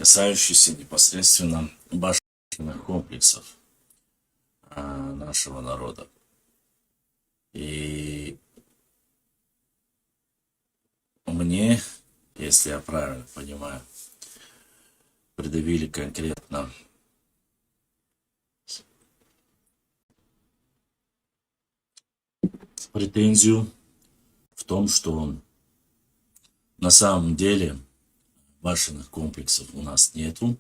касающийся непосредственно башенных комплексов нашего народа. И мне, если я правильно понимаю, предъявили конкретно претензию в том, что на самом деле башенных комплексов у нас нету.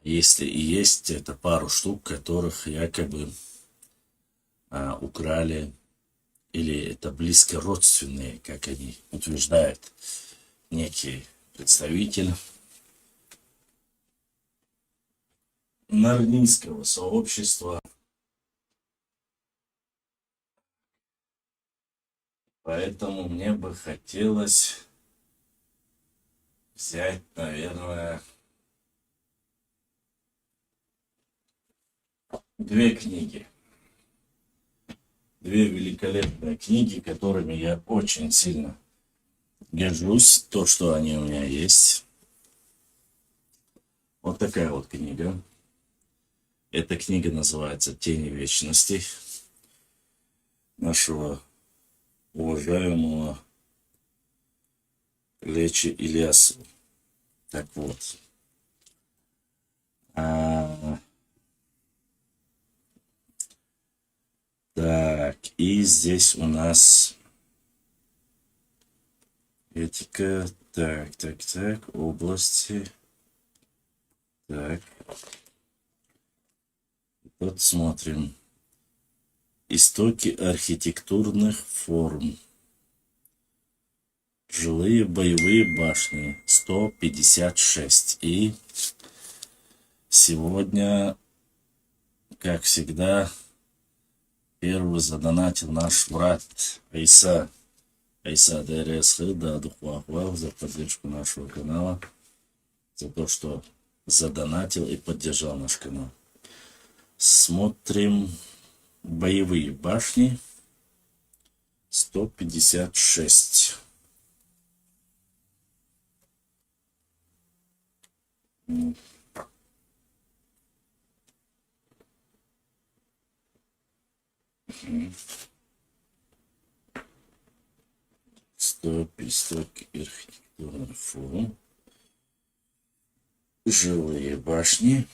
Если и есть, это пару штук, которых якобы украли, или это близко родственные, как они утверждают, некий представитель нарнийского сообщества. Поэтому мне бы хотелось взять, наверное, две книги. Две великолепные книги, которыми я очень сильно горжусь, то, что они у меня есть. Вот такая вот книга. Эта книга называется «Тени вечности» нашего уважаемого Лечи Ильясова. Так вот. Так, и здесь у нас этика. Так, области. Так. Вот смотрим. Истоки архитектурных форм. Жилые боевые башни 156. И сегодня, как всегда, первый задонатил наш брат Айса ДРС, да, Духуахвал, за поддержку нашего канала, за то, что задонатил и поддержал наш канал. Смотрим боевые башни 156. Истоки архитектурных форм. Жилые башни.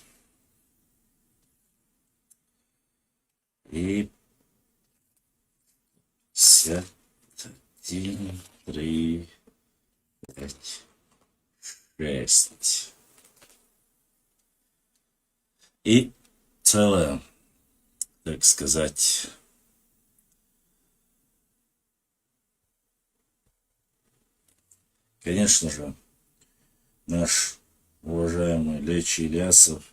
И 51, 3, 5, 6. И целая, так сказать, конечно же, наш уважаемый Лечи Ильясов,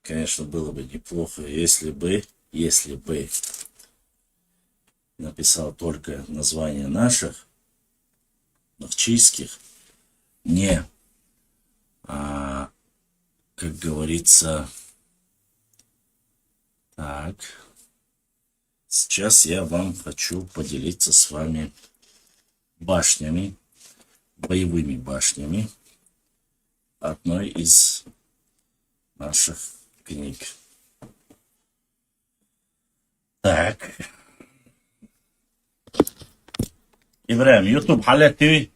конечно, было бы неплохо, если бы написал только название наших нахчийских, не, как говорится, так, сейчас я вам хочу поделиться с вами башнями, боевыми башнями одной из наших книг. Так. Ибраим, YouTube, Халя ТВ.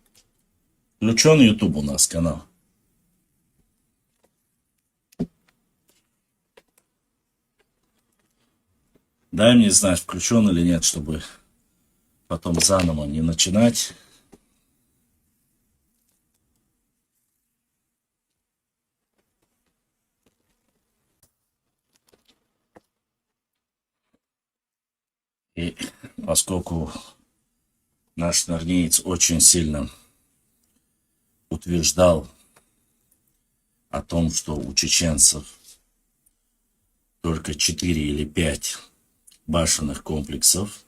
Включен YouTube у нас канал. Дай мне знать, включен или нет, чтобы потом заново не начинать. И поскольку наш нарниец очень сильно утверждал о том, что у чеченцев только 4 или 5 башенных комплексов,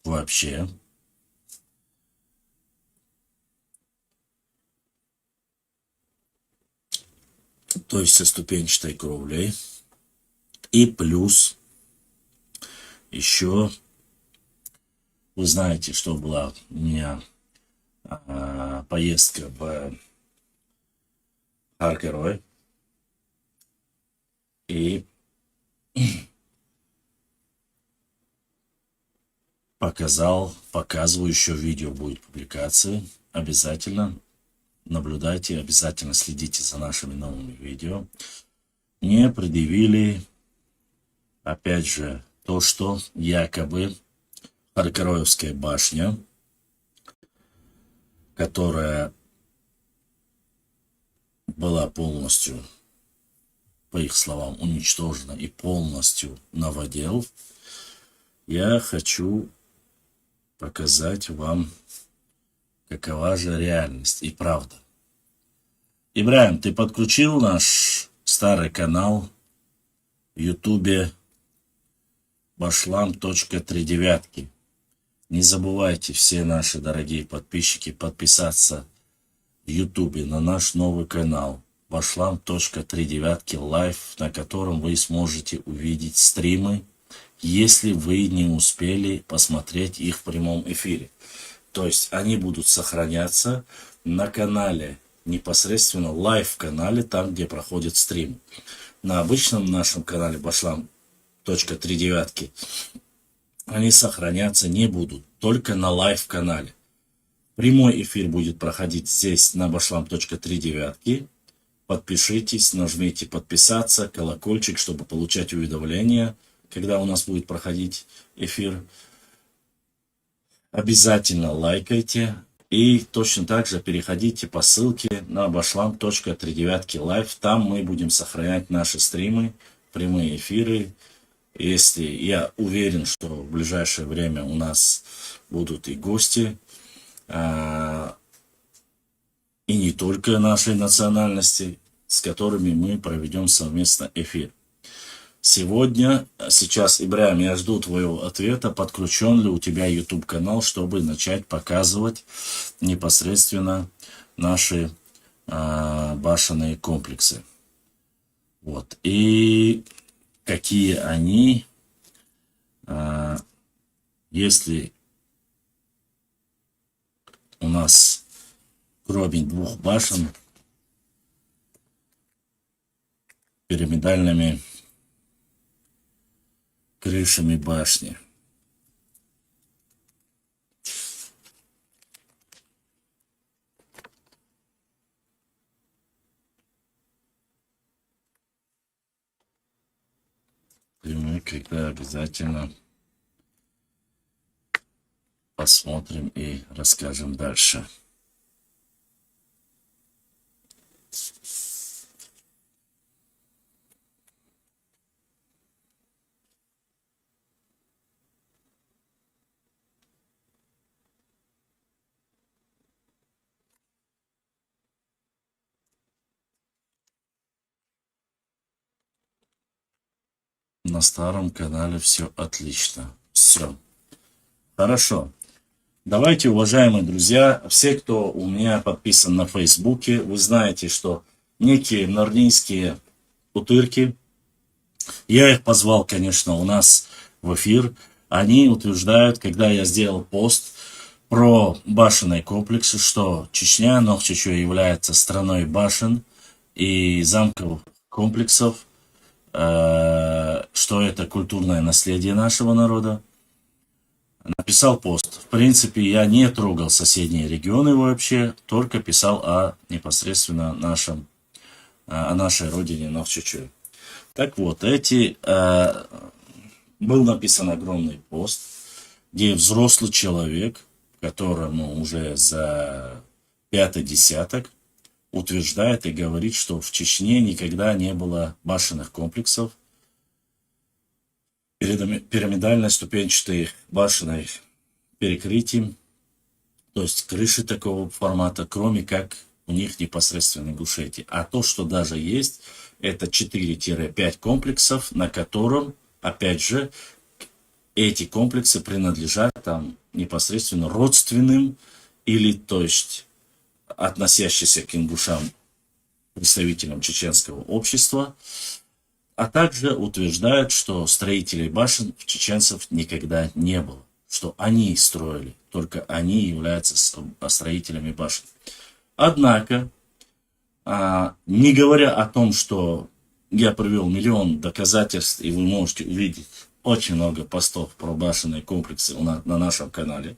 вообще, то есть со ступенчатой кровлей, и плюс Еще вы знаете, что была у меня поездка в Харгерой. И показываю, еще видео будет публикации. Обязательно наблюдайте, обязательно следите за нашими новыми видео. Мне предъявили, опять же, то, что якобы Харгероевская башня, которая была полностью, по их словам, уничтожена и полностью новодел, я хочу показать вам, какова же реальность и правда. Ибрахим, ты подключил наш старый канал в ютубе Башлам.39. Не забывайте, все наши дорогие подписчики, подписаться в ютубе на наш новый канал Башлам.39 лайв, на котором вы сможете увидеть стримы, если вы не успели посмотреть их в прямом эфире. То есть они будут сохраняться на канале, непосредственно лайв-канале, там, где проходит стрим. На обычном нашем канале Башлам.39 они сохраняться не будут, только на лайв-канале. Прямой эфир будет проходить здесь, на Башлам.39. Подпишитесь, нажмите подписаться, колокольчик, чтобы получать уведомления, когда у нас будет проходить эфир. Обязательно лайкайте. И точно так же переходите по ссылке на Башлам.39 лайв. Там мы будем сохранять наши стримы, прямые эфиры. Если я уверен, что в ближайшее время у нас будут и гости, и не только нашей национальности, с которыми мы проведем совместно эфир. Сейчас, Ибрахим, я жду твоего ответа, подключен ли у тебя YouTube канал, чтобы начать показывать непосредственно наши башенные комплексы. Вот. И какие они, если у нас кроме двух башен пирамидальными крышами башни. И мы когда обязательно посмотрим и расскажем дальше. На старом канале все отлично. Все. Хорошо. Давайте, уважаемые друзья, все, кто у меня подписан на Фейсбуке, вы знаете, что некие нарнийские утырки, я их позвал, конечно, у нас в эфир, они утверждают, когда я сделал пост про башенные комплексы, что Чечня, Нохчичу является страной башен и замковых комплексов, что это культурное наследие нашего народа. Написал пост. В принципе, я не трогал соседние регионы вообще, только писал непосредственно о нашей родине Нохчичу. Так вот, был написан огромный пост, где взрослый человек, которому уже за 5-й десяток, утверждает и говорит, что в Чечне никогда не было башенных комплексов, пирамидально ступенчатые башенные перекрытием, то есть крыши такого формата, кроме как у них непосредственно гушети. А то, что даже есть, это 4-5 комплексов, на котором, опять же, эти комплексы принадлежат там непосредственно родственным или, то есть, относящимся к ингушам представителям чеченского общества. А также утверждают, что строителей башен в чеченцев никогда не было, что они строили, только они являются строителями башен. Однако, не говоря о том, что я привел миллион доказательств, и вы можете увидеть очень много постов про башенные комплексы на нашем канале,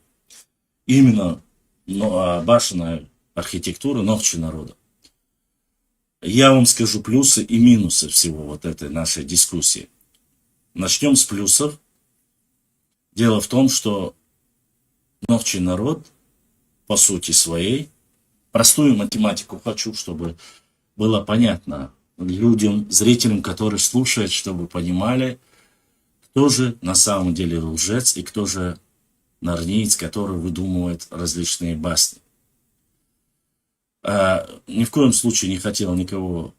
именно башенная архитектура Нохчи народа. Я вам скажу плюсы и минусы всего вот этой нашей дискуссии. Начнем с плюсов. Дело в том, что Нохчи народ, по сути своей, простую математику хочу, чтобы было понятно людям, зрителям, которые слушают, чтобы понимали, кто же на самом деле лжец и кто же нарниец, который выдумывает различные басни. Ни в коем случае не хотел никого...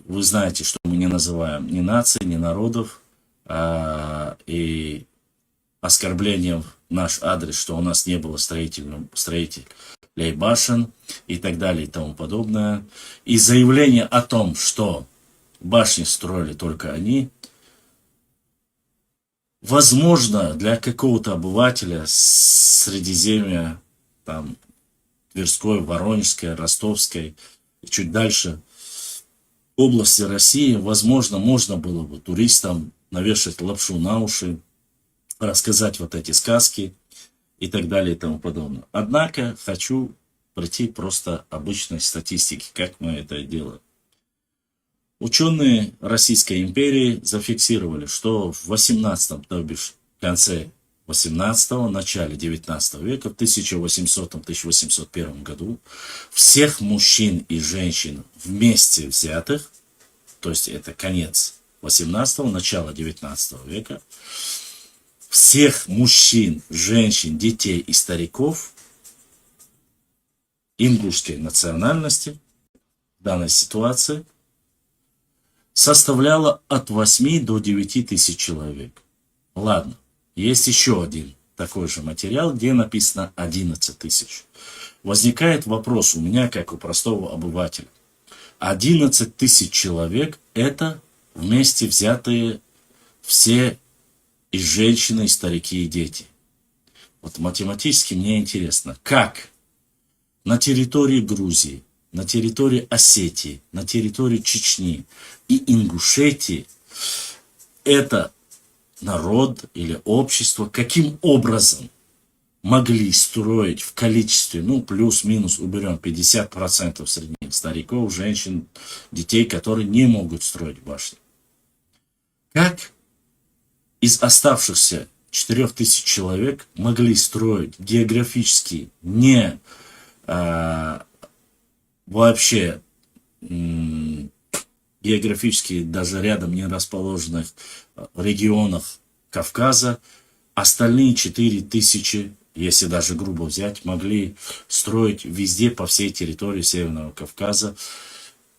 Вы знаете, что мы не называем ни наций, ни народов, и оскорблением в наш адрес, что у нас не было строителей башен и так далее и тому подобное. И заявление о том, что башни строили только они, возможно, для какого-то обывателя Средиземья, там, Тверской, Воронежской, Ростовской и чуть дальше области России, возможно, можно было бы туристам навешать лапшу на уши, рассказать вот эти сказки и так далее и тому подобное. Однако хочу пройти просто обычной статистики, как мы это делаем. Ученые Российской империи зафиксировали, что в 18-м, то бишь в конце 18-го, начале 19 века, в 1800-1801 году, всех мужчин и женщин вместе взятых, то есть это конец 18-го, начало 19 века, всех мужчин, женщин, детей и стариков ингушской национальности в данной ситуации составляло от 8 до 9 тысяч человек. Ладно. Есть еще один такой же материал, где написано 11 тысяч. Возникает вопрос у меня, как у простого обывателя. 11 тысяч человек – это вместе взятые все и женщины, и старики, и дети. Вот математически мне интересно, как на территории Грузии, на территории Осетии, на территории Чечни и Ингушетии это народ или общество каким образом могли строить в количестве, ну, плюс-минус, уберем 50% среди них стариков, женщин, детей, которые не могут строить башни. Как из оставшихся 4000 человек могли строить географически не вообще географически даже рядом не расположенных регионах Кавказа, остальные 4000, если даже грубо взять, могли строить везде по всей территории Северного Кавказа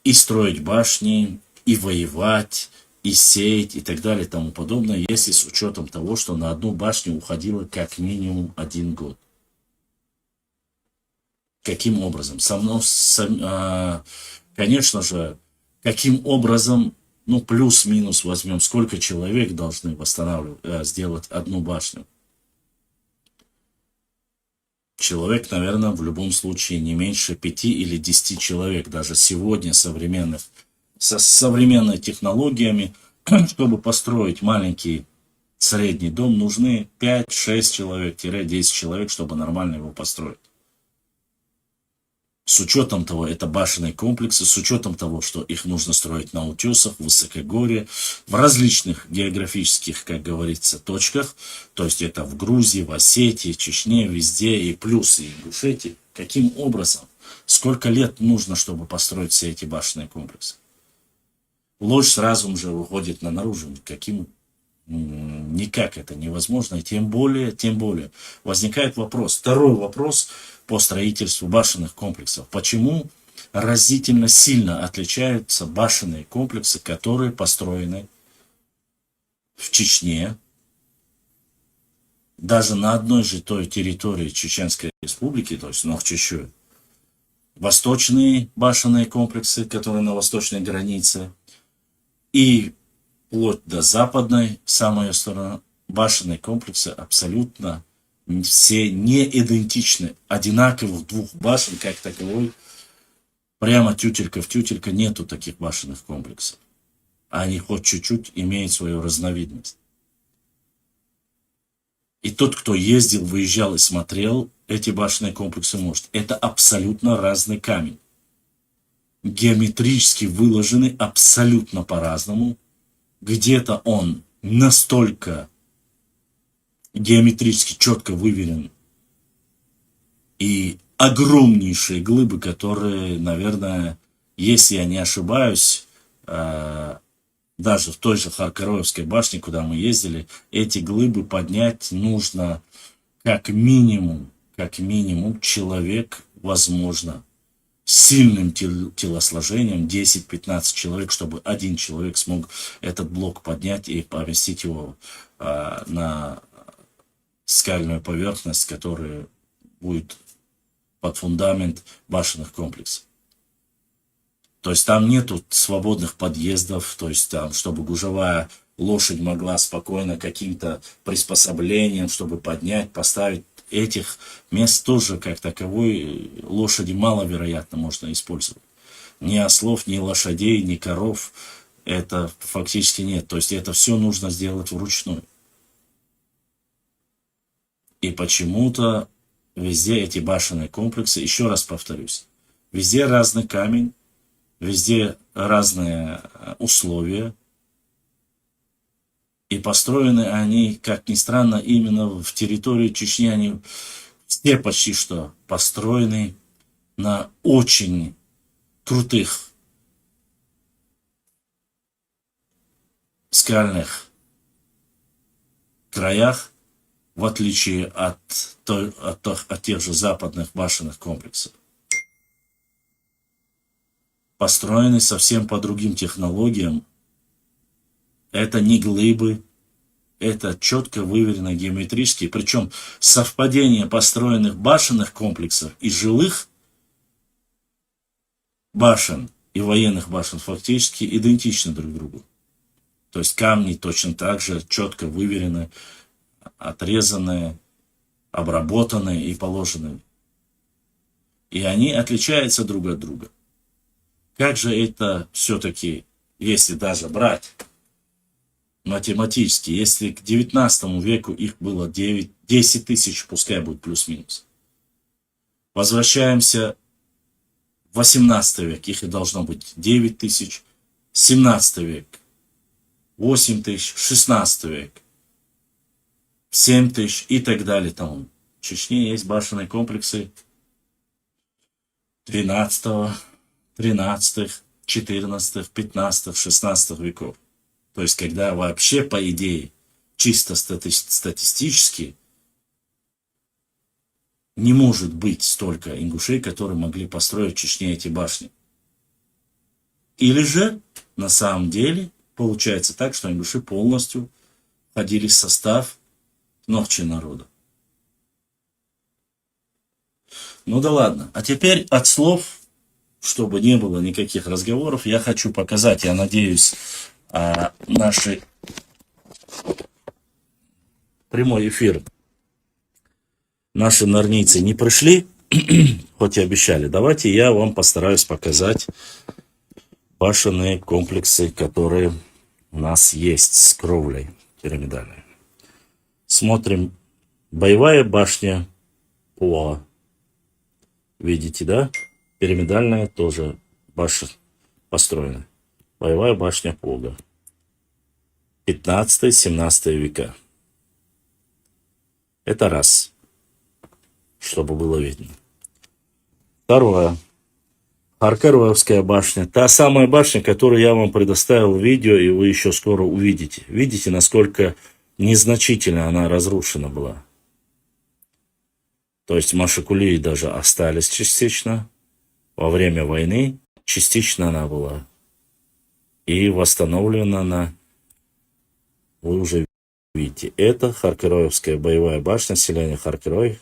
и строить башни, и воевать, и сеять, и так далее, и тому подобное, если с учетом того, что на одну башню уходило как минимум 1 год. Каким образом? Конечно же, каким образом, ну, плюс-минус возьмем, сколько человек должны сделать одну башню. Человек, наверное, в любом случае не меньше 5 или 10 человек, даже сегодня со современными технологиями, чтобы построить маленький средний дом, нужны 5-6 человек-10 человек, чтобы нормально его построить. С учетом того, это башенные комплексы, с учетом того, что их нужно строить на утесах, в высокогорье, в различных географических, как говорится, точках, то есть это в Грузии, в Осетии, Чечне, везде, и плюс, и Ингушетии. Каким образом? Сколько лет нужно, чтобы построить все эти башенные комплексы? Ложь сразу же выходит наружу. Никак это невозможно, и тем более возникает вопрос. Второй вопрос по строительству башенных комплексов. Почему разительно сильно отличаются башенные комплексы, которые построены в Чечне, даже на одной же той территории Чеченской Республики, то есть Нохчичу, восточные башенные комплексы, которые на восточной границе, и вплоть до западной, самой стороны, башенные комплексы абсолютно все не идентичны. Одинаковых двух башен, как таковой, прямо тютелька в тютелька, нету таких башенных комплексов. Они хоть чуть-чуть имеют свою разновидность. И тот, кто ездил, выезжал и смотрел эти башенные комплексы, может. Это абсолютно разный камень. Геометрически выложены абсолютно по-разному. Где-то он настолько геометрически четко выверен. И огромнейшие глыбы, которые, наверное, если я не ошибаюсь, даже в той же Харкароевской башне, куда мы ездили, эти глыбы поднять нужно как минимум человек, возможно, с сильным телосложением, 10-15 человек, чтобы один человек смог этот блок поднять и поместить его на скальную поверхность, которая будет под фундамент башенных комплексов. То есть там нету свободных подъездов, то есть там, чтобы гужевая лошадь могла спокойно каким-то приспособлением, чтобы поднять, поставить. Этих мест тоже как таковой лошади маловероятно можно использовать. Ни ослов, ни лошадей, ни коров это фактически нет. То есть это все нужно сделать вручную. И почему-то везде эти башенные комплексы, еще раз повторюсь, везде разный камень, везде разные условия. И построены они, как ни странно, именно в территории Чечни. Они все почти что построены на очень крутых скальных краях, в отличие от тех же западных башенных комплексов. Построены совсем по другим технологиям. Это не глыбы, это четко выверено геометрически. Причем совпадение построенных башенных комплексов и жилых башен и военных башен фактически идентичны друг другу. То есть камни точно так же четко выверены, отрезанные, обработанные и положенные. И они отличаются друг от друга. Как же это все-таки, если даже брать математически, если к 19 веку их было 10 тысяч, пускай будет плюс-минус. Возвращаемся в 18 век, их и должно быть 9 тысяч, 17 век 8 тысяч, 16 век 7 тысяч и так далее. Там в Чечне есть башенные комплексы 12, 13, 14, 15, 16 веков. То есть, когда вообще, по идее, чисто статистически не может быть столько ингушей, которые могли построить в Чечне эти башни. Или же, на самом деле, получается так, что ингуши полностью входили в состав Нохчи народа. Ну да ладно. А теперь от слов, чтобы не было никаких разговоров, я хочу показать, я надеюсь, наши прямой эфир наши норнийцы не пришли, хоть и обещали. Давайте я вам постараюсь показать башенные комплексы, которые у нас есть с кровлей пирамидальной. Смотрим. Боевая башня Пуа. Видите, да? Пирамидальная тоже башня построена. Боевая башня Пуга. 15-17 века. Это раз. Чтобы было видно. Второе. Харкароевская башня. Та самая башня, которую я вам предоставил в видео, и вы еще скоро увидите. Видите, насколько незначительно она разрушена была. То есть машикулии даже остались частично. Во время войны частично она была. И восстановлена она, вы уже видите. Это Харкароевская боевая башня, селение Харкарой,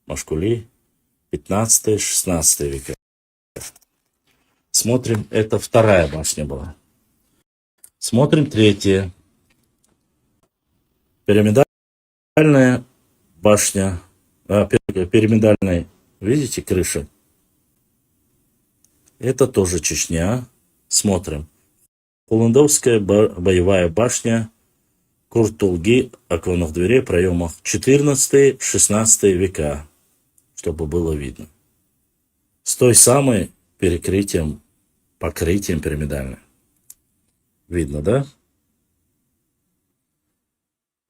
Машкули, 15-16 века. Смотрим, это вторая башня была. Смотрим третье. Пирамидальная башня. Пирамидальная, видите, крыша? Это тоже Чечня. Смотрим. Кулындовская боевая башня. Куртулги, оконных дверей, проемах 14-16 века, чтобы было видно. С той самой покрытием пирамидальным. Видно, да?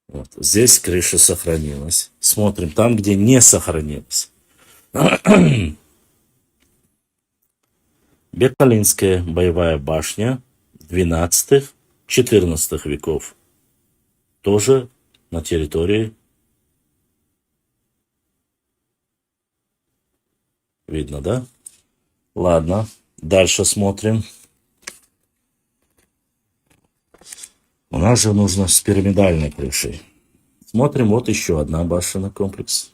Вот. Здесь крыша сохранилась. Смотрим там, где не сохранилась. Бекалинская боевая башня 12-14 веков. Тоже на территории. Видно, да? Ладно, дальше смотрим. У нас же нужно с пирамидальной крышей. Смотрим, вот еще одна башенный комплекс.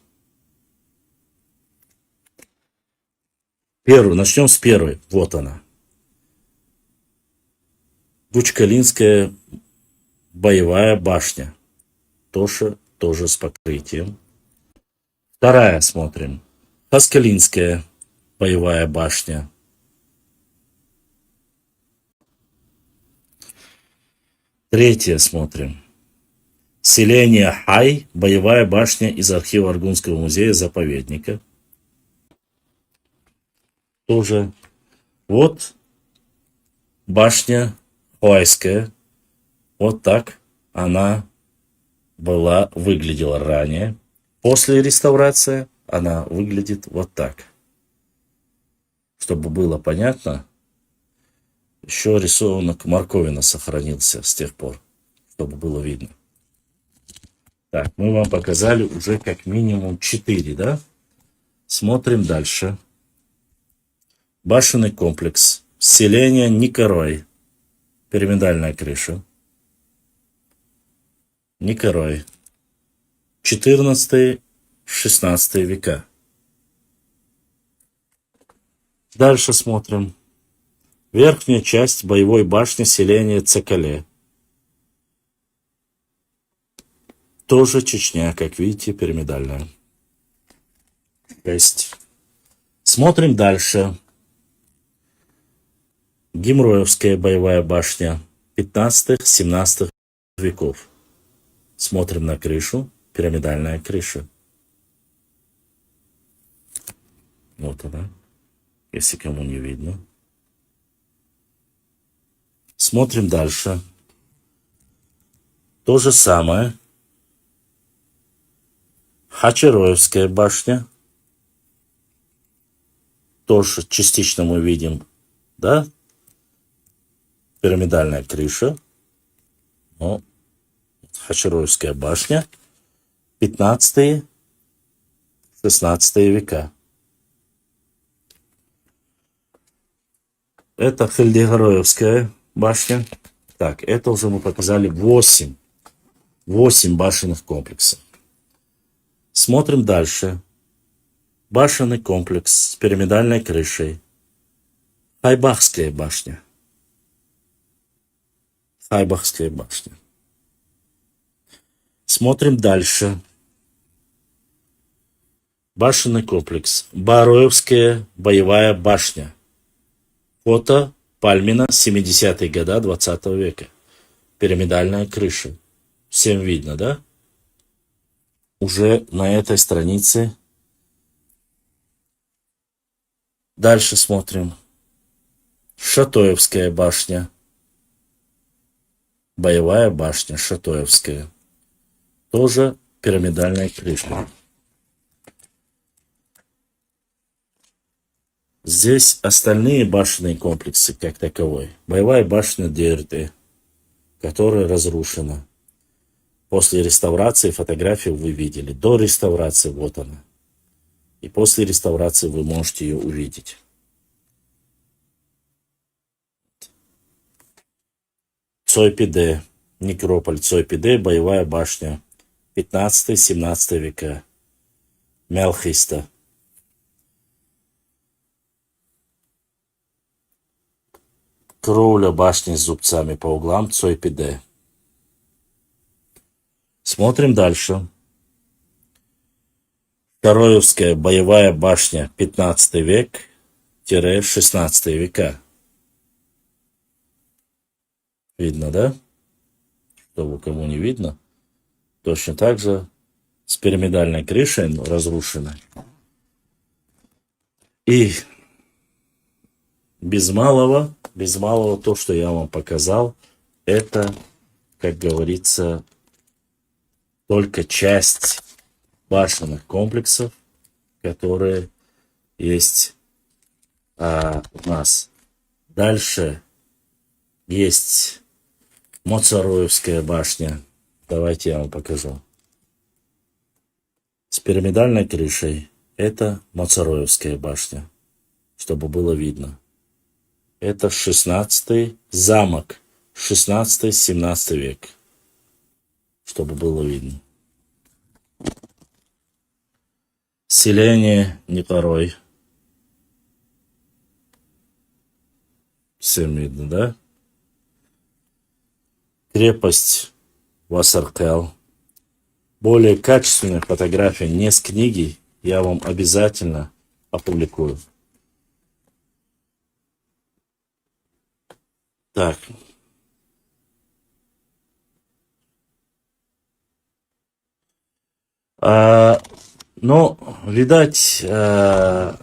Начнем с первой. Вот она. Гучкалинская боевая башня. Тоже с покрытием. Вторая смотрим. Хаскалинская боевая башня. Третья смотрим. Селение Хай, боевая башня из архива Аргунского музея-заповедника. Тоже. Вот башня Хуайская. Вот так она выглядела ранее. После реставрации она выглядит вот так. Чтобы было понятно, еще рисунок Марковина сохранился с тех пор, чтобы было видно. Так, мы вам показали уже как минимум 4, да? Смотрим дальше. Башенный комплекс. Селение Никорой. Пирамидальная крыша. Никорой. 14-16 века. Дальше смотрим. Верхняя часть боевой башни селения Цекале. Тоже Чечня, как видите, пирамидальная. 6. Смотрим дальше. Гимроевская боевая башня 15-17 веков. Смотрим на крышу. Пирамидальная крыша. Вот она. Если кому не видно. Смотрим дальше. То же самое. Хачероевская башня. Тоже частично мы видим, да? Пирамидальная крыша. Но Хачероевская башня. 15-16 века. Это Хельдегороевская башня. Так, это уже мы показали 8 башенных комплексов. Смотрим дальше. Башенный комплекс с пирамидальной крышей. Хайбахская башня. Хайбахская башня. Смотрим дальше. Башенный комплекс. Бароевская боевая башня. Фото Пальмина, 70-е годы 20 века. Пирамидальная крыша. Всем видно, да? Уже на этой странице. Дальше смотрим. Шатоевская башня. Боевая башня Шатоевская. Тоже пирамидальная крыша. Здесь остальные башенные комплексы как таковой. Боевая башня Дерты, которая разрушена. После реставрации фотографию вы видели. До реставрации вот она. И после реставрации вы можете ее увидеть. Цойпиде. Некрополь Цойпиде. Боевая башня. 15-17 века. Мелхиста. Кровля башни с зубцами по углам Цойпиде. Смотрим дальше. Шароевская боевая башня 15 век-16 века. Видно, да? Чтобы кому не видно. Точно так же с пирамидальной крышей разрушенной. И без малого то, что я вам показал, это, как говорится, только часть башенных комплексов, которые есть у нас. Дальше есть Моцароевская башня. Давайте я вам покажу. С пирамидальной крышей. Это Моцароевская башня, чтобы было видно. Это 16 замок, 16-17 век, чтобы было видно. Селение Никорой. Всем видно, да? Крепость Васаркел. Более качественные фотографии, не с книги, я вам обязательно опубликую. Так. Но, видать, я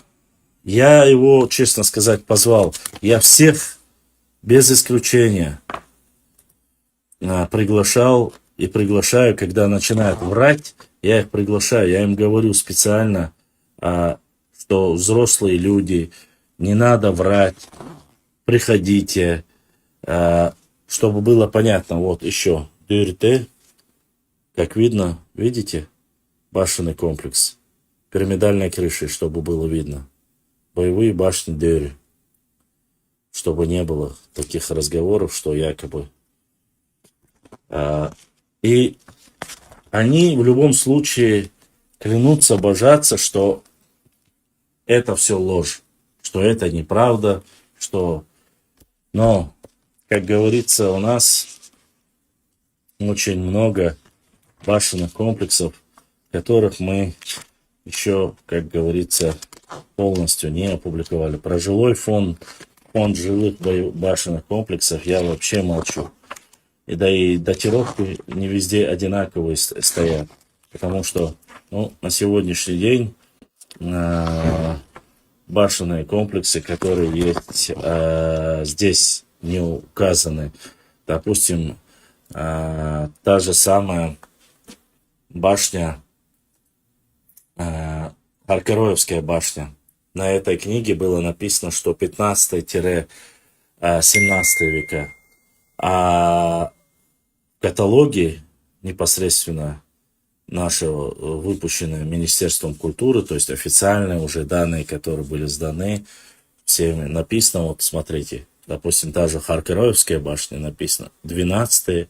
его, честно сказать, позвал. Я всех, без исключения, приглашал и приглашаю, когда начинают врать, я их приглашаю, я им говорю специально, что взрослые люди, не надо врать, приходите, чтобы было понятно. Вот еще ДРТ, как видно, видите, башенный комплекс, пирамидальной крыши, чтобы было видно, боевые башни Дёри, чтобы не было таких разговоров, что якобы. И они в любом случае клянутся, божатся, что это все ложь, что это неправда, что... Но, как говорится, у нас очень много башенных комплексов, которых мы еще, как говорится, полностью не опубликовали. Про жилой фонд жилых башенных комплексов я вообще молчу. И датировки не везде одинаковые стоят. Потому что на сегодняшний день башенные комплексы, которые есть здесь не указаны. Допустим, та же самая башня, Харкероевская башня. На этой книге было написано, что 15-17 века. А в каталоге непосредственно нашего, выпущенного Министерством культуры, то есть официальные уже данные, которые были сданы, всеми написано, вот смотрите, допустим, та же Харкероевская башня написано 12-16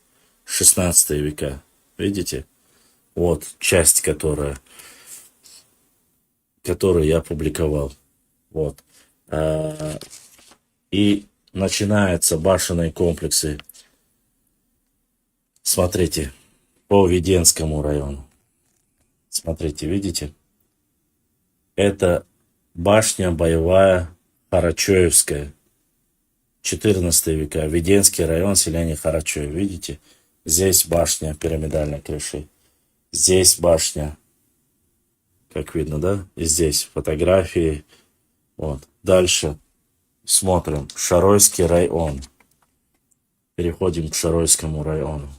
века. Видите? Вот часть, которую я публиковал. Вот. И начинаются башенные комплексы. Смотрите, по Веденскому району. Смотрите, видите? Это башня боевая Харачоевская. 14 века. Веденский район, селение Харачоев. Видите? Здесь башня пирамидальной крыши. Здесь башня. Как видно, да? И здесь фотографии. Вот. Дальше смотрим. Шаройский район. Переходим к Шаройскому району.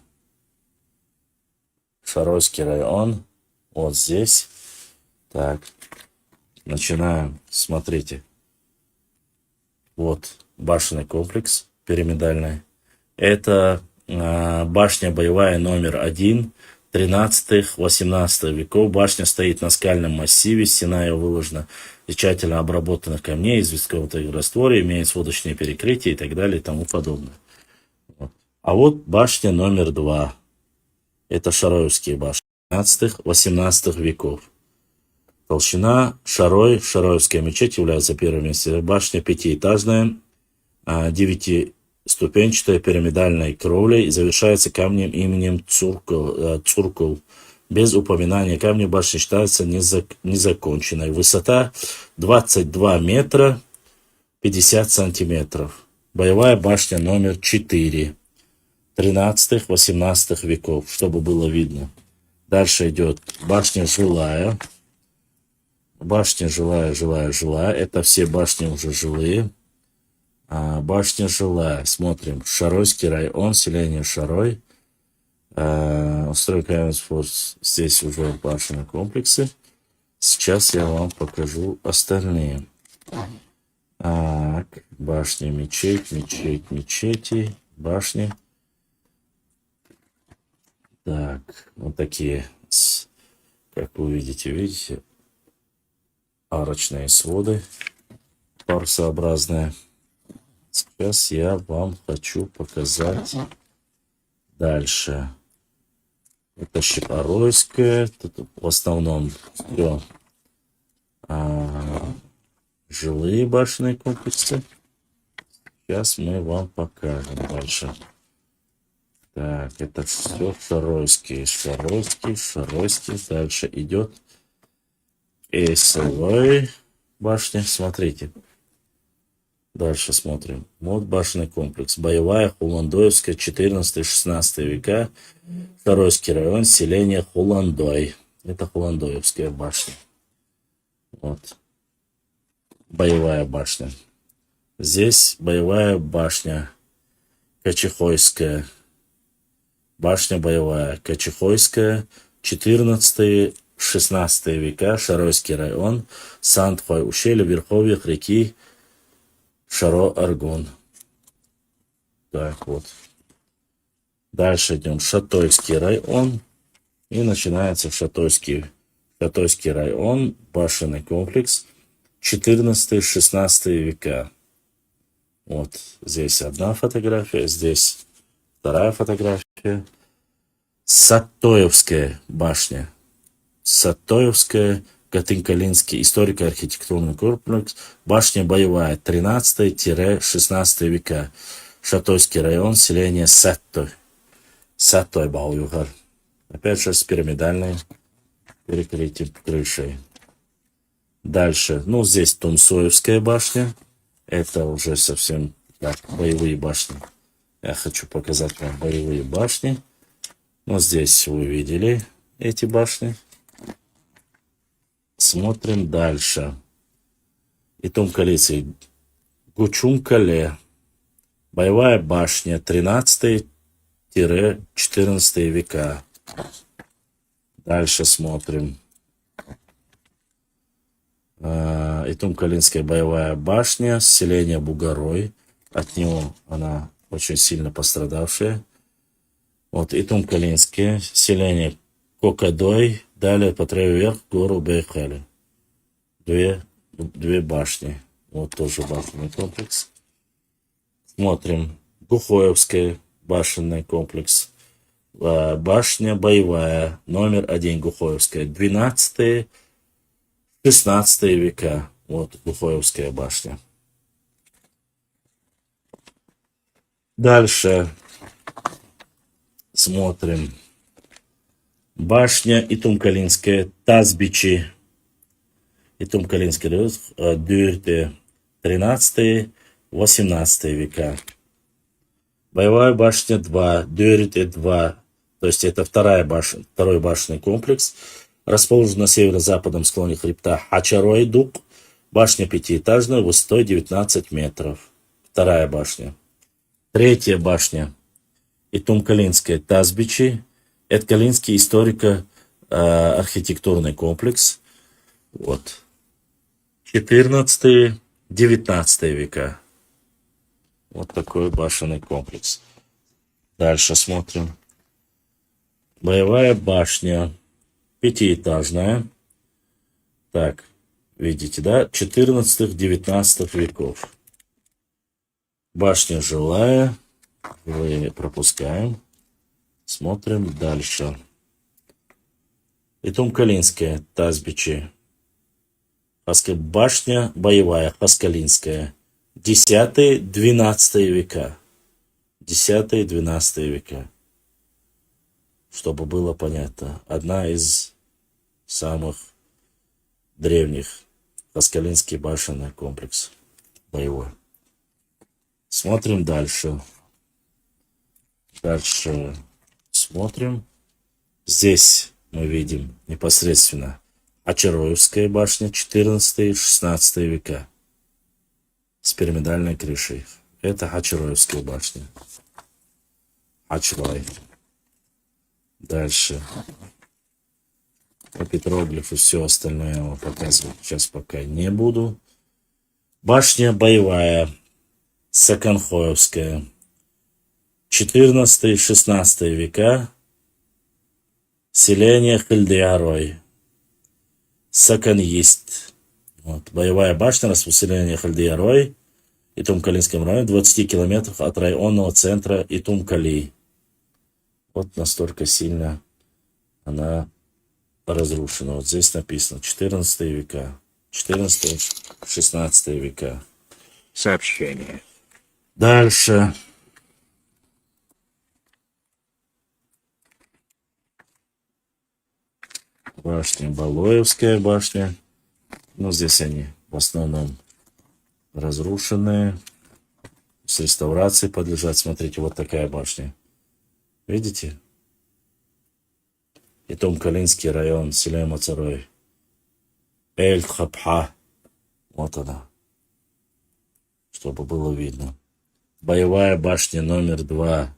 Шаройский район. Вот здесь. Так. Начинаем. Смотрите. Вот башенный комплекс пирамидальный. Это башня боевая номер 1. 13-18 веков. Башня стоит на скальном массиве. Стена ее выложена из тщательно обработанных камней, известкового растворе, имеет сводочные перекрытия и так далее и тому подобное. Вот. А вот башня номер 2. Это Шароевские башни 13-18 веков. Толщина Шароевская мечеть является первым месте. Башня пятиэтажная, девятиступенчатой пирамидальной кровлей и завершается камнем именем Цуркул. Без упоминания камня башня считается незаконченной. Высота 22 метра 50 сантиметров. Боевая башня номер 4. 13-18 веков, чтобы было видно. Дальше идет башня жилая. Башня жилая. Это все башни уже жилые. Башня жилая. Смотрим. Шаройский район, селение Шарой. Стройка здесь уже башенные комплексы. Сейчас я вам покажу остальные. Так, башня, мечети, башни. Так, вот такие, как вы видите, арочные своды, парусообразные. Сейчас я вам хочу показать дальше. Это Щепоройская, тут в основном все жилые башенные комплексы. Сейчас мы вам покажем дальше. Так, это все Шаройский. Дальше идет Эйсовой башня. Смотрите. Дальше смотрим. Вот башенный комплекс. Боевая, Хуландоевская, 14-16 века. Шаройский район, селение Хуландой. Это Хуландоевская башня. Вот. Боевая башня. Здесь боевая башня Качихойская. Башня боевая Качихойская, 14-16 века, Шаройский район, Сандхой, ущелье, верховьях реки Шаро-Аргон. Так вот. Дальше идем Шатойский район. И начинается Шатойский район, башенный комплекс, 14-16 века. Вот здесь одна фотография, здесь вторая фотография. Сатоевская башня. Сатоевская, Катынкалинский историко-архитектурный комплекс. Башня боевая, 13-16 века. Шатойский район, селение Саттой. Саттой Бауюгар. Опять же с пирамидальной перекрытием крышей. Дальше, здесь Тумсоевская башня. Это уже совсем так, боевые башни. Я хочу показать вам боевые башни. Здесь вы видели эти башни. Смотрим дальше. Итум-Калицы. Гучум-Кале. Боевая башня 13-14 века. Дальше смотрим. Итум-Калинская боевая башня, селение Бугорой. От него она очень сильно пострадавшая. Вот Итум-Калинское, селение Кокадой. Далее по траве вверх гору Бейхали. Две башни. Вот тоже башенный комплекс. Смотрим. Гухоевский башенный комплекс. Башня боевая. Номер 1 Гухоевская. 12-16 века. Вот Гухоевская башня. Дальше смотрим. Башня Итум-Калинская, Тазбичи. Итум-Калинский район, Дюрте, 13-18 века. Боевая башня 2, Дюрте 2. То есть это второй башенный комплекс. Расположен на северо-западном склоне хребта Хачарой-Дук. Башня пятиэтажная, высотой 19 метров. Вторая башня. Третья башня. Итум-Калинская, Тазбичи. Это Калинский историко-архитектурный комплекс. Вот. 14-19 века. Вот такой башенный комплекс. Дальше смотрим. Боевая башня. Пятиэтажная. Так, видите, да? 14-19 веков. Башня жилая. Мы пропускаем. Смотрим дальше. Итум-Калинская, Тазбичи. Башня боевая, Хаскалинская. 10-12 века. 10-12 века. Чтобы было понятно. Одна из самых древних. Хаскалинский башенный комплекс боевой. Смотрим дальше. Дальше смотрим. Здесь мы видим непосредственно Ачароевская башня 14-16 века с пирамидальной крышей. Это Ачароевская башня. Ачрой. Дальше. По петроглифу все остальное я вам показывать сейчас пока не буду. Башня боевая. Саканхоевская. 14-16 века. Селение Хальдиарой. Саканьист. Вот. Боевая башня расселения Хальдиарой и Тумкалинском районе, 20 километров от районного центра Итумкали. Вот настолько сильно она разрушена. Вот здесь написано 14 века. 14-16 века. Сообщение. Дальше. Башня Балоевская башня. Ну, здесь они в основном разрушенные. С реставрацией подлежат. Смотрите, вот такая башня. Видите? И Тумкалинский район, селение Мацарой. Эль-Хабха. Вот она. Чтобы было видно. Боевая башня номер 2.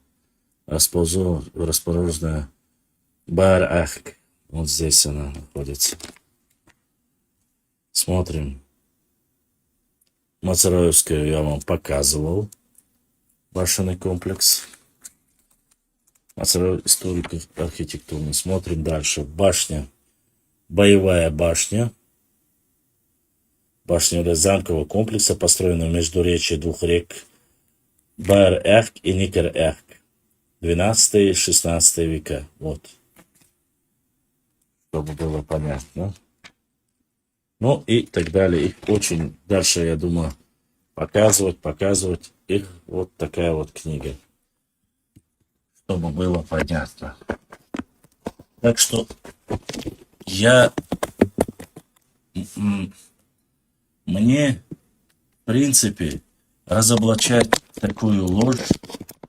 Расположенная Бар-Ахк. Вот здесь она находится. Смотрим. Мацароевскую я вам показывал. Башенный комплекс. Мацароев историко-архитектурный. Смотрим дальше. Башня. Боевая башня. Башня замкового комплекса, построенного в междуречии двух рек Бар-Эхк и Никер-Эхк. 12-16 века. Вот. Чтобы было понятно. Ну и так далее. Их очень дальше, я думаю, показывать. Их вот такая вот книга. Чтобы было понятно. Так что мне, в принципе, разоблачать такую ложь,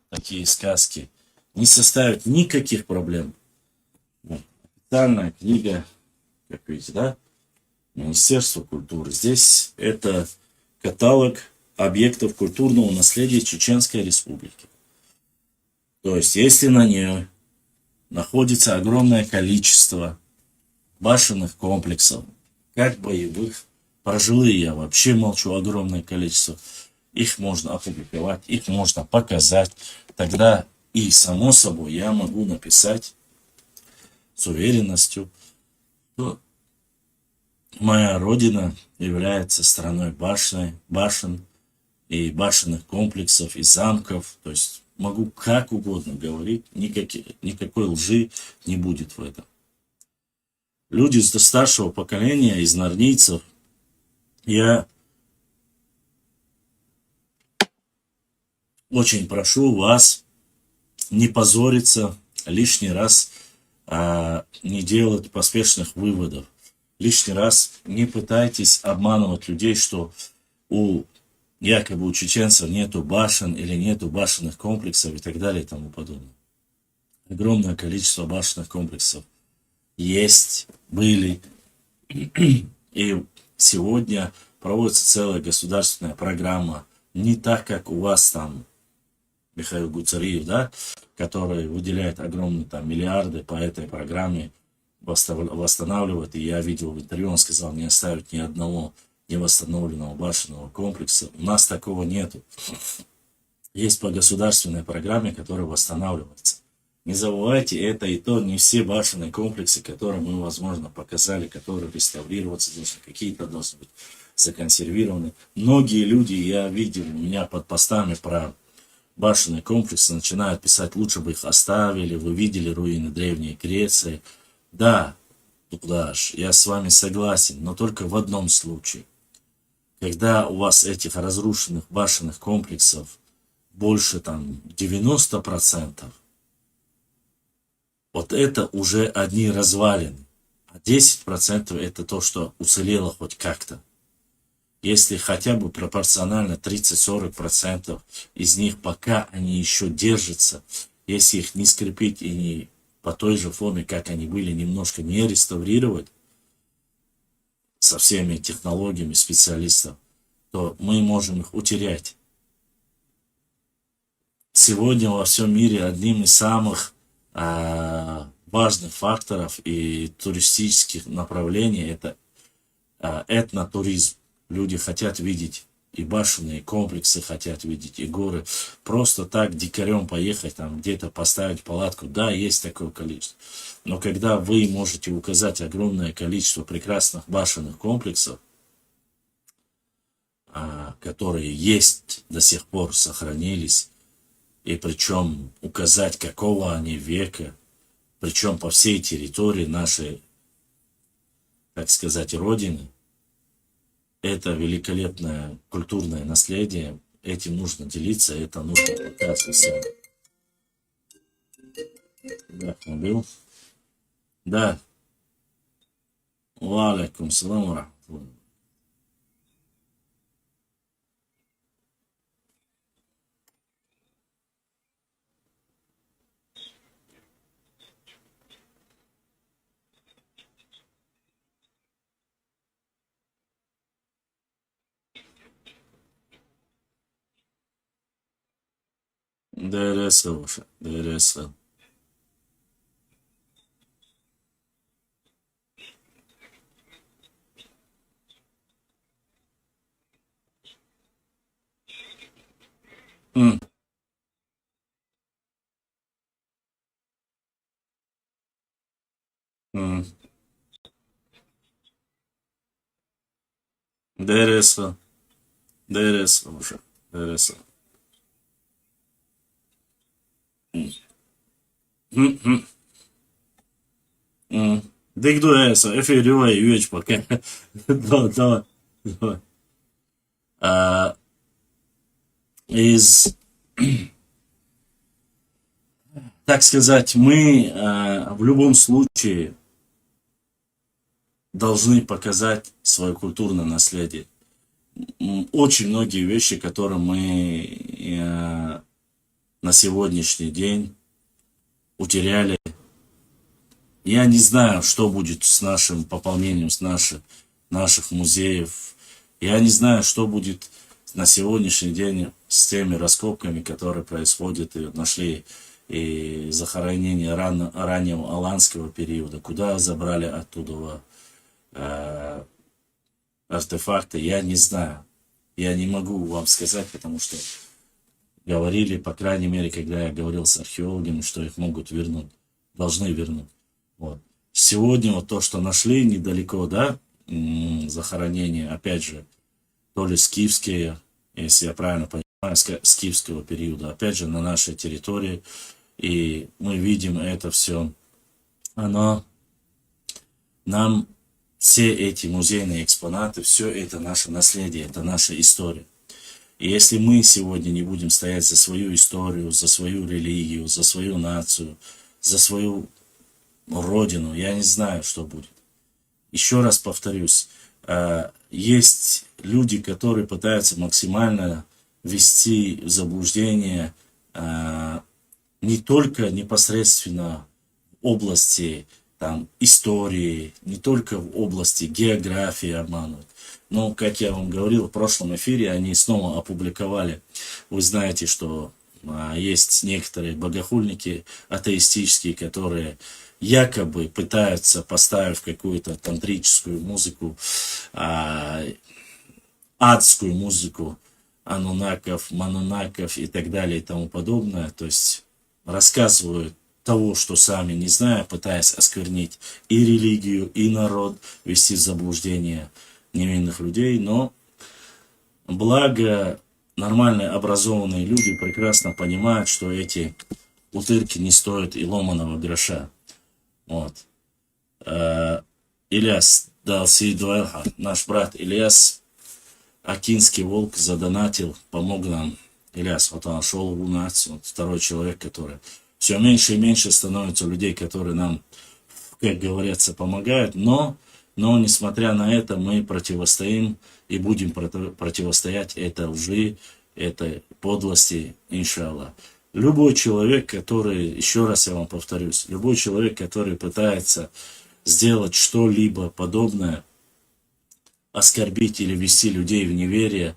такие сказки, не составит никаких проблем. Официальная книга, как видите, да? Министерство культуры. Здесь это каталог объектов культурного наследия Чеченской Республики. То есть, если на ней находится огромное количество башенных комплексов, как боевых, про жилые я вообще молчу, огромное количество, их можно опубликовать, их можно показать, тогда и само собой я могу написать с уверенностью, что моя родина является страной башен и башенных комплексов, и замков. То есть могу как угодно говорить, никакой лжи не будет в этом. Люди старшего поколения из норнийцев, я очень прошу вас не позориться лишний раз, не делать поспешных выводов. Лишний раз не пытайтесь обманывать людей, что якобы у чеченцев нету башен или нету башенных комплексов и так далее и тому подобное. Огромное количество башенных комплексов есть, были. И сегодня проводится целая государственная программа. Не так, как у вас там, Михаил Гуцариев, да, который выделяет огромные там миллиарды по этой программе, восстанавливает. И я видел в интервью, он сказал, не оставить ни одного невосстановленного башенного комплекса. У нас такого нету. Есть по государственной программе, которая восстанавливается. Не забывайте, это и то не все башенные комплексы, которые мы, возможно, показали, которые реставрироваться должны, какие-то должны быть законсервированы. Многие люди, я видел, у меня под постами про башенные комплексы начинают писать, лучше бы их оставили, вы видели руины Древней Греции. Да, Тугдаш, я с вами согласен, но только в одном случае. когда у вас этих разрушенных башенных комплексов больше там 90%, вот это уже одни развалины. А 10% это то, что уцелело хоть как-то. Если хотя бы пропорционально 30-40% из них, пока они еще держатся, если их не скрепить и не по той же форме, как они были, немножко не реставрировать со всеми технологиями специалистов, то мы можем их утерять. Сегодня во всем мире одним из самых важных факторов и туристических направлений это этнотуризм. Люди хотят видеть и башенные комплексы, хотят видеть и горы. Просто так дикарем поехать, там где-то поставить палатку, да, есть такое количество. Но когда вы можете указать огромное количество прекрасных башенных комплексов, которые есть до сих пор, сохранились, и причем указать, какого они века, причем по всей территории нашей, так сказать, родины, это великолепное культурное наследие, этим нужно делиться, это нужно показывать всем. Да, был? Да. Ва алейкум салам ва рахматуллах. ДРСЛ, ДРСЛ. М, м. ДРСЛ, ДРСЛ уже, ДРСЛ. М, м, м. Dik duesa, efe riva je već pa kaj. Давай, давай, давай. А, из, так сказать, мы в любом случае должны показать свое культурное наследие. Очень многие вещи, которые мы на сегодняшний день утеряли. Я не знаю, что будет с нашим пополнением, с наших музеев. Я не знаю, что будет на сегодняшний день с теми раскопками, которые происходят и нашли и захоронение раннего аланского периода, куда забрали оттуда артефакты, я не знаю. Я не могу вам сказать, потому что говорили, по крайней мере, когда я говорил с археологами, что их могут вернуть, должны вернуть. Вот. Сегодня вот то, что нашли недалеко, да, захоронения, опять же, то ли скифские, если я правильно понимаю, скифского периода, опять же, на нашей территории, и мы видим это все, оно нам, все эти музейные экспонаты, все это наше наследие, это наша история. И если мы сегодня не будем стоять за свою историю, за свою религию, за свою нацию, за свою родину, я не знаю, что будет. Еще раз повторюсь, есть люди, которые пытаются максимально ввести в заблуждение не только непосредственно в области там, истории, не только в области географии обманывают. Но, как я вам говорил, в прошлом эфире они снова опубликовали. Вы знаете, что есть некоторые богохульники атеистические, которые якобы пытаются, поставив какую-то тантрическую музыку, адскую музыку, анунаков, манунаков и так далее и тому подобное, то есть рассказывают того, что сами не зная, пытаясь осквернить и религию, и народ, ввести в заблуждение невинных людей, но благо нормальные образованные люди прекрасно понимают, что эти утырки не стоят и ломаного гроша. Вот. Ильяс дал Сейдуэлха, наш брат Ильяс, Акинский волк задонатил, помог нам. Ильяс, вот он нашел у нас, вот второй человек, который... Все меньше и меньше становится людей, которые нам, как говорится, помогают, но несмотря на это, мы противостоим и будем противостоять этой лжи, этой подлости, иншаллах. Любой человек, который, еще раз я вам повторюсь, любой человек, который пытается сделать что-либо подобное, оскорбить или ввести людей в неверие,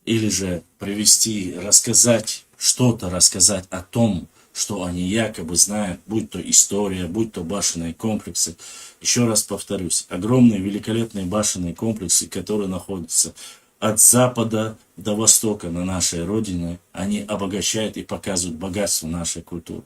или же привести, рассказать, что-то рассказать о том, что они якобы знают, будь то история, будь то башенные комплексы. Еще раз повторюсь, огромные великолепные башенные комплексы, которые находятся от запада до востока на нашей родине, они обогащают и показывают богатство нашей культуры.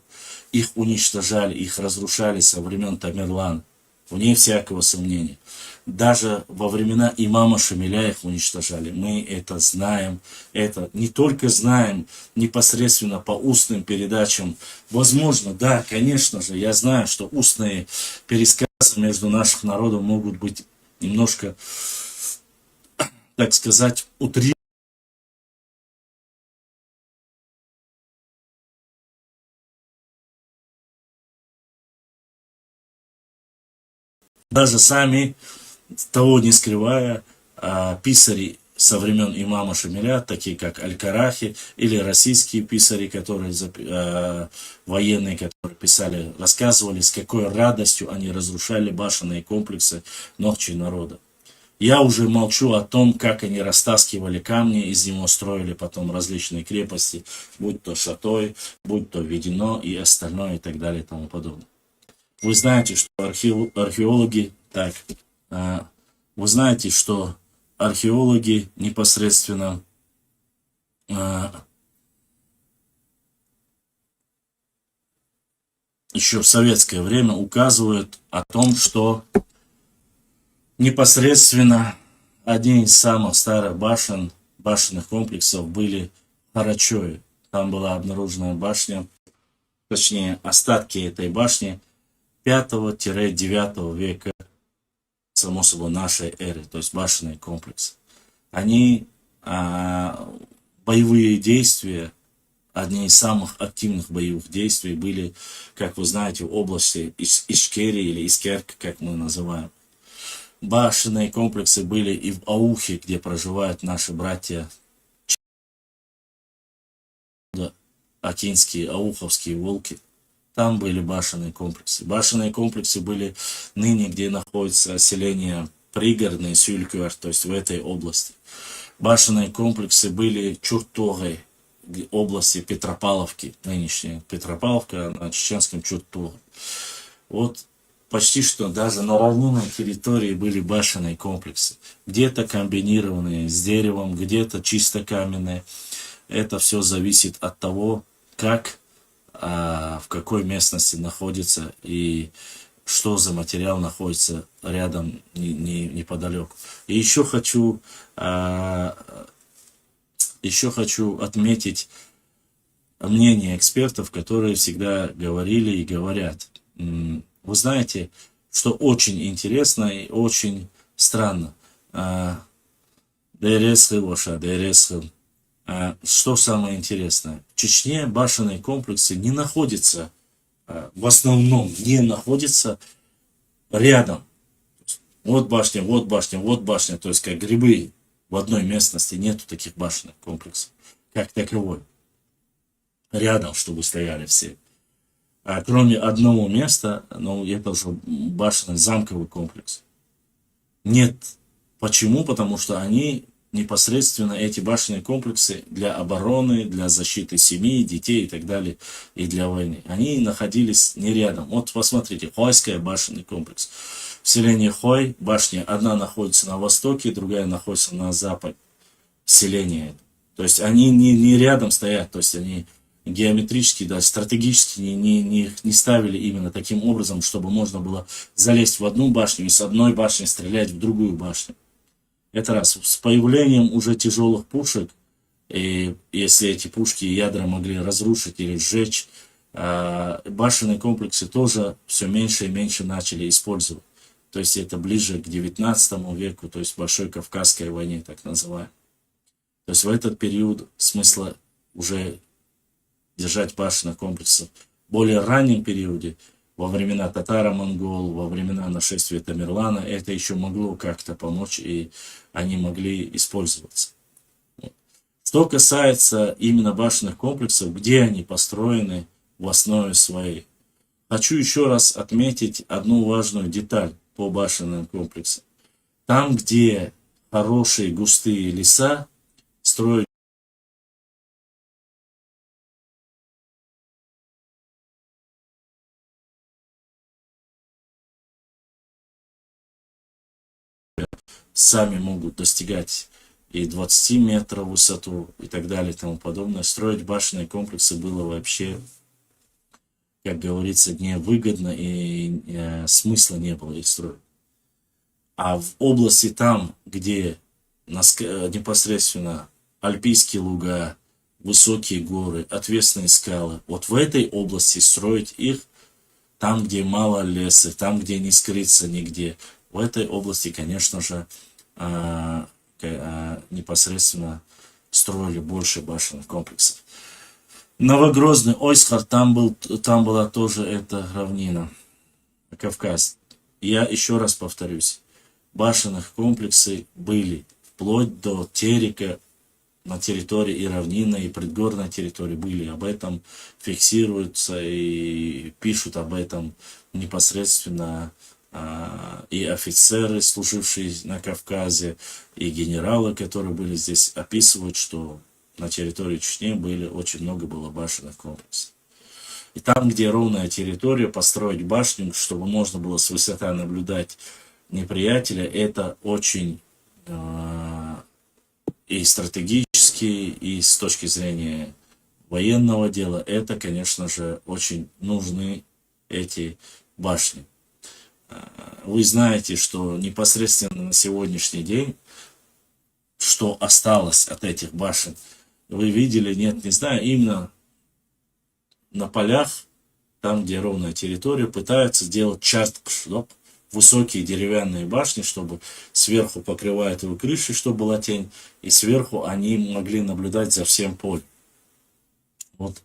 Их уничтожали, их разрушали со времен Тамерлана, вне всякого сомнения. Даже во времена имама Шамиля их уничтожали. Мы это знаем. Это не только знаем непосредственно по устным передачам. Возможно, да, конечно же, я знаю, что устные пересказы между наших народов могут быть немножко, так сказать, утрированы. Даже сами, того не скрывая, писари со времен имама Шамиля, такие как Аль-Карахи, или российские писари, которые, военные, которые писали, рассказывали, с какой радостью они разрушали башенные комплексы Нохчи народа. Я уже молчу о том, как они растаскивали камни, из него строили потом различные крепости, будь то Шатой, будь то Ведено и остальное и так далее и тому подобное. Вы знаете, что археологи, вы знаете, что археологи непосредственно еще в советское время указывают о том, что непосредственно одни из самых старых башенных комплексов были Карачои. Там была обнаружена башня, точнее остатки этой башни 5-9 века, само собой, нашей эры, то есть башенный комплекс. Они, боевые действия, одни из самых активных боевых действий были, как вы знаете, в области Ишкерии или Искерк, как мы называем. Башенные комплексы были и в Аухе, где проживают наши братья акинские, ауховские волки. Там были башенные комплексы. Башенные комплексы были ныне, где находится селение пригородное, Сюлькюар, то есть в этой области. Башенные комплексы были Чуртогой, области Петропавловки, нынешняя Петропавловка на чеченском Чуртоге. Вот почти что даже на равнинной территории были башенные комплексы. Где-то комбинированные с деревом, где-то чисто каменные. Это все зависит от того, как, в какой местности находится и что за материал находится рядом, неподалеку. И еще хочу отметить мнение экспертов, которые всегда говорили и говорят. Вы знаете, что очень интересно и очень странно. Что самое интересное? В Чечне башенные комплексы не находятся, в основном не находятся рядом. Вот башня, вот башня, вот башня. То есть как грибы в одной местности, нету таких башенных комплексов, как таковой. Рядом, чтобы стояли все. Кроме одного места, это уже башенный замковый комплекс. Нет. Почему? Потому что они непосредственно, эти башенные комплексы для обороны, для защиты семьи, детей и так далее, и для войны, они находились не рядом. Вот посмотрите, Хойский башенный комплекс. В селении Хой башня одна находится на востоке, другая находится на западе селения. То есть они не рядом стоят, то есть они геометрически, да, стратегически не ставили именно таким образом, чтобы можно было залезть в одну башню и с одной башни стрелять в другую башню. Это раз. С появлением уже тяжелых пушек, и если эти пушки и ядра могли разрушить или сжечь, башенные комплексы тоже все меньше и меньше начали использовать. То есть это ближе к 19 веку, то есть Большой Кавказской войне, так называемой. То есть в этот период смысла уже держать башенные комплексы. В более раннем периоде, во времена татаро-монгол, во времена нашествия Тамерлана, это еще могло как-то помочь, и они могли использоваться. Что касается именно башенных комплексов, где они построены в основе своей, хочу еще раз отметить одну важную деталь по башенным комплексам. Там, где хорошие густые леса, строить сами могут достигать и 20 метров в высоту и так далее и тому подобное. Строить башенные комплексы было вообще, как говорится, невыгодно, и смысла не было их строить. А в области там, где непосредственно альпийские луга, высокие горы, отвесные скалы, вот в этой области строить их, там, где мало леса, там, где не скрыться нигде, в этой области, конечно же, непосредственно строили больше башенных комплексов. Новогрозный, Ойсхар, там была тоже эта равнина, Кавказ. Я еще раз повторюсь, башенных комплексы были вплоть до Терека на территории и равнина, и предгорной территории были. Об этом фиксируются и пишут об этом непосредственно и офицеры, служившие на Кавказе, и генералы, которые были здесь, описывают, что на территории Чечни очень много было башенных комплексов. И там, где ровная территория, построить башню, чтобы можно было с высоты наблюдать неприятеля, это очень и стратегически, и с точки зрения военного дела, это, конечно же, очень нужны эти башни. Вы знаете, что непосредственно на сегодняшний день, что осталось от этих башен, вы видели, нет, не знаю, именно на полях, там, где ровная территория, пытаются сделать чартпшдоп, высокие деревянные башни, чтобы сверху покрывает его крыши, чтобы была тень, и сверху они могли наблюдать за всем полем. Вот,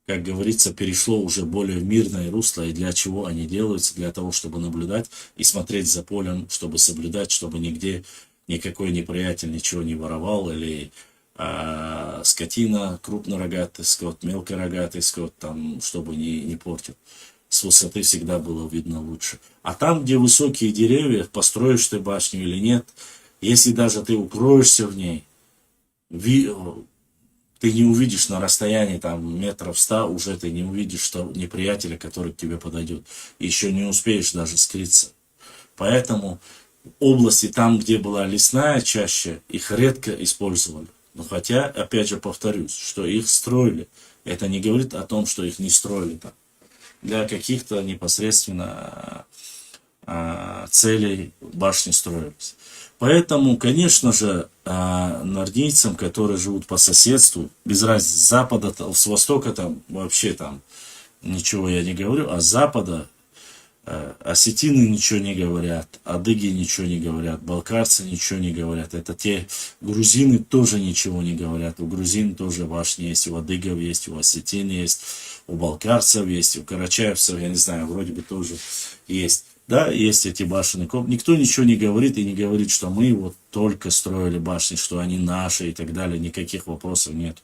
как говорится, перешло уже более в мирное русло, и для чего они делаются? Для того, чтобы наблюдать и смотреть за полем, чтобы соблюдать, чтобы нигде никакой неприятель ничего не воровал, или скотина, крупнорогатый скот, мелкорогатый скот, там, чтобы не портил. С высоты всегда было видно лучше. А там, где высокие деревья, построишь ты башню или нет, если даже ты укроешься в ней, ты не увидишь на расстоянии там метров 100, уже ты не увидишь что неприятеля, который к тебе подойдет. И еще не успеешь даже скрыться. Поэтому области там, где была лесная чаще, их редко использовали. Но хотя, опять же повторюсь, что их строили. Это не говорит о том, что их не строили там. Для каких-то непосредственно целей башни строились. Поэтому, конечно же, нордийцам, которые живут по соседству, без разницы, с запада, с востока там вообще там ничего я не говорю, а с запада осетины ничего не говорят, адыги ничего не говорят, балкарцы ничего не говорят. Это те грузины тоже ничего не говорят. У грузин тоже башни есть, у адыгов есть, у осетин есть, у балкарцев есть, у карачаевцев, я не знаю, вроде бы тоже есть. Да, есть эти башенные комплексы. Никто ничего не говорит и не говорит, что мы вот только строили башни, что они наши и так далее. Никаких вопросов нет.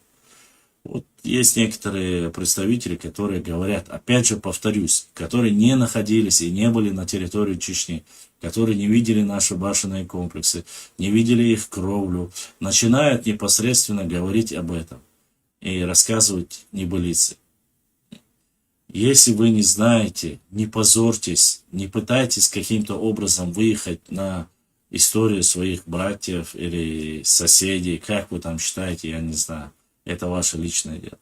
Вот есть некоторые представители, которые говорят, опять же повторюсь, которые не находились и не были на территории Чечни, которые не видели наши башенные комплексы, не видели их кровлю, начинают непосредственно говорить об этом и рассказывать небылицы. Если вы не знаете, не позорьтесь, не пытайтесь каким-то образом выехать на историю своих братьев или соседей, как вы там считаете, я не знаю. Это ваше личное дело.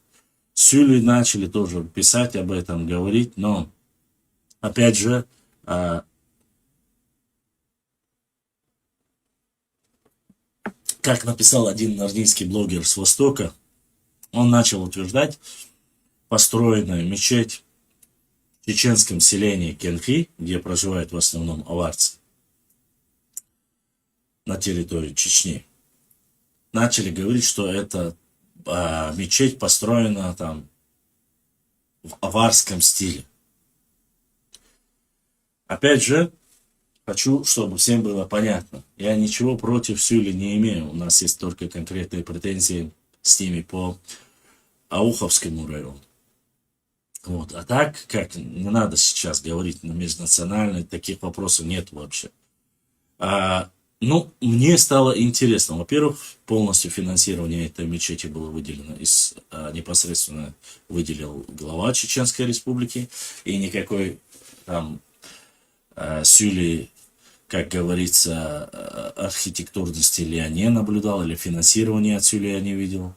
Сюли начали тоже писать об этом, говорить, но, опять же, как написал один нордийский блогер с Востока, он начал утверждать, построенную мечеть в чеченском селении Кенхи, где проживают в основном аварцы, на территории Чечни, начали говорить, что это мечеть построена там в аварском стиле. Опять же, хочу, чтобы всем было понятно. Я ничего против Сюли не имею. У нас есть только конкретные претензии с ними по Ауховскому району. Вот. А так, как не надо сейчас говорить на межнациональной, таких вопросов нет вообще. Ну, мне стало интересно. Во-первых, полностью финансирование этой мечети было выделено непосредственно выделил глава Чеченской Республики. И никакой там Сюли, как говорится, архитектурный стиль я не наблюдал, или финансирование от Сюли я не видел.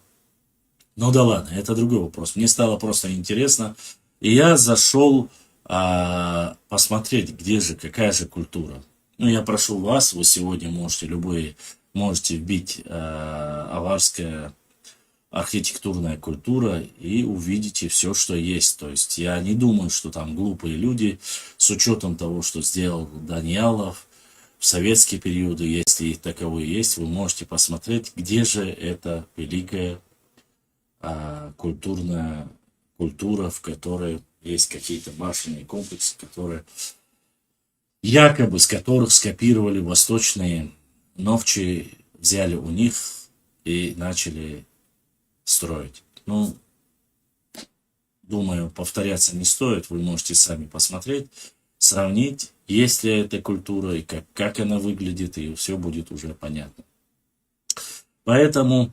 Ну да ладно, это другой вопрос. Мне стало просто интересно. И я зашел посмотреть, где же, какая же культура. Ну, я прошу вас, вы сегодня можете вбить аварская архитектурная культура и увидите все, что есть. То есть я не думаю, что там глупые люди, с учетом того, что сделал Даниялов в советские периоды, если их таковые есть, вы можете посмотреть, где же эта великая культура, в которой есть какие-то башенные комплексы, которые якобы с которых скопировали восточные новчи, взяли у них и начали строить. Ну, думаю, повторяться не стоит, вы можете сами посмотреть, сравнить, есть ли эта культура и как она выглядит, и все будет уже понятно. Поэтому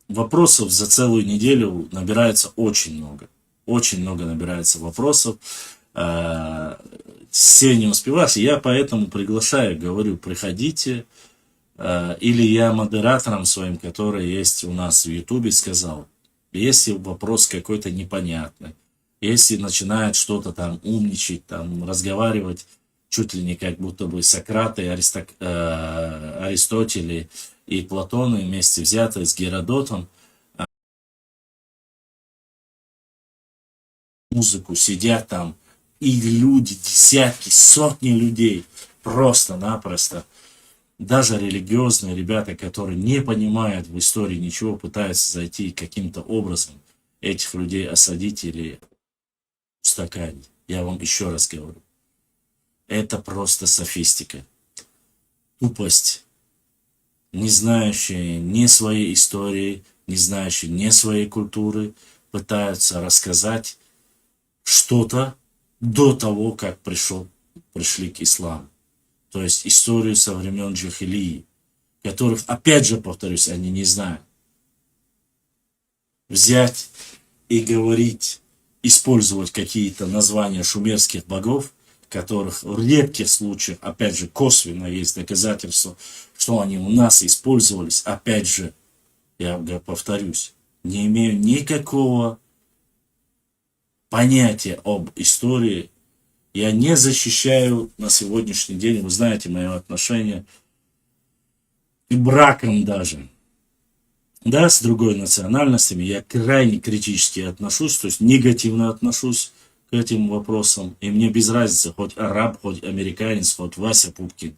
вопросов за целую неделю набирается очень много. Очень много набирается вопросов. Все не успеваешь. Я поэтому приглашаю, говорю, приходите. Или я модератором своим, который есть у нас в Ютубе, сказал, если вопрос какой-то непонятный, если начинает что-то там умничать, там разговаривать, чуть ли не как будто бы Сократ и Аристотель и Платон вместе взятые с Геродотом, музыку сидят там, и люди, десятки, сотни людей, просто-напросто, даже религиозные ребята, которые не понимают в истории ничего, пытаются зайти каким-то образом этих людей осадить или устаканить. Я вам еще раз говорю. Это просто софистика. Тупость, не знающие ни своей истории, не знающие ни своей культуры, пытаются рассказать что-то до того, как пришли к исламу. То есть историю со времен Джахилии, которых, опять же, повторюсь, они не знают. Взять и говорить, использовать какие-то названия шумерских богов, которых в редких случаях, опять же, косвенно есть доказательства, что они у нас использовались, опять же, я повторюсь, не имею никакого понятия об истории. Я не защищаю на сегодняшний день, вы знаете, мое отношение к бракам даже. Да, с другой национальностями я крайне критически отношусь, то есть негативно отношусь к этим вопросам. И мне без разницы, хоть араб, хоть американец, хоть Вася Пупкин.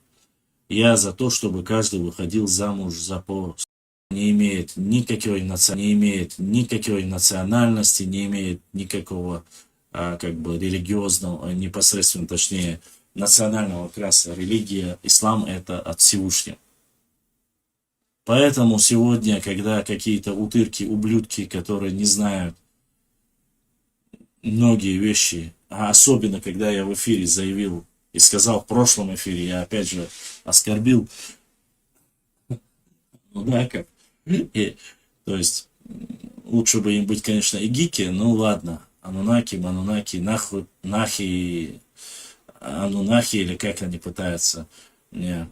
Я за то, чтобы каждый выходил замуж за пол. Не имеет никакой национальности, не имеет никакого как бы религиозного, непосредственно, точнее, национального окраса. Религия, ислам это от Всевышнего. Поэтому сегодня, когда какие-то утырки, ублюдки, которые не знают многие вещи, а особенно, когда я в эфире заявил и сказал в прошлом эфире, я опять же оскорбил, ну да, как, то есть, лучше бы им быть, конечно, и гики, ну ладно, Анунаки, Нахи, Анунахи, или как они пытаются, не,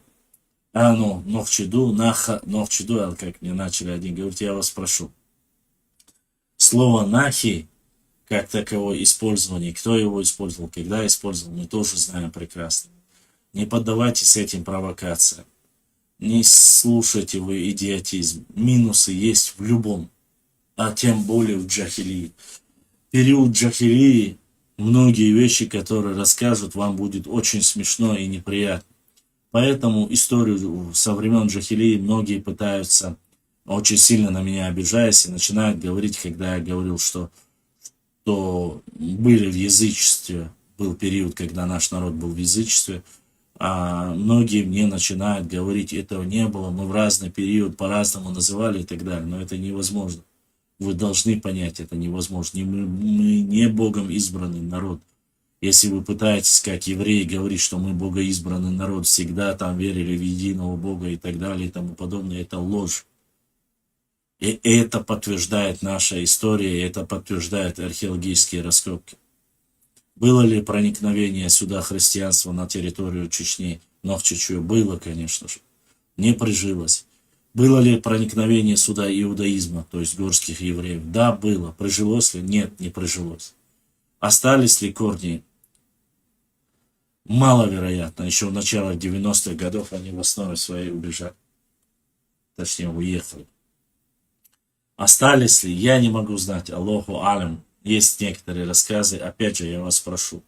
Нохчиду, Наха, Нохчиду, как мне начали один говорить, я вас прошу. Слово Нахи, как таковое использование, кто его использовал, когда использовал, мы тоже знаем прекрасно. Не поддавайтесь этим провокациям. Не слушайте вы идиотизм. Минусы есть в любом, а тем более в джахилии. Период джахилии, многие вещи, которые расскажут, вам будет очень смешно и неприятно. Поэтому историю со времен джахилии многие пытаются очень сильно на меня обижаясь и начинают говорить, когда я говорил, что были в язычестве, был период, когда наш народ был в язычестве, а многие мне начинают говорить, этого не было, мы в разный период по-разному называли и так далее, но это невозможно. Вы должны понять, это невозможно. Мы не Богом избранный народ. Если вы пытаетесь, как евреи, говорить, что мы богоизбранный народ, всегда там верили в единого Бога и так далее и тому подобное, это ложь. И это подтверждает наша история, и это подтверждают археологические раскопки. Было ли проникновение сюда христианства на территорию Чечни, Нохчичу? Было, конечно же. Не прижилось. Было ли проникновение сюда иудаизма, то есть горских евреев? Да, было. Прижилось ли? Нет, не прижилось. Остались ли корни? Маловероятно. Еще в начале 90-х годов они в основе своей убежали. Точнее, уехали. Остались ли? Я не могу знать. Аллаху алям. Есть некоторые рассказы. Опять же, я вас прошу,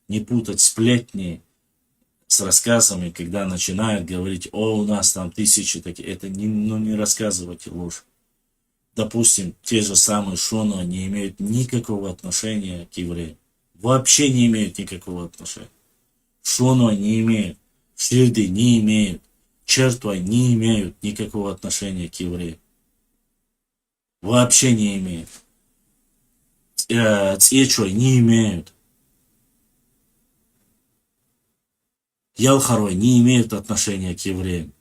не путать сплетни с рассказами, когда начинают говорить, о, у нас там тысячи таких. Это не рассказывайте ложь. Допустим, те же самые Шону не имеют никакого отношения к евреям. Вообще не имеют никакого отношения. Шону не имеют. Шильды не имеют. Чертва не имеют никакого отношения к евреям. Вообще не имеют. Цечой не имеют. Ялхарой не имеют отношения к евреям.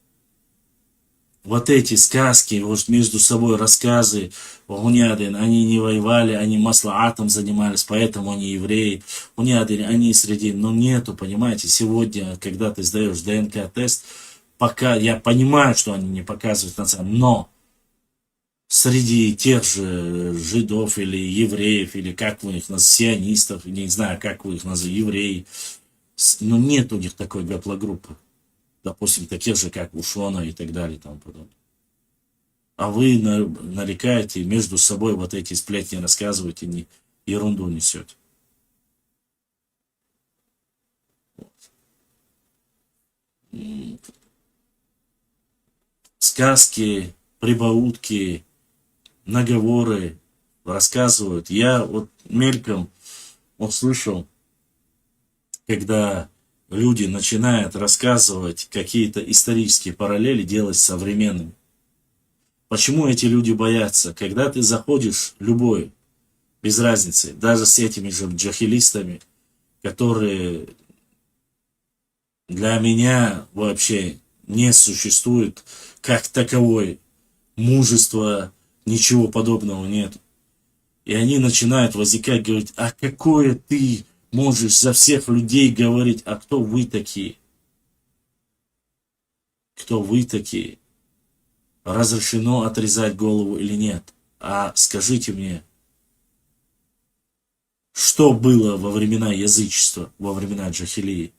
Вот эти сказки, вот между собой рассказы, они не воевали, они маслаатом занимались, поэтому они евреи. Они среди, но нету, понимаете, сегодня, когда ты сдаешь ДНК-тест, пока я понимаю, что они не показывают национальность, но среди тех же жидов или евреев, или как вы их называете, сионистов, не знаю, как вы их называете, евреи, но нет у них такой гаплогруппы. Допустим, таких же, как Ушона и так далее и тому подобное. А вы нарекаете, между собой вот эти сплетни рассказываете, ерунду несете. Сказки, прибаутки, наговоры рассказывают. Я вот мельком услышал, когда люди начинают рассказывать какие-то исторические параллели, делать современными. Почему эти люди боятся? Когда ты заходишь, любой, без разницы, даже с этими же джахилистами, которые для меня вообще не существует как таковой, мужества, ничего подобного нет. И они начинают возникать, говорить, а какое ты можешь за всех людей говорить, а кто вы такие? Кто вы такие? Разрешено отрезать голову или нет? А скажите мне, что было во времена язычества, во времена джахилии?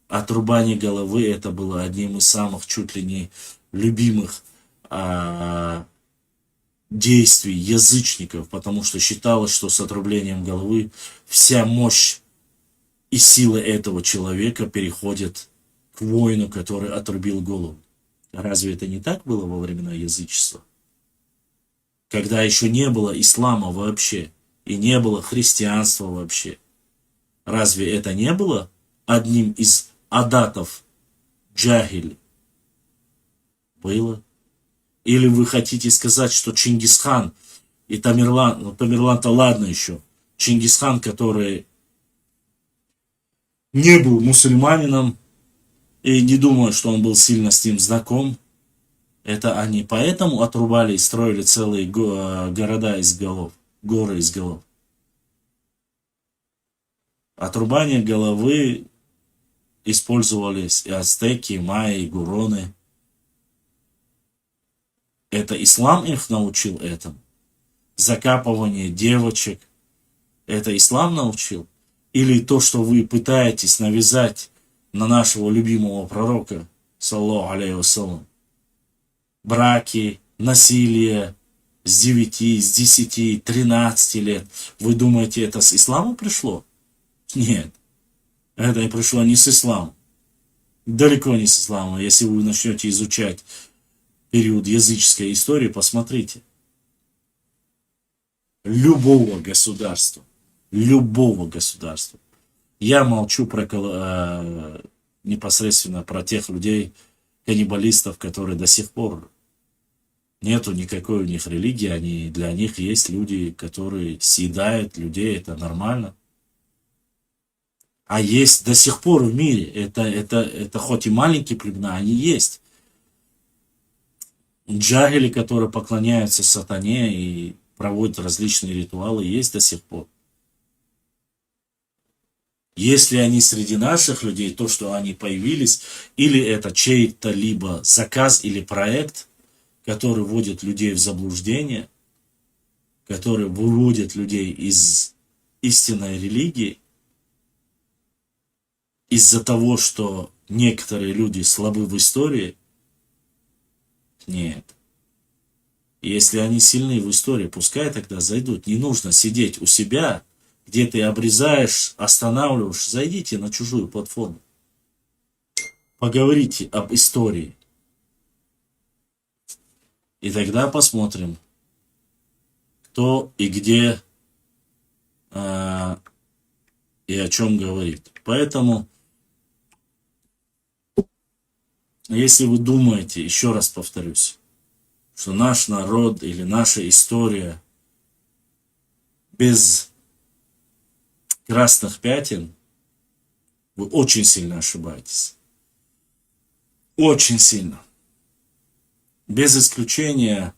Отрубание головы это было одним из самых чуть ли не любимых действий язычников, потому что считалось, что с отрублением головы вся мощь и сила этого человека переходит к воину, который отрубил голову. Разве это не так было во времена язычества? Когда еще не было ислама вообще, и не было христианства вообще. Разве это не было одним из адатов джахиль? Было. Или вы хотите сказать, что Чингисхан и Тамерлан, ну Тамерлан-то ладно еще, Чингисхан, который не был мусульманином, и не думаю, что он был сильно с ним знаком, это они поэтому отрубали и строили целые города из голов, горы из голов. Отрубание головы использовались и ацтеки, и майя, и гуроны. Это ислам их научил этому? Закапывание девочек, это ислам научил? Или то, что вы пытаетесь навязать на нашего любимого пророка, саллаху алейхи вассалам, браки, насилие с 9, с 10, 13 лет, вы думаете, это с ислама пришло? Нет, это и пришло не с ислама. Далеко не с ислама. Если вы начнете изучать период языческой истории, посмотрите. Любого государства. Любого государства. Я молчу про непосредственно про тех людей, каннибалистов, которые до сих пор нету никакой у них религии, для них есть люди, которые съедают людей, это нормально. А есть до сих пор в мире, это хоть и маленькие племена, они есть. Джагили, которые поклоняются сатане и проводят различные ритуалы, есть до сих пор. Если они среди наших людей, то, что они появились, или это чей-то либо заказ или проект, который вводит людей в заблуждение, который выводит людей из истинной религии, из-за того, что некоторые люди слабы в истории, нет. Если они сильны в истории, пускай тогда зайдут. Не нужно сидеть у себя, где ты обрезаешь, останавливаешь. Зайдите на чужую платформу. Поговорите об истории. И тогда посмотрим, кто и где и о чем говорит. Поэтому, если вы думаете, еще раз повторюсь, что наш народ или наша история без красных пятен, вы очень сильно ошибаетесь. Очень сильно. Без исключения,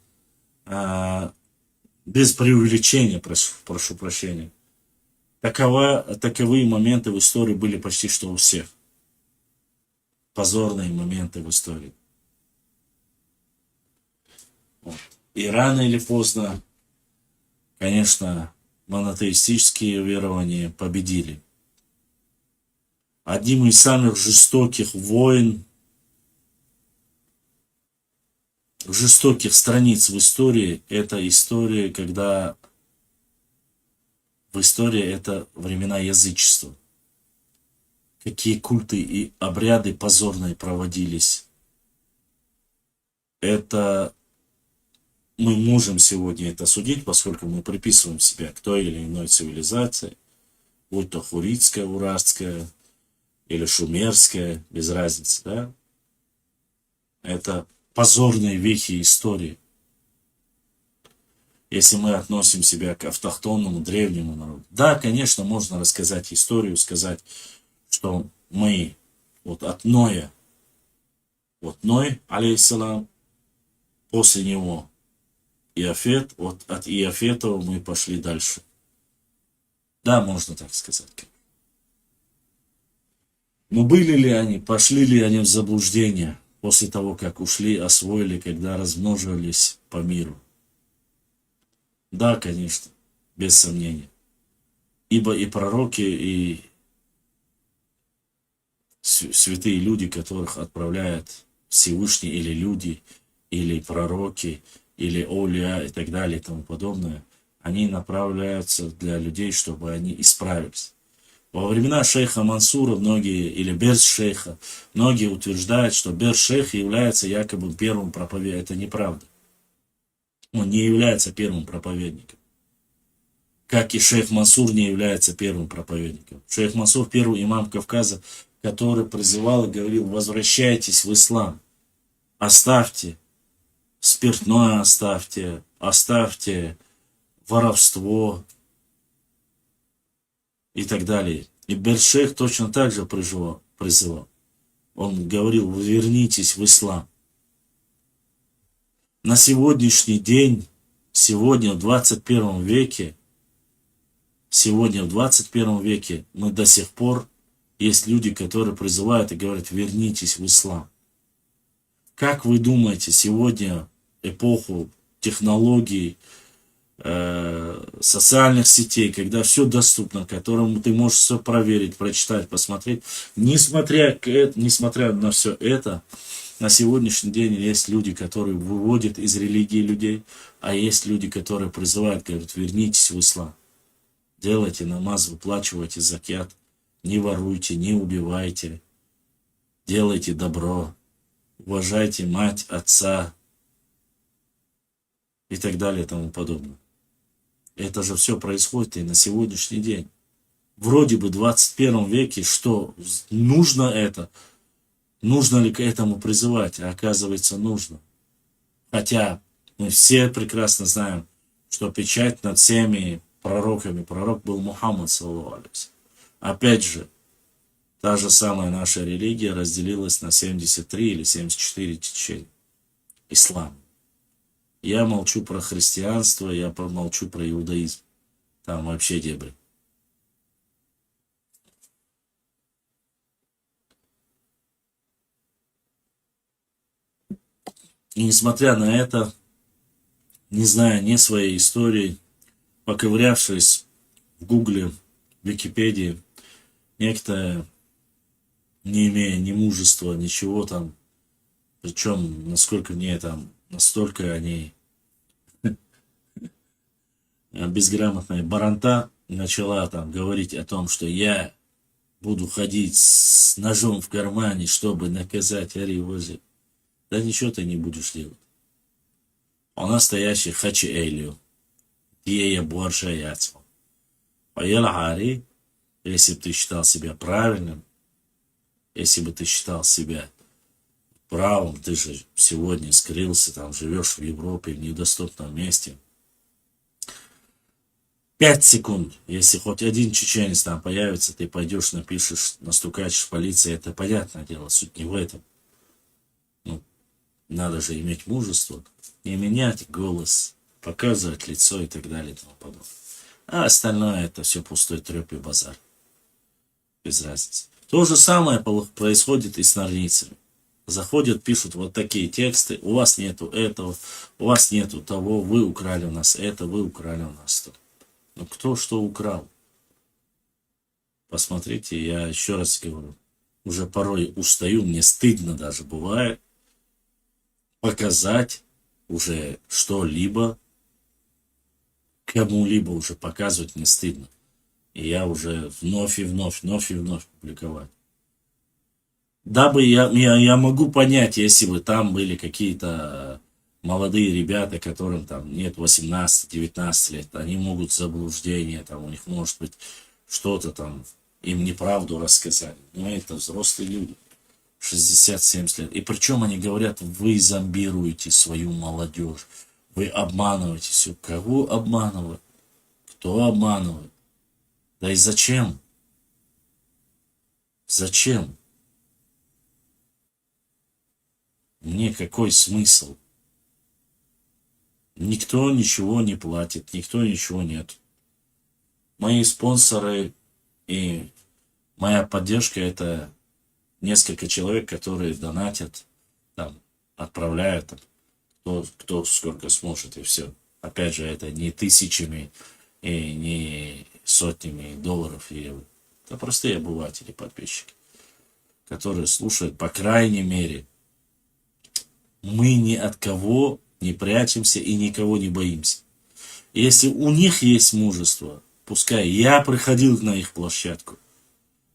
без преувеличения, прошу прощения. Таковые моменты в истории были почти что у всех. Позорные моменты в истории. Вот. И рано или поздно, конечно, монотеистические верования победили. Одним из самых жестоких войн, жестоких страниц в истории, это история, когда в истории это времена язычества. Какие культы и обряды позорные проводились. Это мы можем сегодня это судить, поскольку мы приписываем себя к той или иной цивилизации, будь то хуритская, урартская или шумерская, без разницы, да? Это позорные вехи истории. Если мы относим себя к автохтонному древнему народу. Да, конечно, можно рассказать историю, сказать, что мы вот от Ноя, вот Ной, алейхиссалам, после него Иофет, вот от Иофетова мы пошли дальше. Да, можно так сказать. Но были ли они, пошли ли они в заблуждение после того, как ушли, освоили, когда размножились по миру? Да, конечно, без сомнения. Ибо и пророки, и святые люди, которых отправляет Всевышний, или люди, или пророки, или олия и так далее и тому подобное, они направляются для людей, чтобы они исправились. Во времена шейха Мансура многие, или Берс-шейха, многие утверждают, что Берс-шейх является якобы первым проповедником. Это неправда. Он не является первым проповедником. Как и шейх Мансур не является первым проповедником. Шейх Мансур первый имам Кавказа, который призывал и говорил: возвращайтесь в ислам, оставьте спиртное, оставьте воровство и так далее. И Бершейх точно так же призывал. Он говорил: вы вернитесь в ислам. На сегодняшний день, сегодня в 21 веке, мы до сих пор есть люди, которые призывают и говорят: вернитесь в ислам. Как вы думаете, сегодня эпоху технологий, социальных сетей, когда все доступно, которому ты можешь все проверить, прочитать, посмотреть, несмотря на все это, на сегодняшний день есть люди, которые выводят из религии людей, а есть люди, которые призывают, говорят: вернитесь в ислам, делайте намаз, выплачивайте закят, не воруйте, не убивайте, делайте добро, уважайте мать, отца, и так далее и тому подобное. Это же все происходит и на сегодняшний день. Вроде бы в 21 веке, что нужно это, нужно ли к этому призывать, а оказывается нужно. Хотя мы все прекрасно знаем, что печать над всеми пророками, пророк был Мухаммад, саллаллаху алейхи вассалям. Опять же, та же самая наша религия разделилась на 73 или 74 течения. Ислам. Я молчу про христианство, я молчу про иудаизм. Там вообще дебри. И несмотря на это, не зная ни своей истории, поковырявшись в Гугле, в Википедии, некто, не имея ни мужества, ничего там, причем, насколько мне там, настолько они безграмотная баранта начала там говорить о том, что я буду ходить с ножом в кармане, чтобы наказать Ари Вози. Да ничего ты не будешь делать. Он настоящий Хачи Эйлио. Тия Борша Яцман. Поела Ари, если бы ты считал себя правильным, если бы ты считал себя правым, ты же сегодня скрылся, там живешь в Европе, в недоступном месте. 5 секунд, если хоть один чеченец там появится, ты пойдешь, напишешь, настукачешь в полиции, это понятное дело, суть не в этом. Ну, надо же иметь мужество, не менять голос, показывать лицо и так далее и тому подобное. А остальное это все пустой треп и базар. Без разницы. То же самое происходит и с норницами. Заходят, пишут вот такие тексты, у вас нету этого, у вас нету того, вы украли у нас это, вы украли у нас то. Ну кто что украл? Посмотрите, я еще раз говорю, уже порой устаю, мне стыдно даже бывает показать уже что-либо, кому-либо уже показывать мне стыдно. И я уже вновь и вновь, вновь и вновь публиковать. Дабы я могу понять, если бы там были какие-то молодые ребята, которым там нет 18-19 лет, они могут заблуждение, там у них может быть что-то там, им неправду рассказали. Но это взрослые люди, 60-70 лет. И причем они говорят, вы зомбируете свою молодежь, вы обманываете все. Кого обманывают? Кто обманывает? Да и зачем? Зачем? Мне какой смысл? Никто ничего не платит, никто ничего нет. Мои спонсоры и моя поддержка это несколько человек, которые донатят, там, отправляют, кто сколько сможет и все. Опять же, это не тысячами и не сотнями долларов и евро. Это простые обыватели, подписчики, которые слушают, по крайней мере, мы ни от кого не прячемся и никого не боимся. Если у них есть мужество, пускай я приходил на их площадку,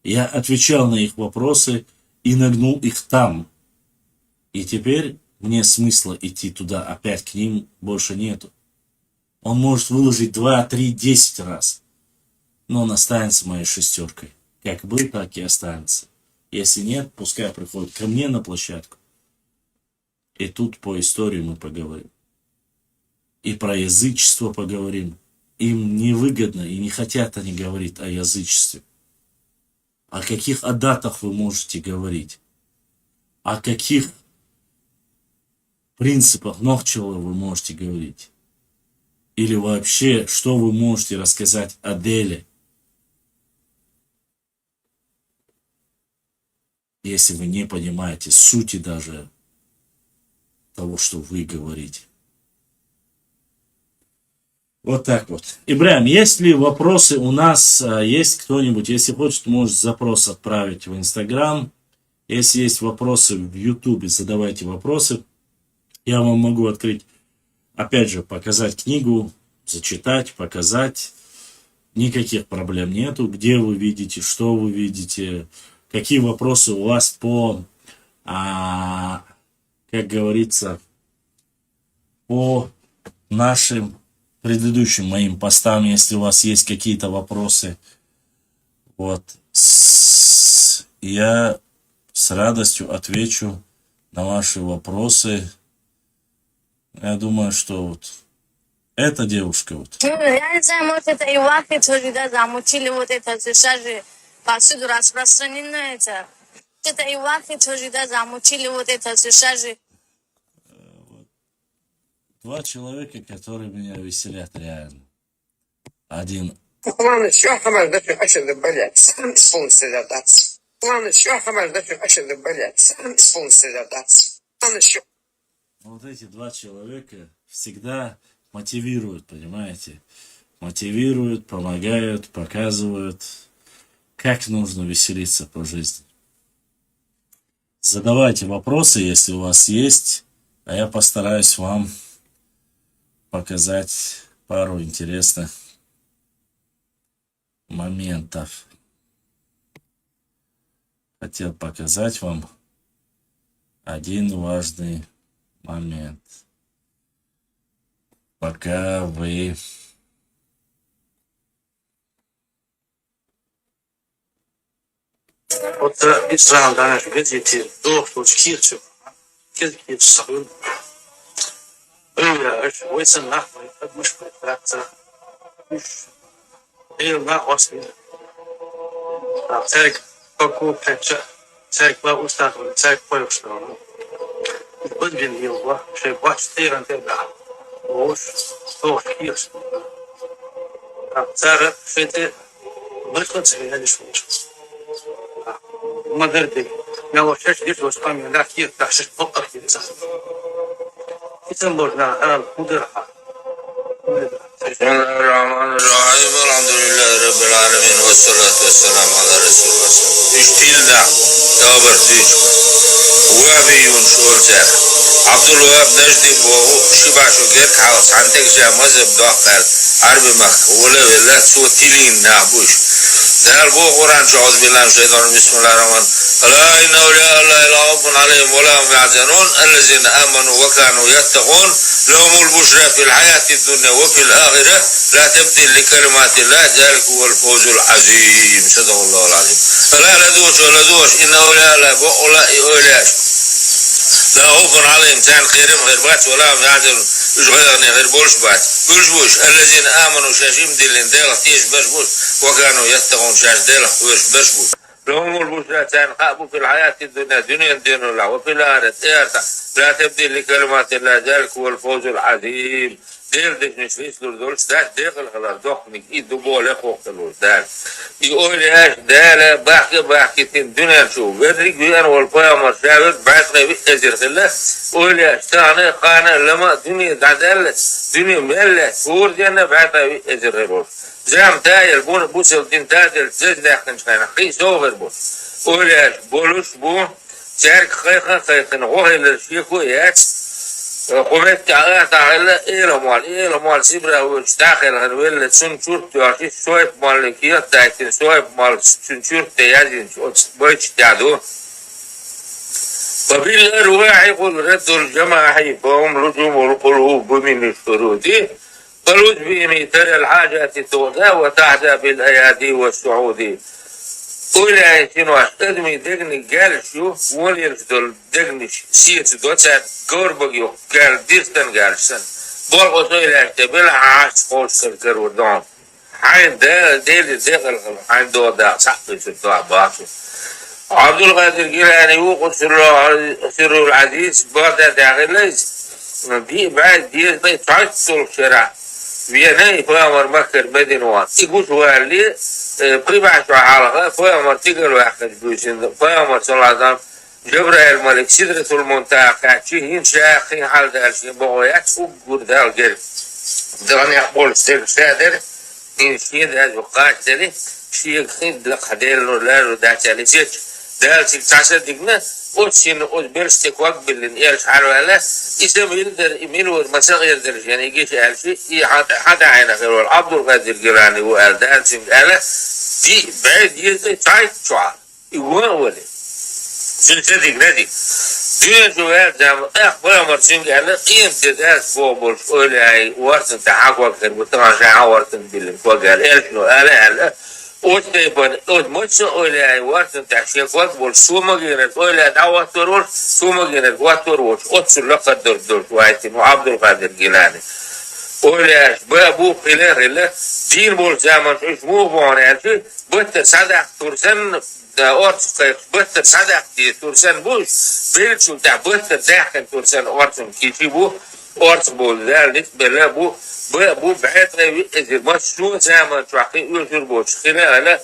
я отвечал на их вопросы и нагнул их там. И теперь мне смысла идти туда опять к ним больше нету. Он может выложить 2, 3, 10 раз. Но он останется моей шестеркой. Как был, так и останется. Если нет, пускай приходит ко мне на площадку. И тут по истории мы поговорим. И про язычество поговорим. Им невыгодно и не хотят они говорить о язычестве. О каких адатах вы можете говорить? О каких принципах Нохчела вы можете говорить? Или вообще, что вы можете рассказать о Деле? Если вы не понимаете сути даже того, что вы говорите. Вот так вот. Ибрахим, есть ли вопросы у нас? Есть кто-нибудь? Если хочет, может запрос отправить в Инстаграм. Если есть вопросы в Ютубе, задавайте вопросы. Я вам могу открыть, опять же, показать книгу, зачитать, показать. Никаких проблем нету. Где вы видите, что вы видите, какие вопросы у вас по, как говорится, по нашим предыдущим моим постам, если у вас есть какие-то вопросы. Вот. Я с радостью отвечу на ваши вопросы. Я думаю, что вот эта девушка вот. Я не знаю, может это и вафли тоже, да, замучили вот это сейчас же повсюду распространено. Это и вафли тоже, да, замучили вот это сейчас же. Два человека, которые меня веселят реально. Один. Главное, все хамар ашады блять. Сам исполнился задаться. Главное, все хамар ашады блять. Сам исполнился задаться. Главное, все. Вот эти два человека всегда мотивируют, понимаете? Мотивируют, помогают, показывают, как нужно веселиться по жизни. Задавайте вопросы, если у вас есть, а я постараюсь вам показать пару интересных моментов. Хотел показать вам один важный момент. Пока вы Вот Израиль, да, видите, доктор Кирчев, Кирчев Сагун. Ой, войсен нахмай, муж прекрасно. На освин. Церковь покупка, церковь уставлена, церковь поющая. Будем его, что бачите, рантега. Уж доктор Кирчев. Церковь, что это выходцы, я не слышу. Модерды. Я вот сейчас вижу, что там на кир, так что пока кирца. Это можно, куда? بسم الله الرحمن الرحيم الحمد لله رب العالمين والصلاة والسلام على رسول الله. İştil nahvu, tabar düç. Vabiyun şolzer. Abdülvahab Necdi boğu, şibaşu gerk havas, antek jamazeb dağkal, harbi mak, vole vela, sutilin nahbuş. Değer bu Kur'an şahuz billahi şeytanı bismillahirrahmanirrahim. La inna awliya Allah la khawfun alayhim ve la hum yahzanun ellezina amanu ve kanu yattaqun lahumul bushra fil hayati dunya ve fil ahireh la tebdil li kelimatillah zalik huvel fawzul azim. Sadaqallahul azim. La duş inna awliya Allah bu ulai awliya لا خوف عليهم كان خيرهم غير بات ولا هم يعدلون مش غيرني غير بولش بات بوش الذين آمنوا شاشيم ديلين ديلا تيش بوش وكانوا يتقون شاش ديلا ويش بوش لهم البشرى تنقابوا في الحياة الدنيا دنيا دين الله وفي الآخرة لا تبديل لكلمات الله ذلك هو الفوز العظيم دير ديش مش فيش لردول ستاك ديقل خلال دوخنك إيدو بولي خوخ الوردال يقول ايش دالة باحكي تين دنيا شو بدريك بيان والفايا مرشاوت بعثنا بيأجر خلا قول ايش تاني قانا لما دنيا دعدالة دنيا ملة فور جانا بعثنا بيأجر خلال زام تايل بون بوسل دين تادل زيز داخل شخينا قي سوغر بون قول ايش بولوش بون شارك خيخن غوهي للشيكو ايش قومت تعالى إيه مال سبرا واشتاخل هنويل سنشور تياشي سويب مالكية تاكين سويب مال سنشور تيازين بوش تعدو وبالأرواح يقول رد الجماعي فهم لجوم القلوب من الشرود فلوج بميتر الحاجات توضى وتعدى بالأيادي والسعودي Öyle şunu astadmi degni gel şu volyer dol degni siyet doçat gorbog yok gel dirten gelsin bol o söylerde bel ağaç olsun kerudon hayn da deli degal hayn da saklı şu bakı Abdülkadir Gilani yuqut sirrul aziz barda dağılız bir بعد diye taşsul şera Viyana ifamar makar medinwan igus wali قيمة على فيامر تيجر واحد بيشين فيامر صلاة جبرائيل ملك سدرة المنتهى كاتشين شاخين حال دارشين بغويات وقور دار جري دراني أقول سادر إن شيء ده وقاعد ده شيء خيد لقدير ولا ردات على شيء ده تكتاسة دقنا وتشين وتبرستك وقبل إيش حال ولا اسم يقدر يميل مثلا يقدر يعني يجيش على شيء حتى عينه غير عبد القادر الجيلاني وقال ده أنتم قال دي بعد يزي تعيد شعار يقول ولا سلسلة نادي Düğün güzel zaman akbara çünkü yani kıyımdı ders bol öyle varsın tahakkuk kan bu tanışa varsın bilim fakat elşno ala o tepon o maçı öyle varsın taşıyacak bol suma girer öyle davat durur suma girer vatur o çürle kadar dur vaytin Abdülkadir Gilani öyle bu filerle din bol zaman üç mu var yani bu sadak tursan ortaya bıttır sadak diye tursan bu bir çulta bıttır dahin tursan ortun kişi bu ort bol derlik böyle bu بعد إذا ما شو زمان تراقي يجور بوش خلا أنا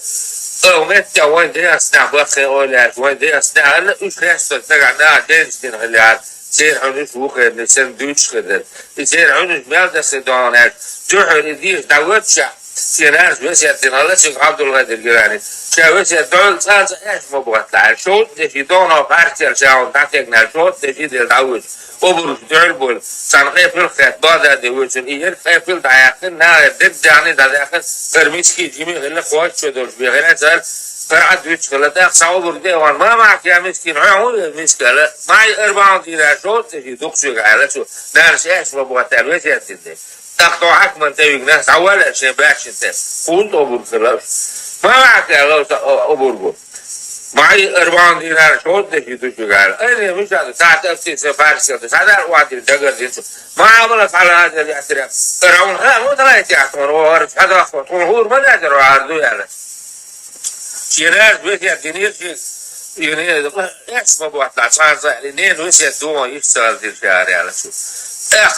أو متى وين ده أصنع بخي ولا وين ده أصنع أنا إيش رأست تقعنا دينش دين هالعاد سير عنش وخير نسند دوش خدر سير عنش مالك سدانش جوهر يدير دعوت شع سيناش بس يدينا لا شيخ عبد القادر الجيلاني شاوس يدعو ساز إيش ما بغتلع شوت تجي دونا بارتيل شاون تاكلنا شوت تجي دعوت وبرز دعبول سانقي في الخيط بعد هذا وجن إير في الدعاقين نا دب جاني دعاقين فرميسكي جيمي غير خوات شدوش بغير زال فرعد وش خلتا صعب برده وان ما معك يا مسكين عمود مسكلا معي 4 دينار شو تجي دقشق على شو نارس إيش ما بغت الويت يتدي تقطعك من تبيك ناس أولا شيء باش انت قلت أبور خلاص ما معك يا لو أبورجو معي 4 دينار شو تجي دقشق على أنا مش هذا ساعة أفتي سفارس كده ساعة واحد دقر دينسو ما عملت على هذا الاعتراف فرعون ها مو ثلاثة يعتمر وارد هذا أخوة طول ما نقدر عارضو يعني شيرار بيت يدينير شيء يعني إيش ما بوحدة صار لنين وش يدوم يشتغل في الشارع على شو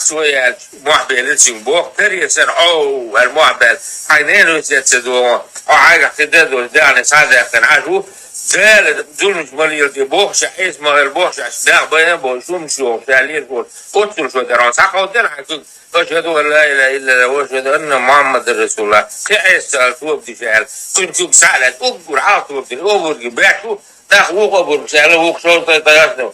شوية معبل الجنبوه تري سن أو المعبل حينين وش يدوم أو حاجة تدور دعني صار كان عارفه ده دول مش مليل دي بوخش حيث ما البوخش ده بين بوشوم شو تعليل بول قلت شو دران صح ودنا حكي أشهد أن لا إله إلا الله وأشهد أن محمد رسول الله كأيس توب دي فعل كنت بسالة أقول عاطف دي أقول بيحكوا تأخذ أقول بسالة وخشوا تياسنا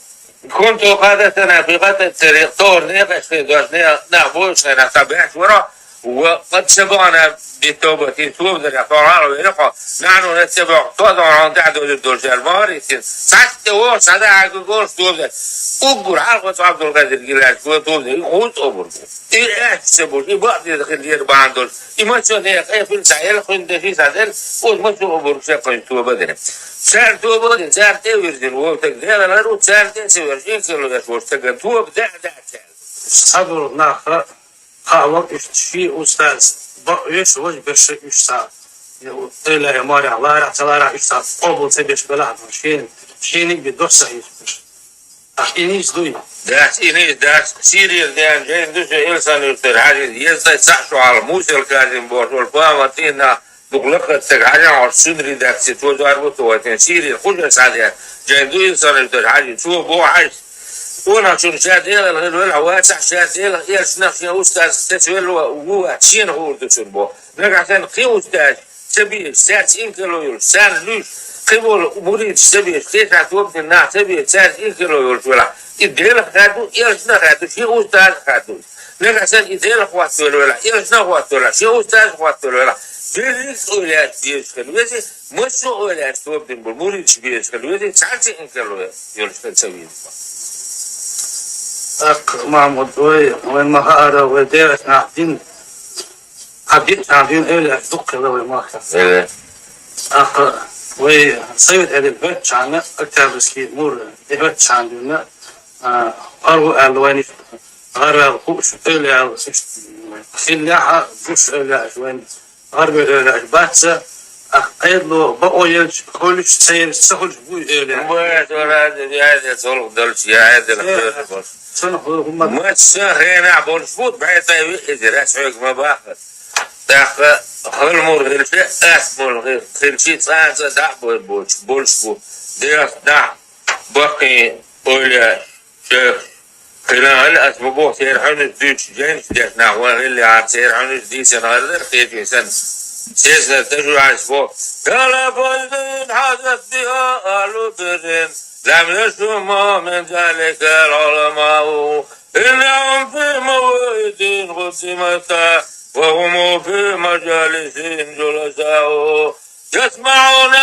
كنت قادة سنة في قادة الطريق طور نيقش في دوشنا نعبوش أنا تبعت ورا وقد سبقنا بالتوبة توب ذلك طرار ويرقى نحن نتبع طوضا عن تعدد الدرجة المارسين سعدت وور سعدها عقل توب ذلك أقول عالقة عبد القادر الجيلاني توب ذلك قلت أقول إيه سبور إيه بعض يدخل يربعان دول إما شو نيق إيه في السعيل خند في سعدل وما شو أقول شاقين توبة ذلك سعر توبة ذلك سعر تيوردين ووتك ذلك لارو سعر تيسيور إنكلو يشور تقن توب ذلك صبر ناخر قاوك اشتشي أستاذ يش وجه برش يشتغل إلا يا ماري الله راح تلا راح يشتغل قبل تبيش بلاد شيني بدوش صحيح إنيش دوي داس إنيش داس سيرير ديان جين دوش إنسان يرتر حاجة يزاي صحشو على موسى الكازم بوش والفامتين دقلقة تقعجا على السنري داك ستوزار بطواتين سيرير خجر سعديان جين دو إنسان يرتر حاجة شو بو عايش وانا شو شاد يلا الغير ولا واسع شاد يلا يش نخشى أستاذ تسويل وهو تشين هو تشربه نرجع ثاني قيو أستاذ تبي سات إنكلو يول سان لوش قيول مريض تبي كيف هتوب الناس تبي سات إنكلو يول ولا إديله خادو يش نخادو شيء أستاذ خادو نرجع ثاني إديله خوات ولا يش نخوات ولا شيء أستاذ خوات ولا بيريس أولاد بيش خلوزي مش أولاد توب بالمريض بيش خلوزي سات إنكلو يول تسويه أك محمود وين مهارة وديرة عبدين عبدين إلى دق لو ما خف أك وي سيد هذا البيت شانه أكتر بسكي مور البيت شانه أروى الواني غير الخوش إلى خلاها بوش إلى وين غرب إلى باتسا أقيد له بقول كلش سير سهل بوي إلى هذا صلوا دلش يا هذا ما تسخينا بالفوت بحيث إذا رأسك ما باخر داخل خلمور غير شيء أسمر غير شيء صار دعبو بولشبو دير دع بقي أولى شيخ خلال الأسبوع سير حنش ديش جنس ديشنا وغير عاد سير حنش ديش نغير خير سن سيسنا تجوا عسبو قال بلدين حدث بها أهل برين لم يسمع من ذلك العلماء إنهم في موعد قسمتا وهم في مجالس جلساء يسمعون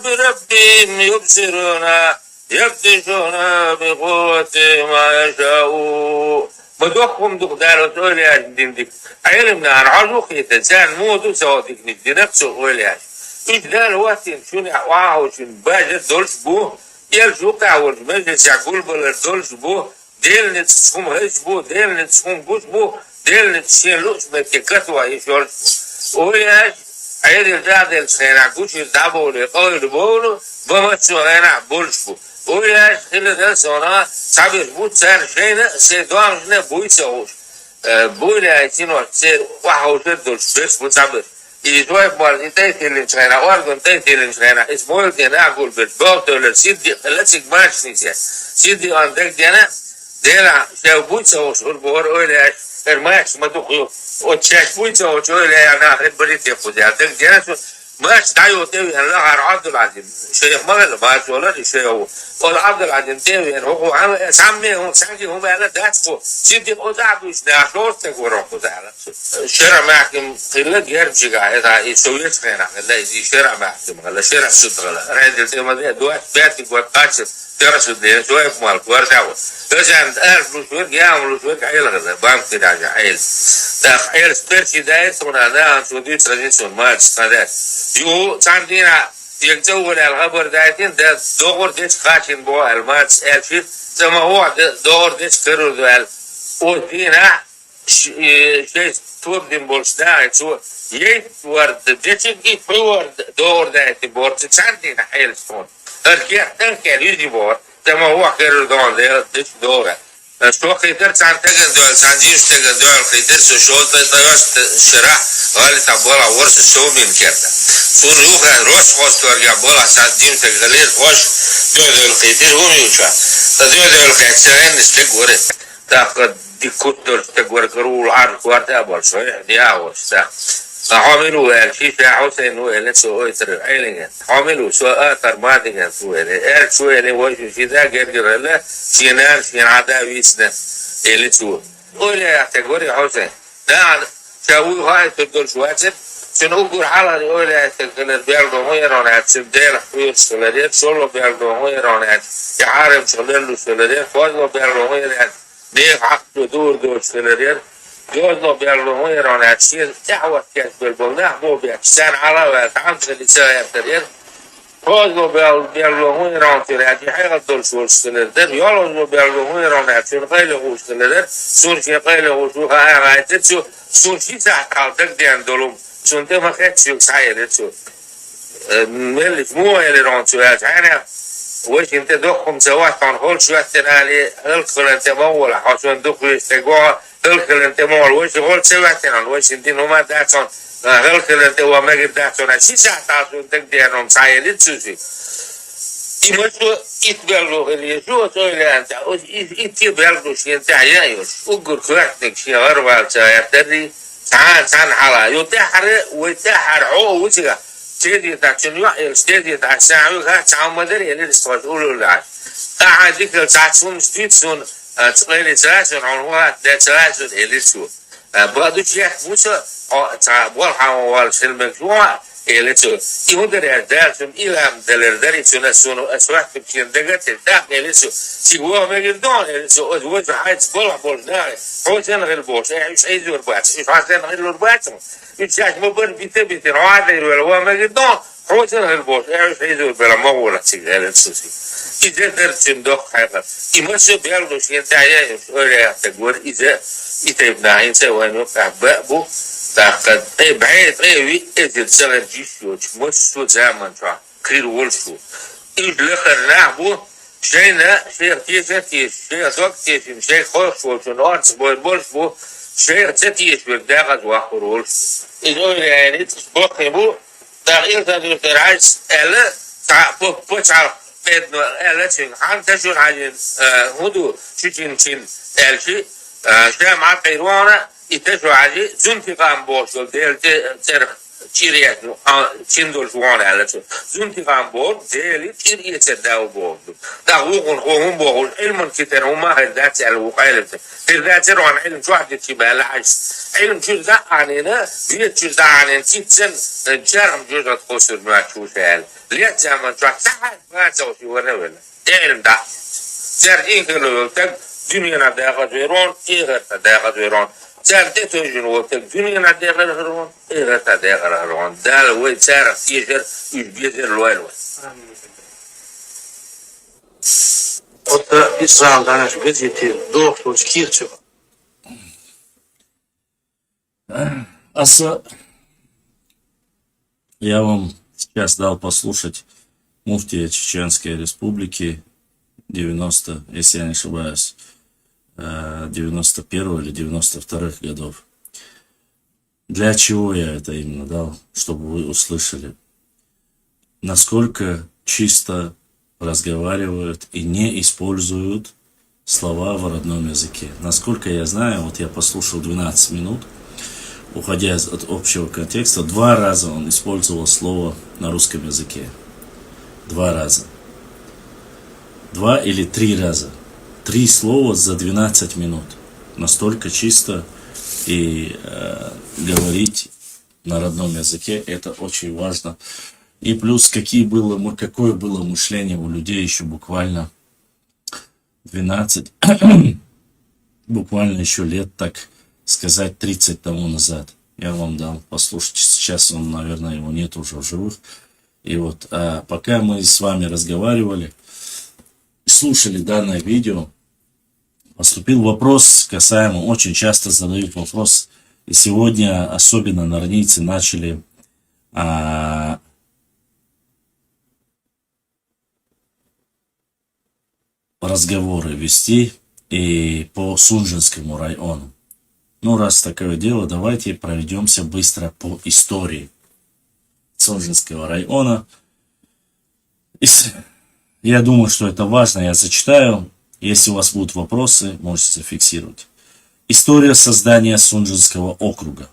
بربهم يبصرون يبطشون بقوة ما يشاءون بدوخهم دوخ دارو تولي دين ديك علمنا عن عزوخ يتزان مودو سوادك نجدي نفسه ولياش إيش دال واتين شون وعاو شون باجر دولش بو يلجو قاول مجلس يقول بلر دولش بو ديل نتسخم هش بو ديل نتسخم بوش بو ديل نتسين لوش بتكتوا يشول ولياش عيد الجادل سينا كوش يدابو لقول بولو بمتسو هنا بولش بو ولياش خلال دلسونا سابر بوت سار شينا سيدوان شنا بويسوش بويلا يتينو سير واحد دولش بس بو سابر يجوا بوال يتيتلين شينا واردون تيتلين شينا اسمه كنا أقول بالبوت ولا سيدي خلصك ماش نيجي سيدي عندك جنا ديلا شو بويسوش والبور ولياش الماش ما تخيو وتشاش بويسوش ولا أنا أخذ بريت يفوز عندك جنا ماش دايو تبي أنا عبد العزيز شيخ مغل ما ولا شيء ولا عبد العزيز تبي هو عم سامي هو سامي هم على داتكو سيدي قطع بيش ناشور تقولون قطع شرع معكم قلة غير شيء هذا يسوي خير لا يجي شرع معكم ولا شرع صدق رأيت التيمة ده دوات بيتك وقاتش درس الدين شوية مال ورجعوا لازم ألف لوشوك جام لوشوك عيل غزة بام كده عيل ده عيل سبيرشي داير سونا ده شو دي ترجين سون ماج هذا يو ساندينا يكتبون الخبر دايتين ده دور ديش خاشين بوا الماج ألفير زما هو دور ديش كرر دوال ودينا شيء توب دين بولش ده شو يورد ديشكي فورد دور دايتين بورت ساندينا عيل سون تنكر يجي بور زما هو كرر دون ده ديش دوره شو خيتر سان تجن دول سان جيش تجن دول خيتر سو شو تياش شرح غالي تبولا ورس شو من كذا سون روح روش خوش ترجع بولا سان جيم تجلير خوش دول خيتر هم يوشا دول خيترين نستقبل تاخد ديكوت دول تقبل كرول عارف وارتا بول شو يعني أوش تا حاملوا الشيء حسين هو اللي سوى يتر عيلين حاملوا سواء آخر ما دين سوى اللي سوى اللي وش في ذا غير له سينار سين عدا ويسنا اللي سوى ولا تقولي حسين ده شاوي هاي تقول شواتر شنو أقول حالا ولا تقول بيالدو هو يرون سبدال حوير سولاريات سولو بيالدو هو يرون يعارف سولارلو سولاريات فوزو بيالدو هو يرون ده حق دور سولاريات جوزنا بيالله يرون هالشيء دعوة كاس بالبناء مو بيحسن على وتعمل اللي سوى يفترين جوزنا بيالله يرون ترى حاجة دول شو السنة يالله بيالله يرون هالشيء قيله هو السنة سون شيء قيله هو شو هاي شو سون شيء ساعة قالتك دي عندهم سون تما خد شو ساير شو ملك مو اللي رون شو هالشيء وش انت دخهم سوات عن هول شو هالتنالي هالكل انت مول حسون دخل يستجوا هالكل انت مول وش هول سوات عن وش انت نوما داتون هالكل انت وما قد داتون شيء ساعتون تقدي انهم سايلين سوسي يمشوا يتبلغوا اللي شو سوي انت يتبلغوا شيء انت عيايش وقول كواتك شيء غربال سايرتري تعال على يتحر ويتحر عو وشيء تيجي تاكسينيو الستيدي تاكسينيو كا تعمدري اللي تقولوا له قاعد ذيك تاكسون ستيتسون تقولي تاكسون هو تاكسون اللي شو بعد شيء مش تا بولها والشلمكوا اللي شو يقدر يدرسون إلى دلردري شو نسونه أسواق في دقة الداخل اللي شو سيقوه مقدون اللي شو وجه حاجة بولنا هو سنة غير بوش إيش أي زور بات إيش عشان غير بات يتشاش مبر بيتبيت العادة ولا ما قدام هو سنة البوش إيش يزور بلا ما ولا شيء هذا السوسي إذا درت مدق حاجة يمشي بيالله شيء تاعي ولا تقول إذا يتبنا إنسان وانو أحبابه تأخذ أي بعيد أي وي إذا تشغل جيشوش مش شو زمان شو كير ولشو إيش الآخر نعبو شيء تيجي شيء زوج تيجي شيء خوش وشنو بول بو شيء تيجي بالداخل وآخر إذا يعني تسبق يبو تغيير تدريب الرئيس ألا بتشعر إنه ألا شيء عن تشون عن هدو شيء ألشي شيء مع قيرونا يتشوا عليه زنتي قام بوصل ديل تر تيريات تندول جوان على شو زنتي قام بول ديل تيريات داو بول داوون هم بول علم كتير هم هذات الوقاية هذات روان علم شو حد تبى العجز علم شو ذا عنينا بيت شو ذا عنين تيجن جرم جزء خسر ما شو سهل ليه زمان شو ساعات ما تسوي ولا değilim de. Zerdiğin kırlı oltak, dünyana dağıt veron, iğirte dağıt veron. Zerdi tözün oltak, dünyana dağıt veron, iğirte dağıt veron. Dağıl ve çarık yeşer, yüzbezer loyal var. Вот Израиль, наш газеты, доктор, Кирчев. Я вам сейчас дал послушать муфтия Чеченской Республики 90, если я не ошибаюсь, 91 или 92 годов. Для чего я это именно дал? Чтобы вы услышали, насколько чисто разговаривают и не используют слова в родном языке. Насколько я знаю, вот я послушал 12 минут, уходя от общего контекста, 2 раза он использовал слово на русском языке. 2 раза. 2 или 3 раза. 3 слова за 12 минут. Настолько чисто и говорить на родном языке, это очень важно. И плюс, какое было мышление у людей еще буквально 12, буквально еще лет, так сказать, 30 тому назад. Я вам дал послушать. Сейчас он, наверное, его нет уже в живых. И вот, пока мы с вами разговаривали, слушали данное видео, поступил вопрос касаемо, очень часто задают вопрос, и сегодня особенно нарнийцы начали разговоры вести и по Сунжинскому району. Ну, раз такое дело, давайте проведемся быстро по истории Сунжинского района. Я думаю, что это важно, я зачитаю. Если у вас будут вопросы, можете зафиксировать. История создания Сунжинского округа.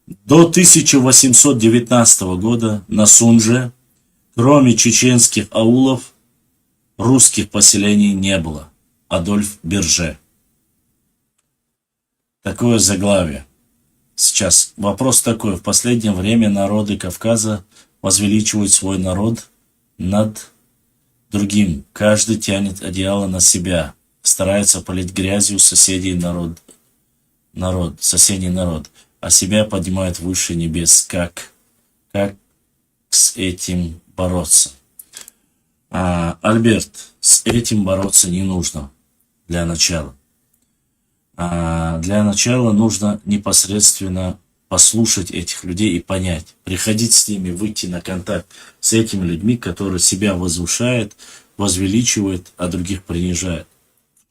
До 1819 года на Сунже, кроме чеченских аулов, русских поселений не было. Адольф Берже. Такое заглавие. Сейчас вопрос такой. В последнее время народы Кавказа возвеличивают свой народ над другим. Каждый тянет одеяло на себя. Старается полить грязью соседний народ, а себя поднимает выше небес. Как с этим бороться? Альберт, с этим бороться не нужно для начала. Для начала нужно непосредственно послушать этих людей и понять, приходить с ними, выйти на контакт с этими людьми, которые себя возвышают, возвеличивают, а других принижают.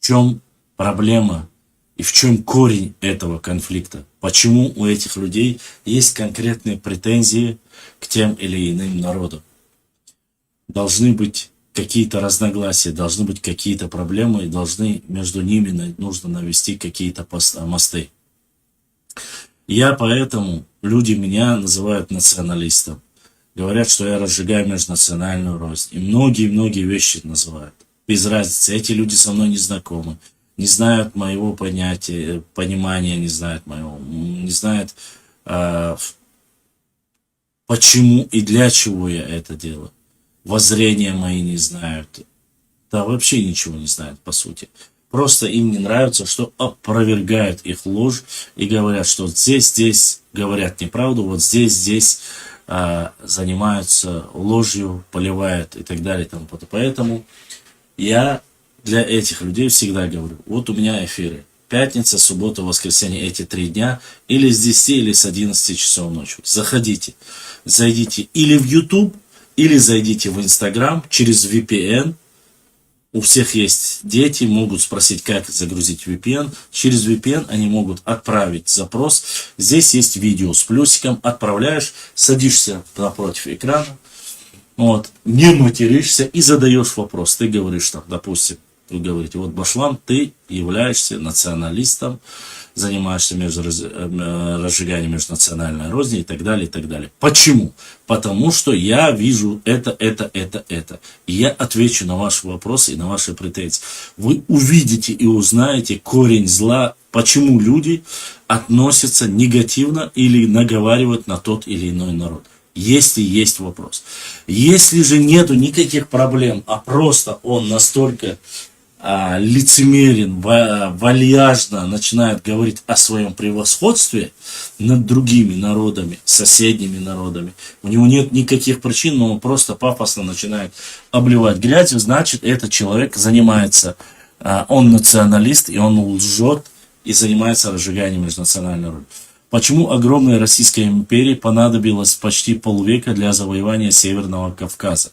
В чем проблема и в чем корень этого конфликта? Почему у этих людей есть конкретные претензии к тем или иным народам? Должны быть какие-то разногласия, должны быть какие-то проблемы, и должны между ними нужно навести какие-то мосты. Я поэтому, люди меня называют националистом. Говорят, что я разжигаю межнациональную рознь. И многие вещи называют. Без разницы, эти люди со мной не знакомы. Не знают моего понимания, не знают почему и для чего я это делаю. Воззрения мои не знают. Да, вообще ничего не знают, по сути. Просто им не нравится, что опровергают их ложь и говорят, что здесь говорят неправду, вот здесь занимаются ложью, поливают и так далее. Поэтому я для этих людей всегда говорю, вот у меня эфиры. Пятница, суббота, воскресенье, эти 3 дня, или с 10, или с 11 часов ночи. Заходите, зайдите или в YouTube, или зайдите в Instagram через VPN. У всех есть дети, могут спросить, как загрузить VPN. Через VPN они могут отправить запрос. Здесь есть видео с плюсиком. Отправляешь, садишься напротив экрана, не материшься и задаешь вопрос. Ты говоришь, что, допустим, вы говорите, вот Башлам, ты являешься националистом, занимаешься разжиганием межнациональной розни и так далее, и так далее. Почему? Потому что я вижу это. И я отвечу на ваши вопросы и на ваши претензии. Вы увидите и узнаете корень зла, почему люди относятся негативно или наговаривают на тот или иной народ. Если есть вопрос. Если же нету никаких проблем, а просто он настолько лицемерен, вальяжно начинает говорить о своем превосходстве над другими народами, соседними народами. У него нет никаких причин, но он просто пафосно начинает обливать грязью, значит, этот человек занимается, он националист, и он лжет и занимается разжиганием межнациональной роли. Почему огромной Российской империи понадобилось почти полвека для завоевания Северного Кавказа?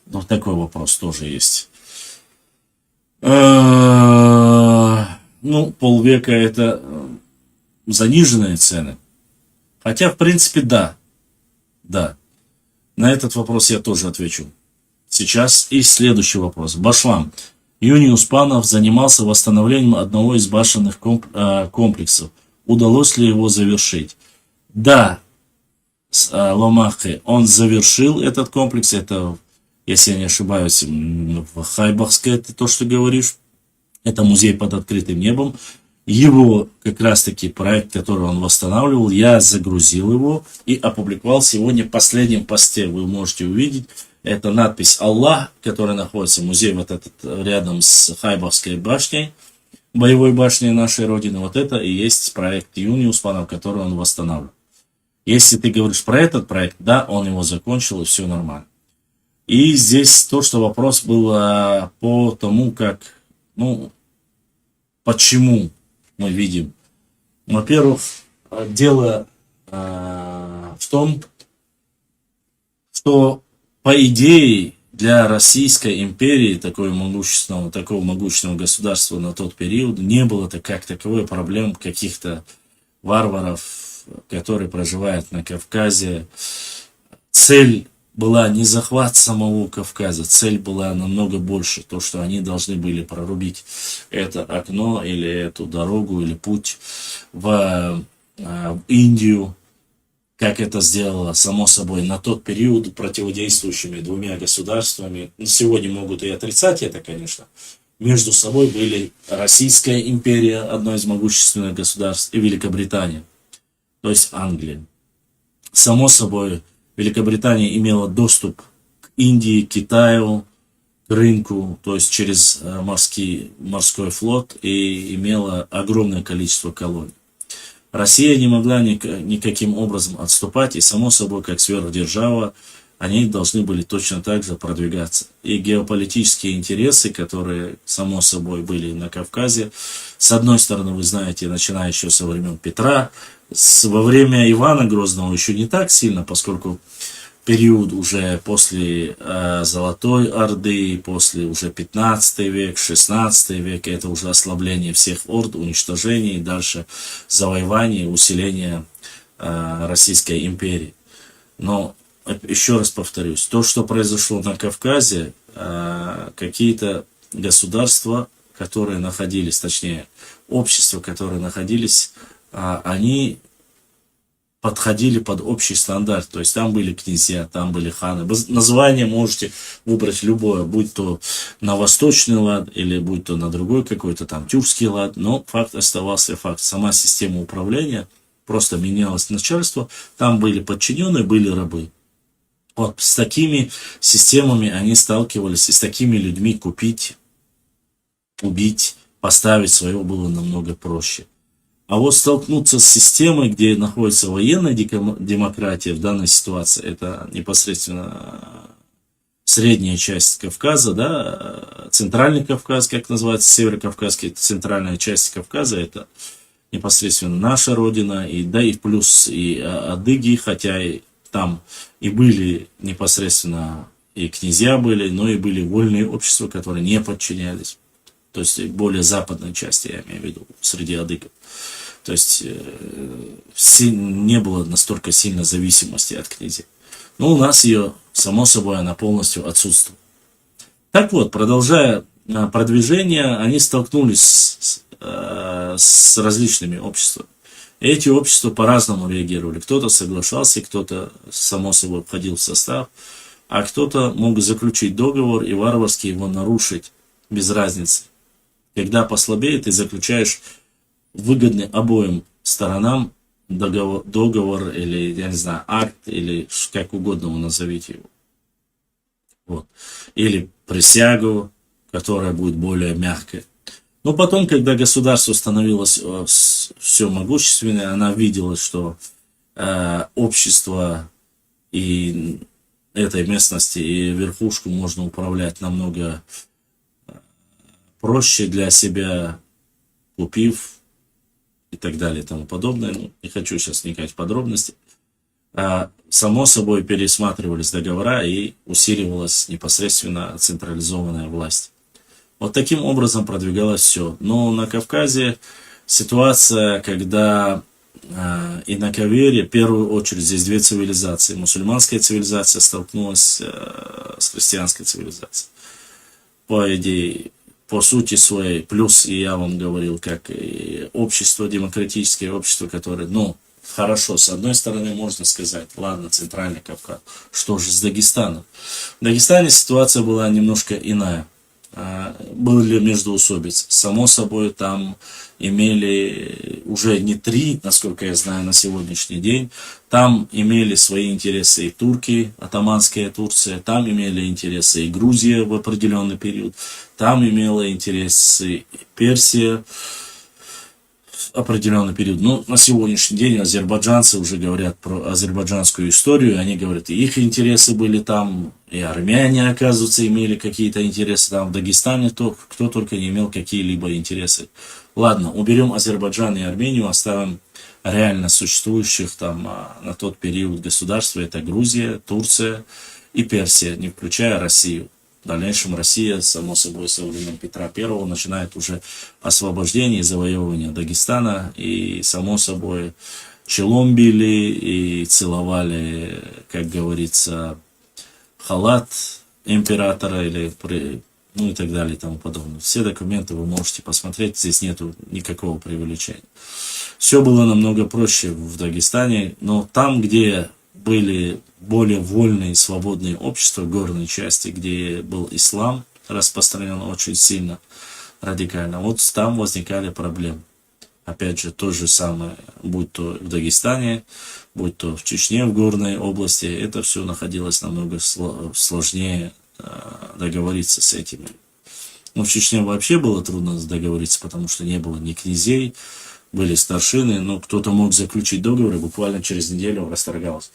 Вот такой вопрос тоже есть. Ну, полвека это заниженные цены. Хотя, в принципе, да. Да. На этот вопрос я тоже отвечу. Сейчас и следующий вопрос. Башлам. Юниус Панов занимался восстановлением одного из башенных комплексов. Удалось ли его завершить? Да, Ломахе, он завершил этот комплекс. Это, если я не ошибаюсь, в Хайбахске, это то, что говоришь. Это музей под открытым небом. Его, как раз-таки, проект, который он восстанавливал, я загрузил его и опубликовал сегодня в последнем посте. Вы можете увидеть. Это надпись «Аллах», которая находится в музее вот этот, рядом с Хайбахской башней, боевой башней нашей Родины. Вот это и есть проект Юниус Панов, который он восстанавливал. Если ты говоришь про этот проект, да, он его закончил, и все нормально. И здесь то, что вопрос был по тому, как, ну, почему мы видим. Во-первых, дело в том, что по идее для Российской империи, такого могущественного государства на тот период, не было как таковой проблем каких-то варваров, которые проживают на Кавказе. Цель была не захват самого Кавказа, цель была намного больше. То, что они должны были прорубить это окно или эту дорогу или путь в Индию, как это сделало, само собой, на тот период противодействующими двумя государствами. Сегодня могут и отрицать это, конечно. Между собой были Российская империя, одно из могущественных государств, и Великобритания, то есть Англия. Само собой, Великобритания имела доступ к Индии, Китаю, к рынку, то есть через морской флот, и имела огромное количество колоний. Россия не могла никаким образом отступать, и, само собой, как сверхдержава, они должны были точно так же продвигаться. И геополитические интересы, которые, само собой, были на Кавказе, с одной стороны, вы знаете, начиная еще со времен Петра, во время Ивана Грозного еще не так сильно, поскольку период уже после Золотой Орды, после уже 15 век, 16 век, это уже ослабление всех орд, уничтожение и дальше завоевание, усиление Российской империи. Но еще раз повторюсь, то, что произошло на Кавказе, какие-то государства, которые находились, точнее, общества, которые находились, они подходили под общий стандарт. То есть там были князья, там были ханы. Название можете выбрать любое, будь то на восточный лад, или будь то на другой какой-то там тюркский лад. Но факт оставался факт. Сама система управления, просто менялось начальство. Там были подчиненные, были рабы. Вот с такими системами они сталкивались, и с такими людьми купить, убить, поставить своего было намного проще. А вот столкнуться с системой, где находится военная демократия в данной ситуации, это непосредственно средняя часть Кавказа, да, центральный Кавказ, как называется, северокавказский, центральная часть Кавказа, это непосредственно наша родина, и да, и плюс и адыги, хотя и там и были непосредственно, и князья были, но и были вольные общества, которые не подчинялись. То есть более западной части, я имею в виду, среди адыгов. То есть не было настолько сильной зависимости от князей. Но у нас ее, само собой, она полностью отсутствует. Так вот, продолжая продвижение, они столкнулись с различными обществами. Эти общества по-разному реагировали. Кто-то соглашался, кто-то, само собой, входил в состав, а кто-то мог заключить договор и варварски его нарушить без разницы. Когда послабее, ты заключаешь выгодный обоим сторонам договор или, я не знаю, акт, или как угодно вы назовите его. Вот. Или присягу, которая будет более мягкой. Но потом, когда государство становилось все могущественное, она видела, что общество и этой местности, и верхушку можно управлять намного проще для себя, купив и так далее и тому подобное. Ну, не хочу сейчас вникать в подробности. Само собой пересматривались договора и усиливалась непосредственно централизованная власть. Вот таким образом продвигалось все. Но на Кавказе ситуация, когда и на Кавере, в первую очередь, здесь две цивилизации. Мусульманская цивилизация столкнулась с христианской цивилизацией. По идее, по сути своей, плюс, и я вам говорил, как и общество, демократическое общество, которое, ну, хорошо, с одной стороны можно сказать, ладно, Центральный Кавказ, что же с Дагестаном? В Дагестане ситуация была немножко иная. Были междоусобицы. Само собой, там имели уже не три, насколько я знаю, на сегодняшний день. Там имели свои интересы и турки, атаманская Турция, там имели интересы и Грузия в определенный период, там имела интересы Персия в определенный период. Но на сегодняшний день азербайджанцы уже говорят про азербайджанскую историю, они говорят, и их интересы были там, и армяне, оказывается, имели какие-то интересы там в Дагестане, кто только не имел какие-либо интересы. Ладно, уберем Азербайджан и Армению, оставим реально существующих там на тот период государства, это Грузия, Турция и Персия, не включая Россию. В дальнейшем Россия, само собой, со времен Петра I начинает уже освобождение и завоевывание Дагестана. И, само собой, челом били и целовали, как говорится, халат императора или ну и так далее и тому подобное. Все документы вы можете посмотреть, здесь нету никакого преувеличения. Все было намного проще в Дагестане, но там, где были более вольные и свободные общества в горной части, где был ислам распространен очень сильно, радикально, вот там возникали проблемы. Опять же, то же самое, будь то в Дагестане, будь то в Чечне, в горной области, это все находилось намного сложнее договориться с этими. Но в Чечне вообще было трудно договориться, потому что не было ни князей, были старшины, но кто-то мог заключить договор, и буквально через неделю он расторгался.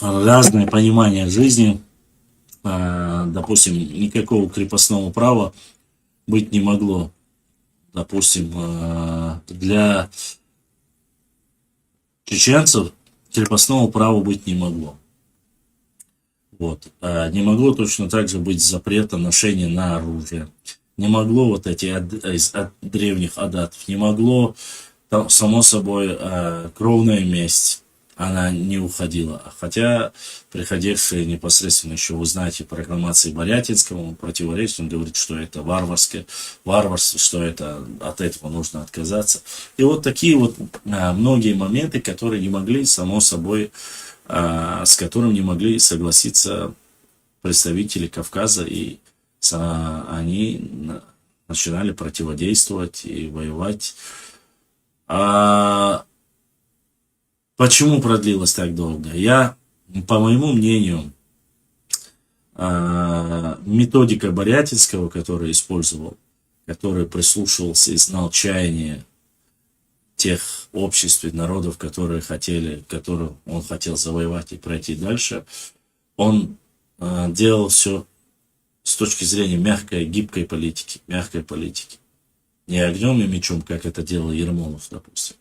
Разное понимание жизни, допустим, никакого крепостного права быть не могло. Допустим, для чеченцев крепостного права быть не могло. Вот. Не могло точно так же быть запрета ношения на оружие. Не могло вот эти от древних адатов. Не могло, там, само собой, кровная месть. Она не уходила. Хотя приходившие непосредственно еще, вы знаете, прокламации Борятинского, он противоречит, он говорит, что это варварство, что это от этого нужно отказаться. И вот такие вот многие моменты, которые не могли, само собой, с которым не могли согласиться представители Кавказа, и они начинали противодействовать и воевать. Почему продлилось так долго? По моему мнению, методика Борятинского, который использовал, который прислушивался и знал чаяния тех обществ и народов, которые он хотел завоевать и пройти дальше, он делал все с точки зрения мягкой, гибкой политики, Не огнем и мечом, как это делал Ермолов, допустим.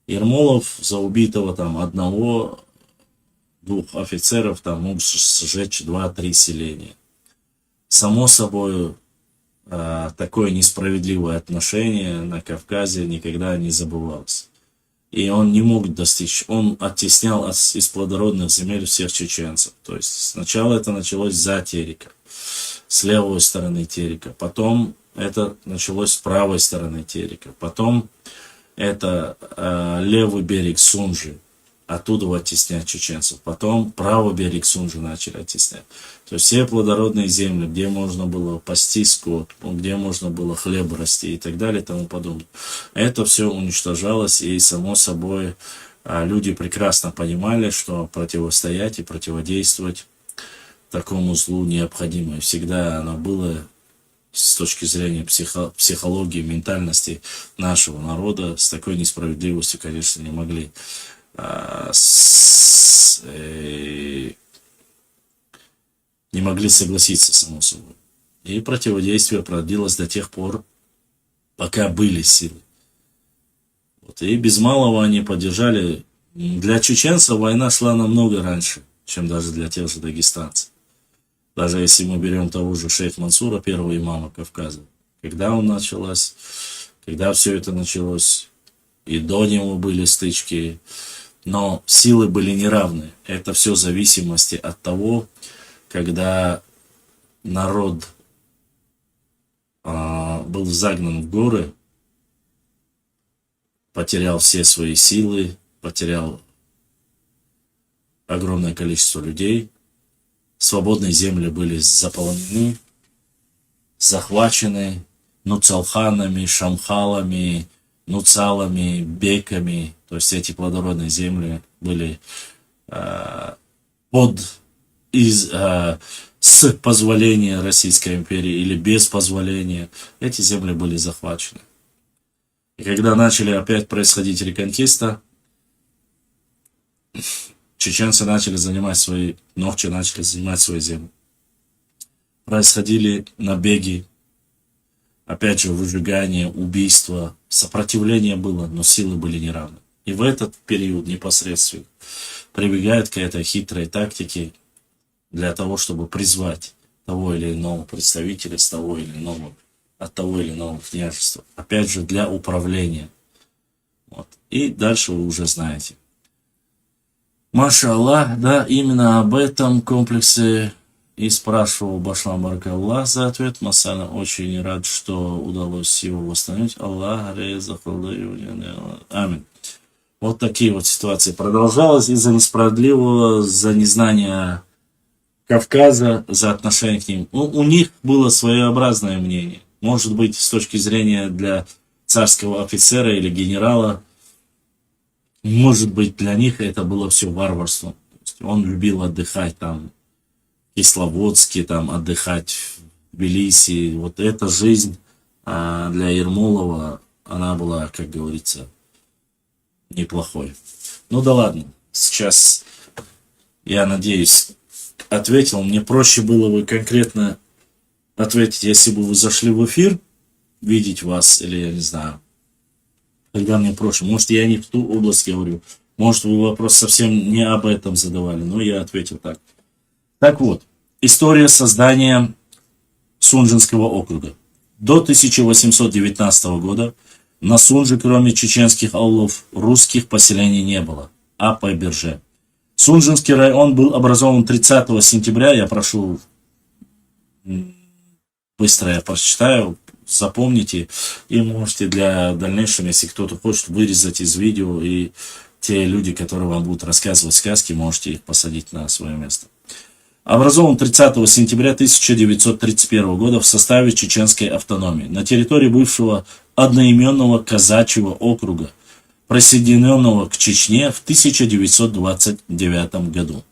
Ермолов за убитого там одного-двух офицеров там мог сжечь 2-3 селения. Само собой, такое несправедливое отношение на Кавказе никогда не забывалось. И он не мог достичь, он оттеснял из плодородных земель всех чеченцев. То есть сначала это началось за Терека, с левой стороны Терека, потом это началось с правой стороны Терека, потом это левый берег Сунжи, оттуда оттеснять чеченцев. Потом правый берег Сунжи начали оттеснять. То есть все плодородные земли, где можно было пасти скот, где можно было хлеб расти и так далее и тому подобное. Это все уничтожалось, и само собой люди прекрасно понимали, что противостоять и противодействовать такому злу необходимо. И всегда оно было с точки зрения психологии, ментальности нашего народа, с такой несправедливостью, конечно, не могли не могли согласиться, само собой. И противодействие продлилось до тех пор, пока были силы. Вот. И без малого они поддержали. Для чеченцев война шла намного раньше, чем даже для тех же дагестанцев. Даже если мы берем того же шейха Мансура, первого имама Кавказа. Когда он началась, когда все это началось, и до него были стычки, но силы были неравны. Это все в зависимости от того, когда народ был загнан в горы, потерял все свои силы, потерял огромное количество людей, свободные земли были заполнены, захвачены нуцалханами, шамхалами, нуцалами, беками. То есть эти плодородные земли были с позволения Российской империи или без позволения. Эти земли были захвачены. И когда начали опять происходить реконкиста, чеченцы начали занимать свои земли. Происходили набеги, опять же, выжигание, убийства, сопротивление было, но силы были неравны. И в этот период непосредственно прибегают к этой хитрой тактике для того, чтобы призвать того или иного представителя от того или иного княжества. Опять же, для управления. Вот. И дальше вы уже знаете. Маша Аллах, да, именно об этом комплексе и спрашивал Башлам Баракаллах за ответ. Масана очень рад, что удалось его восстановить. Аллах амин. Вот такие вот ситуации продолжалось из-за несправедливого, за незнания Кавказа, за отношение к ним. У них было своеобразное мнение. Может быть, с точки зрения для царского офицера или генерала, может быть, для них это было все варварством. Он любил отдыхать там в Кисловодске, там отдыхать в Тбилиси. Вот эта жизнь для Ермолова, она была, как говорится, неплохой. Ну да ладно, сейчас, я надеюсь, ответил. Мне проще было бы конкретно ответить, если бы вы зашли в эфир, видеть вас, или я не знаю, когда мне проще. Может, я не в ту область говорю, может, вы вопрос совсем не об этом задавали, но я ответил так. Так вот, история создания Сунжинского округа. До 1819 года на Сунже, кроме чеченских аулов, русских поселений не было, а по Берже. Сунжинский район был образован 30 сентября, я прошу, быстро я прочитаю, запомните, и можете для дальнейшего, если кто-то хочет, вырезать из видео, и те люди, которые вам будут рассказывать сказки, можете их посадить на свое место. Образован 30 сентября 1931 года в составе чеченской автономии на территории бывшего одноименного казачьего округа, присоединенного к Чечне в 1929 году.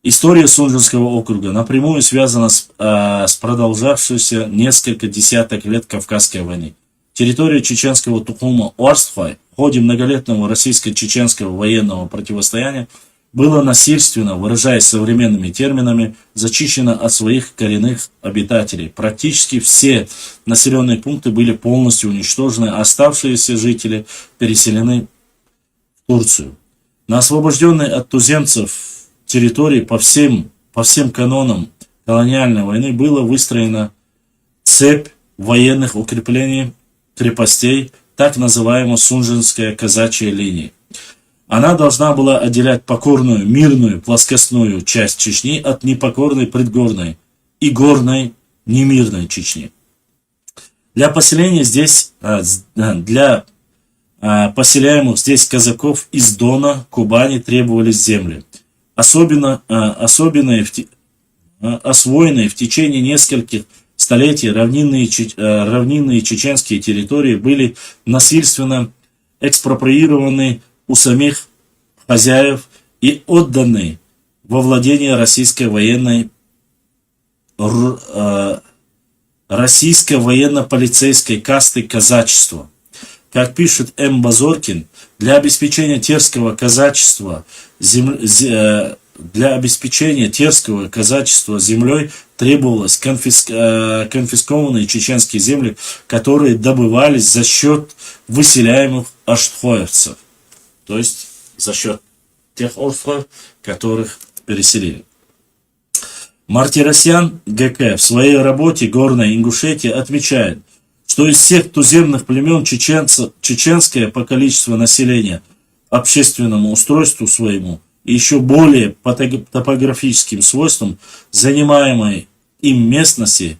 История Сунжинского округа напрямую связана с продолжавшейся несколько десяток лет Кавказской войны. Территория чеченского Тухума Орстхай в ходе многолетнего российско-чеченского военного противостояния была насильственно, выражаясь современными терминами, зачищена от своих коренных обитателей. Практически все населенные пункты были полностью уничтожены, а оставшиеся жители переселены в Турцию. На освобожденной от туземцев территории по всем канонам колониальной войны была выстроена цепь военных укреплений, крепостей, так называемая Сунжинская казачья линия. Она должна была отделять покорную, мирную, плоскостную часть Чечни от непокорной предгорной и горной, немирной Чечни. Для поселения здесь, для поселяемых здесь казаков из Дона, Кубани требовались земли. Освоенные в течение нескольких столетий равнинные чеченские территории были насильственно экспроприированы у самих хозяев и отданы во владение российской военно-полицейской касты казачества. Как пишет М. Базоркин, для обеспечения терского казачества землей требовалось конфискованные чеченские земли, которые добывались за счет выселяемых аштхоевцев, то есть за счет тех аштхоев, которых переселили. Мартиросян ГК в своей работе «Горная Ингушетия» отмечает, что из всех туземных племен чеченское по количеству населения, общественному устройству своему и еще более по топографическим свойствам занимаемой им местности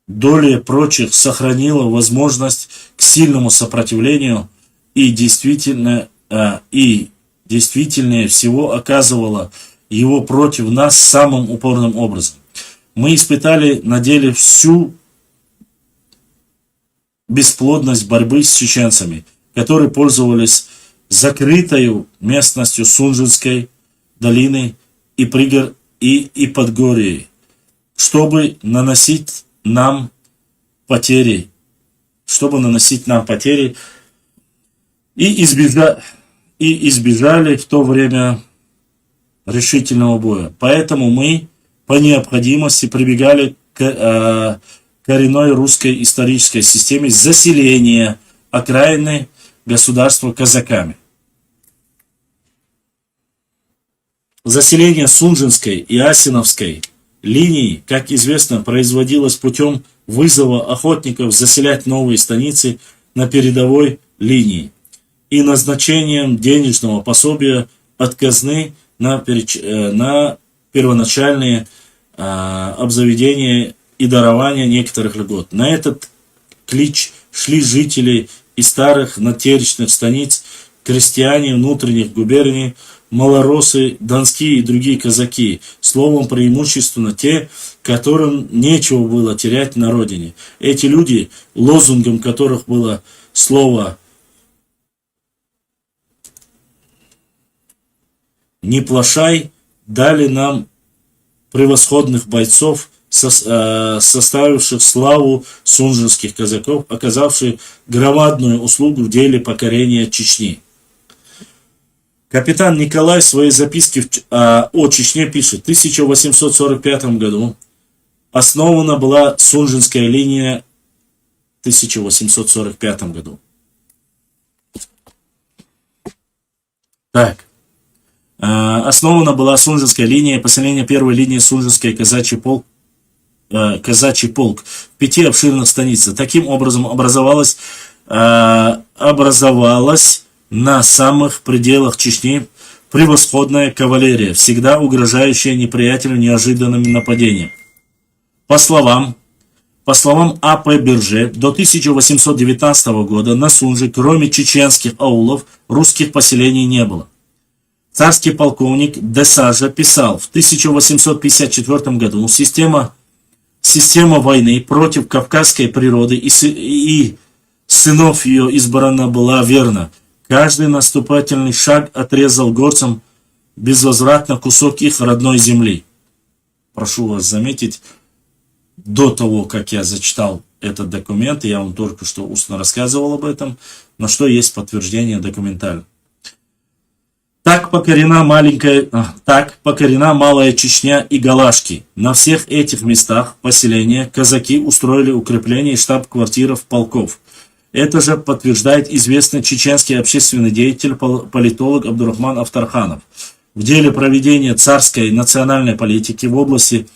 долей прочих сохранила возможность к сильному сопротивлению и действительнее всего оказывала его против нас самым упорным образом. Мы испытали на деле всю бесплодность борьбы с чеченцами, которые пользовались закрытою местностью Сунжинской долины и Подгорья, чтобы наносить нам потери, и избежали в то время решительного боя. Поэтому мы по необходимости прибегали к коренной русской исторической системе заселения окраины государства казаками. Заселение Сунжинской и Асиновской линии, как известно, производилось путем вызова охотников заселять новые станицы на передовой линии и назначением денежного пособия от казны на первоначальные обзаведения и дарования некоторых льгот. На этот клич шли жители из старых натеричных станиц, крестьяне внутренних губерний, малоросы, донские и другие казаки, словом, преимущественно те, которым нечего было терять на родине. Эти люди, лозунгом которых было слово «Не плашай», дали нам превосходных бойцов, составивших славу сунжинских казаков, оказавших громадную услугу в деле покорения Чечни. Капитан Николай в своей записке о Чечне пишет: в 1845 году основана была Сунжинская линия. В 1845 году. Основана была Сунжинская линия, поселение первой линии Сунжинской казачий полк в 5 обширных станицах. Таким образом образовалась на самых пределах Чечни превосходная кавалерия, всегда угрожающая неприятелю неожиданным нападением. По словам А.П. Бирже, до 1819 года на Сунже, кроме чеченских аулов, русских поселений не было. Царский полковник Десажа писал в 1854 году: система войны против кавказской природы и сынов ее избрана была верна. Каждый наступательный шаг отрезал горцам безвозвратно кусок их родной земли. Прошу вас заметить, до того, как я зачитал этот документ, я вам только что устно рассказывал об этом, на что есть подтверждение документально. Так покорена Малая Чечня и Галашки. На всех этих местах поселения казаки устроили укрепление штаб-квартиров полков. Это же подтверждает известный чеченский общественный деятель, политолог Абдурахман Автарханов. В деле проведения царской национальной политики в области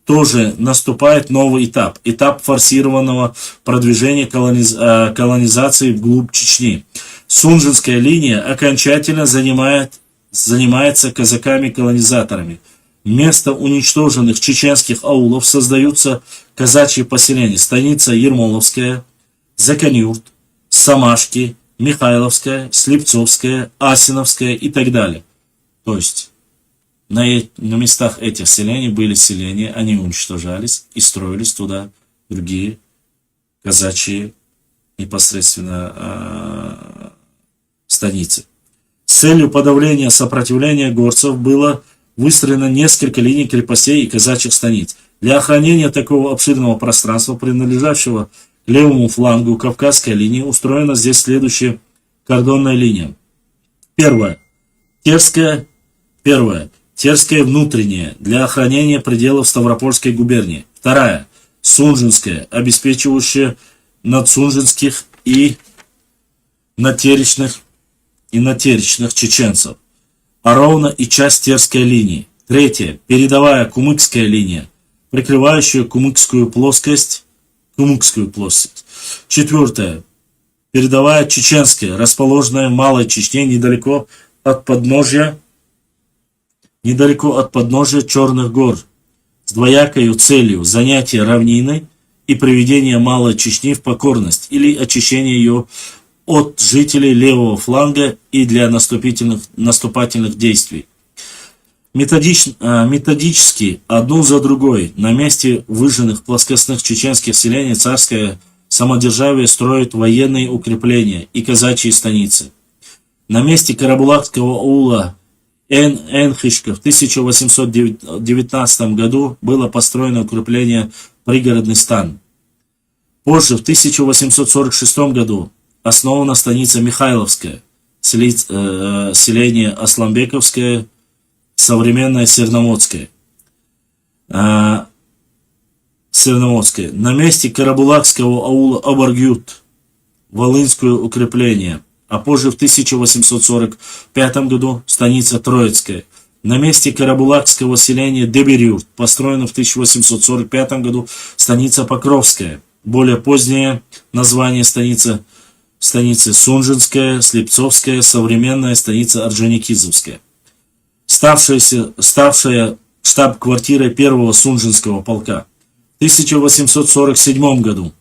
тоже наступает новый этап. Этап форсированного продвижения колонизации вглубь Чечни. Сунжинская линия окончательно занимается казаками-колонизаторами. Вместо уничтоженных чеченских аулов создаются казачьи поселения. Станица Ермоловская, Заканюрт, Самашки, Михайловская, Слепцовская, Асиновская и так далее. То есть на местах этих селений были селения, они уничтожались и строились туда другие казачьи непосредственно станицы. С целью подавления сопротивления горцев было выстроено несколько линий крепостей и казачьих станиц. Для охранения такого обширного пространства, принадлежащего к левому флангу Кавказской линии, устроена здесь следующая кордонная линия. Первая. Терская внутренняя, для охранения пределов Ставропольской губернии. Вторая. Сунжинская, обеспечивающая надсунжинских и натеричных чеченцев, а ровно и часть Терской линии. Третья. Передовая Кумыкская линия, прикрывающая Кумыкскую плоскость. Четвертая. Передовая Чеченская, расположенная в Малой Чечне недалеко от подножия Черных гор, с двоякой целью занятия равнины и приведение Малой Чечни в покорность или очищение ее от жителей левого фланга и для наступательных действий. Методически, одну за другой, на месте выжженных плоскостных чеченских селений царское самодержавие строит военные укрепления и казачьи станицы. На месте Карабулакского аула Энхишка в 1819 году было построено укрепление «Пригородный стан». Позже, в 1846 году, основана станица Михайловская, селение Асламбековское, современное Серноводское. На месте Карабулакского аула Абаргют, Волынское укрепление, а позже в 1845 году станица Троицкая. На месте Карабулакского селения Деберюрт, построена в 1845 году станица Покровская. Более позднее название станицы Сунжинская, Слепцовская, современная станица Орджоникидзевская. Ставшая штаб-квартирой первого Сунжинского полка. В 1847 году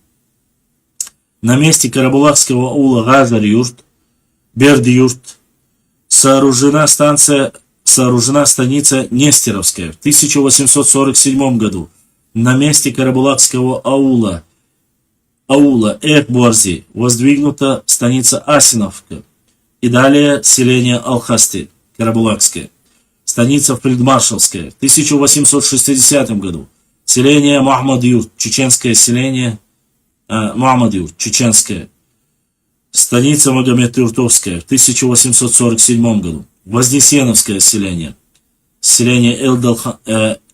на месте Карабулакского аула Газар-Юрт, Берд-Юрт сооружена станица Нестеровская. В 1847 году на месте Карабулакского аула Экбуарзи воздвигнута станица Асиновка и далее селение Алхасты, Карабулакское. Станица Фельдмаршалская. В 1860 году селение Махмад-Юрт, чеченское селение чеченское. Станица Магомед-Юртовская в 1847 году. Вознесеновское селение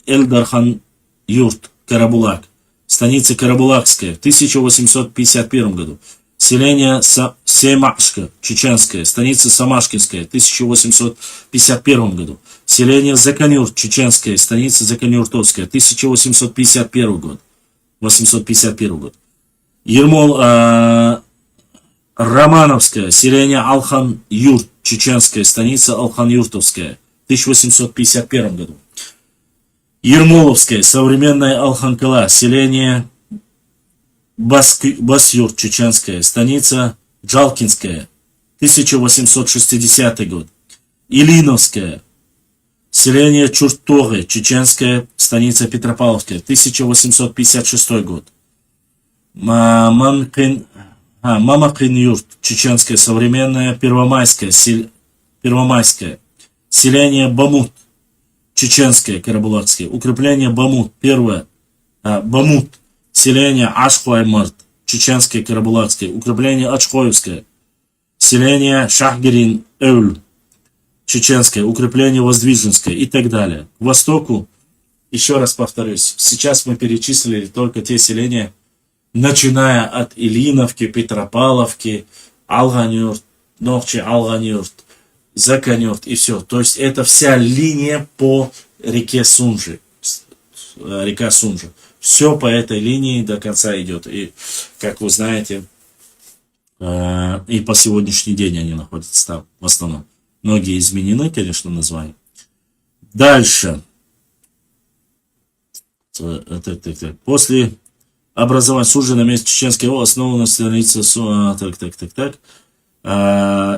Эльдархан-Юрт, Карабулак. Станица Карабулакская в 1851 году. Селение Семашка, чеченское. Станица Самашкинская в 1851 году. Селение Заканюрт, чеченское. Станица Заканюртовская, 1851 год. Романовское, селение Алхан-Юрт, чеченская. Станица Алхан-Юртовская, 1851 году. Ермоловская, современная Алханкала, селение Басюрт, чеченская. Станица Джалкинская, 1860 год. Илиновская, селение Чуртогы, чеченская. Станица Петропавловская, 1856 год. Мамакин-Юрт, чеченская, современная Первомайская, селение Бамут, чеченское, Карабулакское. Укрепление Бамут, первое. Бамут, селение Ашхуаймарт, чеченское, Карабулакское. Укрепление Ачхоевское, селение Шахгирин-Эуль, чеченское. Укрепление Воздвиженское и так далее. К востоку, еще раз повторюсь, сейчас мы перечислили только те селения, начиная от Ильиновки, Петропавловки, Алганюрт, Нохчи, Алганюрт, Заканюрт и все. То есть это вся линия по реке Сунжи. Река Сунжи. Все по этой линии до конца идет. И, как вы знаете, и по сегодняшний день они находятся там в основном. Многие изменены, конечно, названия. Дальше. После образования Сунжи на месте Чеченской области основана станица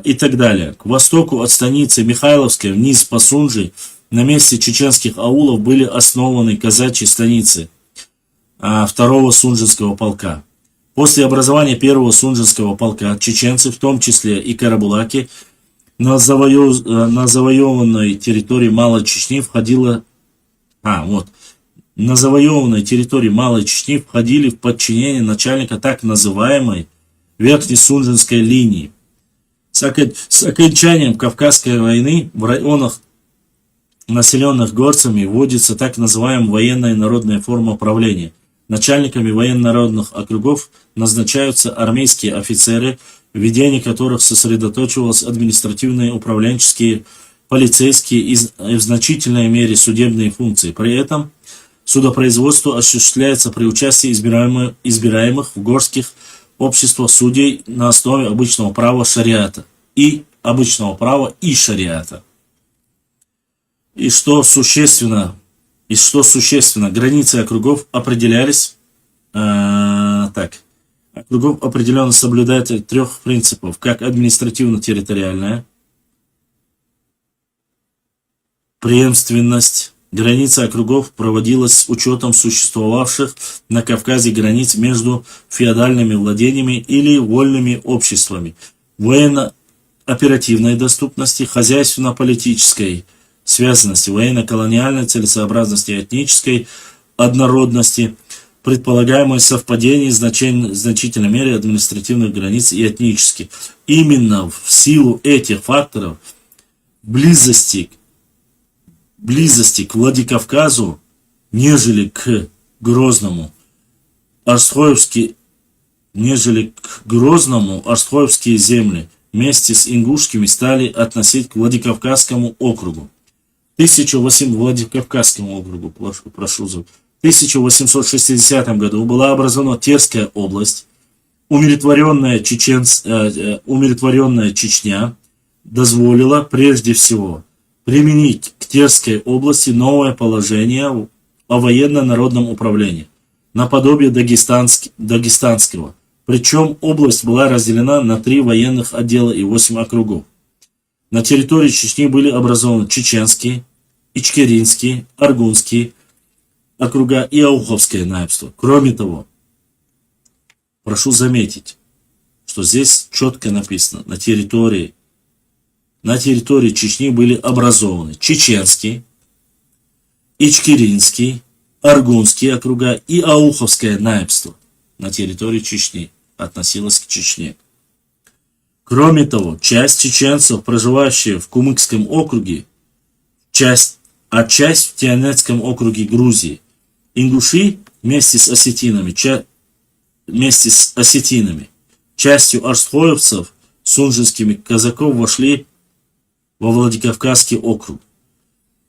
и так далее. К востоку от станицы Михайловской вниз по Сунжи на месте чеченских аулов были основаны казачьи станицы второго Сунжинского полка. После образования первого Сунжинского полка чеченцы, в том числе и карабулаки, на завоеванной территории Малой Чечни на завоеванной территории Малой Чечни входили в подчинение начальника так называемой Верхнесунжинской линии. С окончанием Кавказской войны в районах, населенных горцами, вводится так называемая военная и народная форма правления. Начальниками военно-народных округов назначаются армейские офицеры, в ведении которых сосредоточивалось административные, управленческие, полицейские и в значительной мере судебные функции. При этом судопроизводство осуществляется при участии избираемых в горских обществах судей на основе обычного права шариата и шариата. И что существенно, границы округов определялись округов определенно соблюдает трех принципов, как административно-территориальная преемственность. Граница округов проводилась с учетом существовавших на Кавказе границ между феодальными владениями или вольными обществами, военно-оперативной доступности, хозяйственно-политической связанности, военно-колониальной целесообразности, этнической однородности, предполагаемое совпадение в значительной мере административных границ и этнических. Именно в силу этих факторов близости к Владикавказу, нежели к Грозному, Арстхоевские земли вместе с ингушскими стали относить к Владикавказскому округу. В 1860 году была образована Терская область, умиротворенная Чечня дозволила прежде всего применить к Терской области новое положение о военно-народном управлении, наподобие дагестанского. Причем область была разделена на 3 военных отдела и 8 округов. На территории Чечни были образованы Чеченский, Ичкеринский, Аргунский округа и Ауховское наибство. Кроме того, прошу заметить, что здесь четко написано, на территории Чечни были образованы Чеченский, Ичкеринский, Аргунский округа и Ауховское наибство на территории Чечни относилось к Чечне. Кроме того, часть чеченцев, проживающие в Кумыкском округе, часть в Тианетском округе Грузии, ингуши вместе с осетинами, частью арстхоевцев, сунжинскими казаков вошли во Владикавказский округ.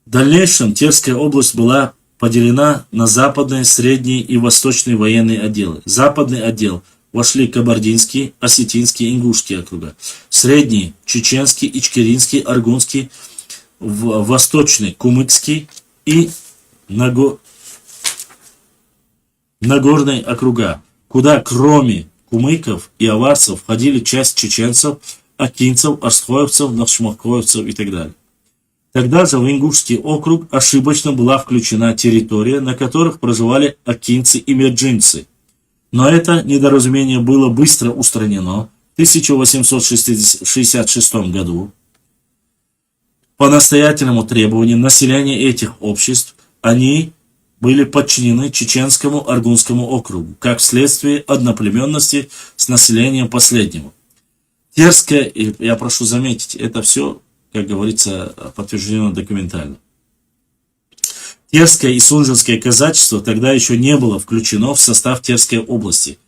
В дальнейшем Терская область была поделена на западные, средние и восточные военные отделы. В западный отдел вошли Кабардинский, Осетинский и Ингушский округа. В средний – Чеченский, Ичкеринский, Аргунский, в восточный – Кумыкский и Нагорный округа, куда кроме кумыков и аварцев входили часть чеченцев, акинцев, арстхоевцев, навшмакоевцев и так далее. Тогда же в Ингушский округ ошибочно была включена территория, на которых проживали акинцы и мерджинцы. Но это недоразумение было быстро устранено в 1866 году. По настоятельному требованию населения этих обществ они были подчинены Чеченскому Аргунскому округу, как вследствие одноплеменности с населением последнего. Терская, я прошу заметить, это все, как говорится, подтверждено документально. Терское и Сунжинское казачество тогда еще не было включено в состав Терской области.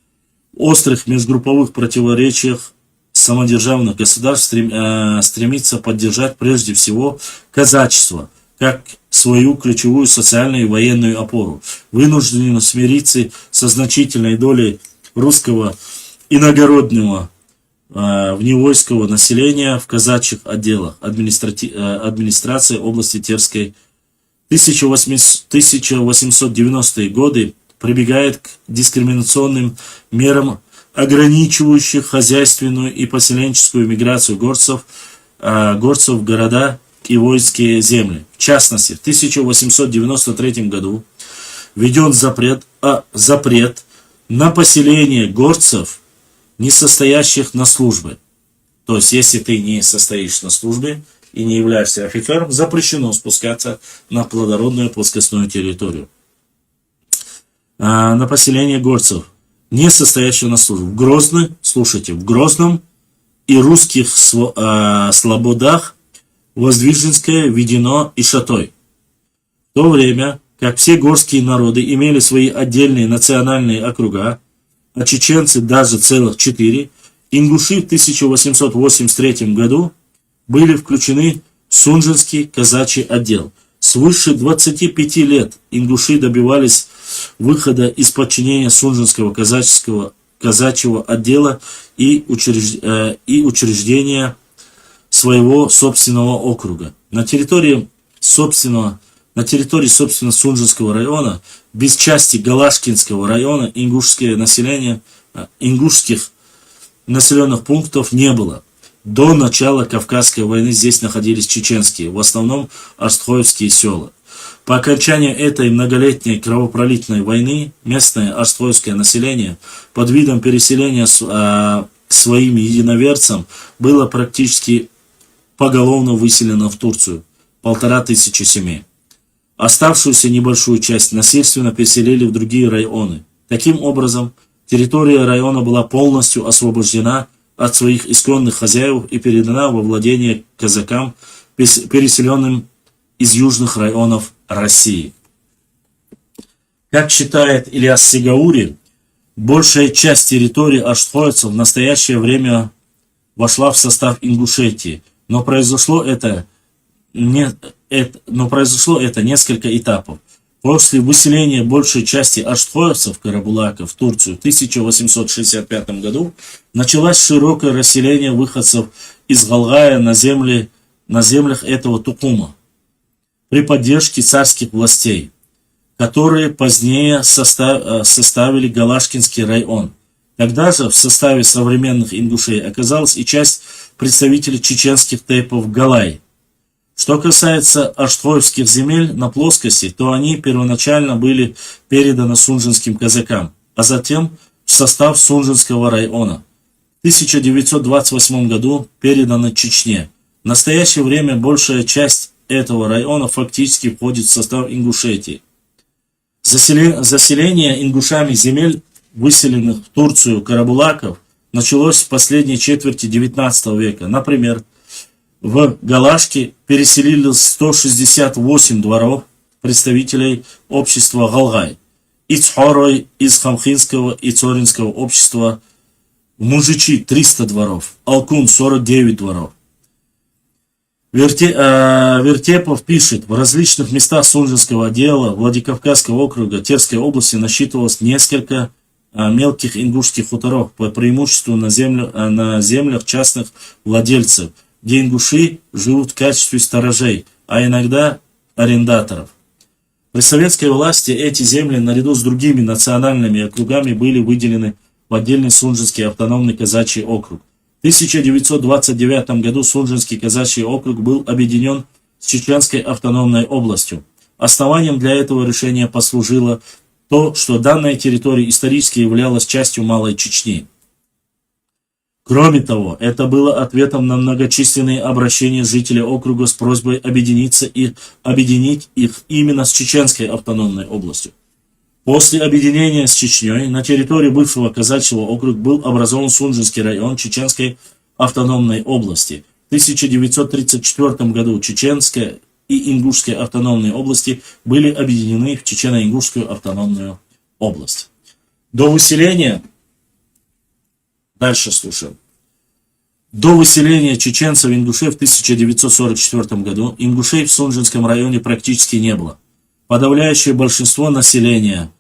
В острых межгрупповых противоречиях самодержавных государств стремится поддержать прежде всего казачество, как свою ключевую социальную и военную опору, вынуждены смириться со значительной долей русского иногороднего вневойскового населения в казачьих отделах администрации области Терской 1890-е годы прибегает к дискриминационным мерам, ограничивающих хозяйственную и поселенческую миграцию горцев в города и воинские земли. В частности, в 1893 году введен запрет на поселение горцев, не состоящих на службе. То есть, если ты не состоишь на службе и не являешься офицером, запрещено спускаться на плодородную плоскостную территорию. На поселение горцев, не состоящих на службе. В Грозном, слушайте, в Грозном и русских слободах Воздвиженское, Ведено и Шатой. В то время, как все горские народы имели свои отдельные национальные округа, а чеченцы даже целых 4, ингуши в 1883 году были включены в Сунжинский казачий отдел. Свыше 25 лет ингуши добивались выхода из подчинения Сунжинского казачьего отдела и учреждения своего собственного округа. На территории собственно Сунжинского района, без части Галашкинского района, ингушских населенных пунктов не было. До начала Кавказской войны здесь находились чеченские, в основном астхоевские села. По окончанию этой многолетней кровопролитной войны местное астхоевское население под видом переселения своим единоверцам было практически поголовно выселено в Турцию, 1500 семей. Оставшуюся небольшую часть насильственно переселили в другие районы. Таким образом, территория района была полностью освобождена от своих исконных хозяев и передана во владение казакам, переселенным из южных районов России. Как считает Ильяс Сигаури, большая часть территории аштхойцев в настоящее время вошла в состав Ингушетии, но произошло это несколько этапов. После выселения большей части аштхойцев, карабулаков, в Турцию в 1865 году началось широкое расселение выходцев из Галгая на землях этого Тукума при поддержке царских властей, которые позднее составили Галашкинский район. Тогда же в составе современных ингушей оказалась и часть представителей чеченских тейпов Галай. Что касается аштхоевских земель на плоскости, то они первоначально были переданы сунжинским казакам, а затем в состав Сунжинского района. В 1928 году переданы Чечне. В настоящее время большая часть этого района фактически входит в состав Ингушетии. Заселение ингушами земель, выселенных в Турцию карабулаков, началось в последней четверти XIX века. Например, в Галашке переселились 168 дворов представителей общества Галгай, Ицхорой из Хамхинского и Цоринского общества, в Мужичи 300 дворов, Алкун 49 дворов. Вертепов пишет, в различных местах Сунжинского отдела Владикавказского округа Терской области насчитывалось несколько мелких ингушских хуторов, по преимуществу на землях частных владельцев, где ингуши живут в качестве сторожей, а иногда арендаторов. При советской власти эти земли наряду с другими национальными округами были выделены в отдельный Сунжинский автономный казачий округ. В 1929 году Сунжинский казачий округ был объединен с Чеченской автономной областью. Основанием для этого решения послужило то, что данная территория исторически являлась частью Малой Чечни. Кроме того, это было ответом на многочисленные обращения жителей округа с просьбой объединить их именно с Чеченской автономной областью. После объединения с Чечней на территории бывшего казачьего округа был образован Сунжинский район Чеченской автономной области. В 1934 году Чеченская и Ингушская автономные области были объединены в Чечено-Ингушскую автономную область. До выселения, дальше слушаем. До выселения чеченцев ингушей в 1944 году ингушей в Сунжинском районе практически не было. Подавляющее большинство населения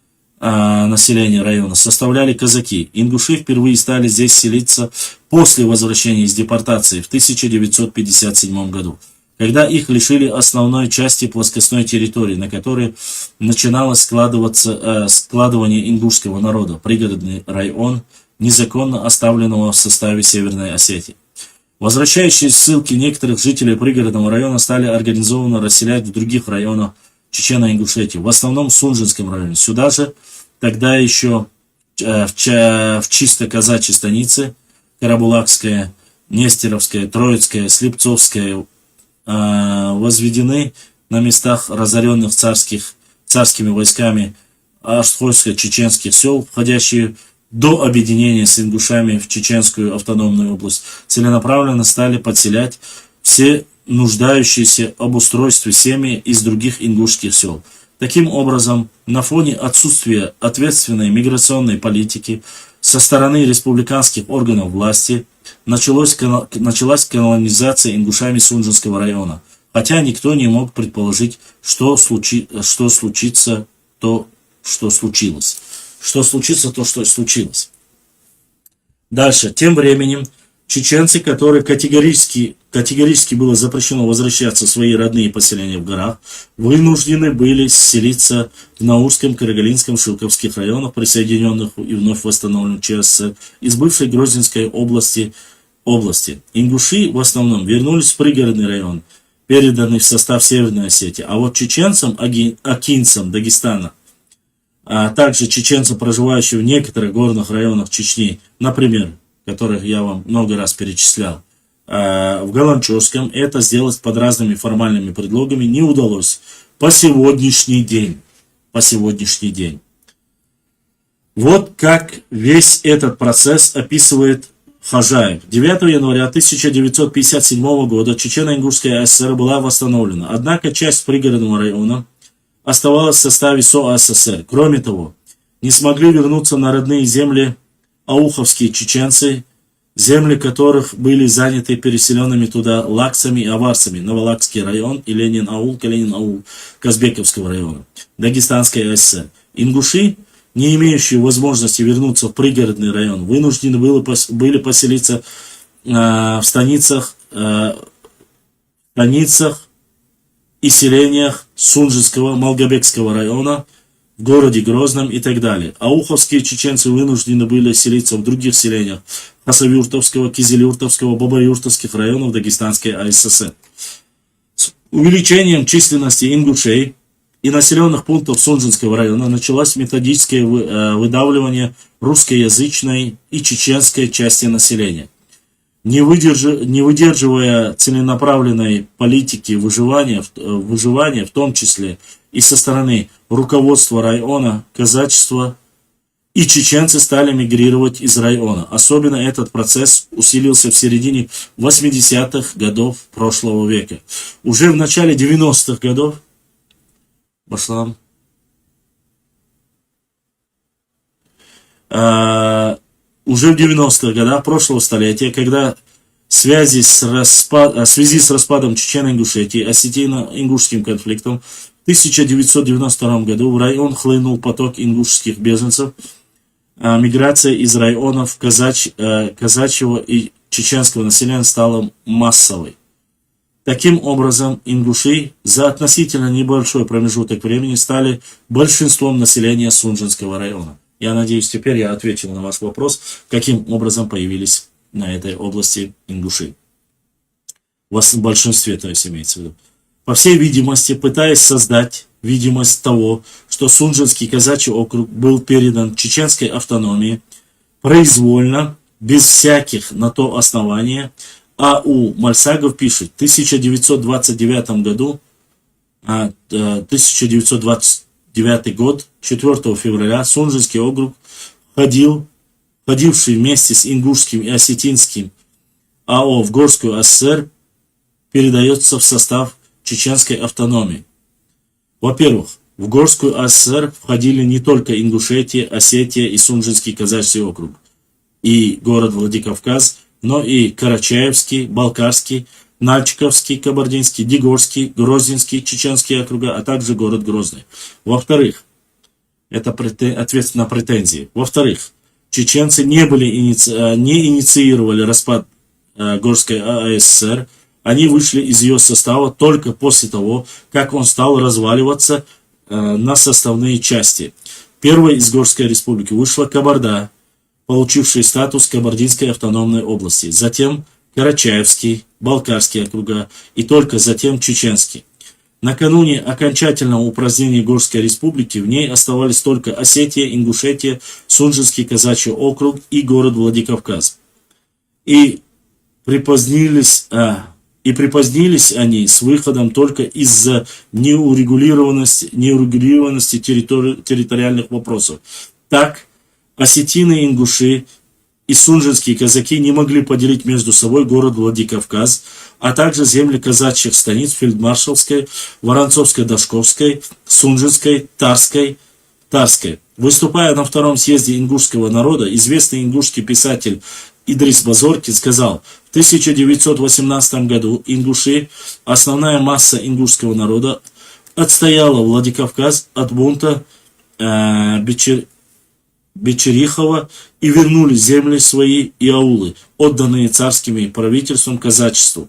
района составляли казаки. Ингуши впервые стали здесь селиться после возвращения из депортации в 1957 году. когда их лишили основной части плоскостной территории, на которой начиналось складывание ингушского народа, пригородный район, незаконно оставленного в составе Северной Осетии. Возвращающие ссылки некоторых жителей пригородного района стали организованно расселять в других районах Чечено-Ингушетии, в основном в Сунжинском районе. Сюда же тогда еще в чисто казачьей станице Карабулакская, Нестеровская, Троицкая, Слепцовская возведены на местах разоренных царскими войсками Аштхольско-чеченских сел, входящие до объединения с ингушами в Чеченскую автономную область, целенаправленно стали подселять все нуждающиеся об устройстве семьи из других ингушских сел. Таким образом, на фоне отсутствия ответственной миграционной политики со стороны республиканских органов власти началась колонизация ингушами Сунжинского района, хотя никто не мог предположить, что случится то, что случилось. Что случится, то, что случилось. Дальше. Тем временем, чеченцы, которые категорически было запрещено возвращаться в свои родные поселения в горах, вынуждены были селиться в Наурском, Карагалинском, Шилковских районах, присоединенных и вновь восстановленных ЧССР, из бывшей Грозненской области. Ингуши в основном вернулись в пригородный район, переданный в состав Северной Осетии, а вот чеченцам, акинцам Дагестана, а также чеченцам, проживающим в некоторых горных районах Чечни, например, которых я вам много раз перечислял, в Галанчевском, это сделать под разными формальными предлогами не удалось по сегодняшний день. Вот как весь этот процесс описывает Хожаев. 9 января 1957 года Чечено-Ингушская ССР была восстановлена, однако часть пригородного района оставалась в составе СОАССР. Кроме того, не смогли вернуться на родные земли ауховские чеченцы, земли которых были заняты переселенными туда лакцами и аварцами, Новолакский район и Калинин-аул Казбековского района, Дагестанской ССР. Ингуши, не имеющие возможности вернуться в пригородный район, вынуждены были поселиться в станицах и селениях Сунжинского, Малгобекского района, в городе Грозном и так далее. Ауховские чеченцы вынуждены были селиться в других селениях Хасавюртовского, Кизилюртовского, Бабаюртовских районов Дагестанской АССР. С увеличением численности ингушей и населенных пунктов Сунжинского района началось методическое выдавливание русскоязычной и чеченской части населения. Не выдерживая целенаправленной политики выживания, в том числе и со стороны руководства района, казачество и чеченцы стали мигрировать из района. Особенно этот процесс усилился в середине 80-х годов прошлого века. Уже в начале 90-х годов уже в 90-х годах прошлого столетия, когда в связи с распадом Чечено-Ингушетии, осетино-ингушским конфликтом, в 1992 году в район хлынул поток ингушских беженцев, а миграция из районов казачьего и чеченского населения стала массовой. Таким образом, ингуши за относительно небольшой промежуток времени стали большинством населения Сунжинского района. Я надеюсь, теперь я ответил на ваш вопрос, каким образом появились на этой области ингуши. В большинстве, то есть имеется в виду. По всей видимости, пытаясь создать видимость того, что Сунжинский казачий округ был передан чеченской автономии, произвольно, без всяких на то основания, А.У. Мальсагов пишет, в 1929 году, 1929 год, 4 февраля, Сунжинский округ, входивший вместе с ингушским и осетинским АО в Горскую ССР, передается в состав чеченской автономии. Во-первых, в Горскую ССР входили не только Ингушетия, Осетия и Сунжинский казачий округ и город Владикавказ, но и Карачаевский, Балкарский, Нальчиковский, Кабардинский, Дигорский, Грозненский, чеченские округа, а также город Грозный. Во-вторых, это ответ на претензии. Во-вторых, чеченцы не инициировали распад Горской АССР, Они вышли из ее состава только после того, как он стал разваливаться на составные части. Первой из Горской республики вышла Кабарда, получивший статус Кабардинской автономной области, затем Карачаевский, Балкарский округа и только затем Чеченский. Накануне окончательного упразднения Горской республики в ней оставались только Осетия, Ингушетия, Сунжинский казачий округ и город Владикавказ. И припозднились они с выходом только из-за неурегулированности территориальных вопросов. Так, осетины, ингуши и сунжинские казаки не могли поделить между собой город Владикавказ, а также земли казачьих станиц Фельдмаршалской, Воронцовской-Дашковской, Сунжинской, Тарской. Выступая на втором съезде ингушского народа, известный ингушский писатель Идрис Базоркин сказал: в 1918 году ингуши, основная масса ингушского народа, отстояла Владикавказ от бунта Бечерихова и вернули земли свои и аулы, отданные царским правительством казачеству.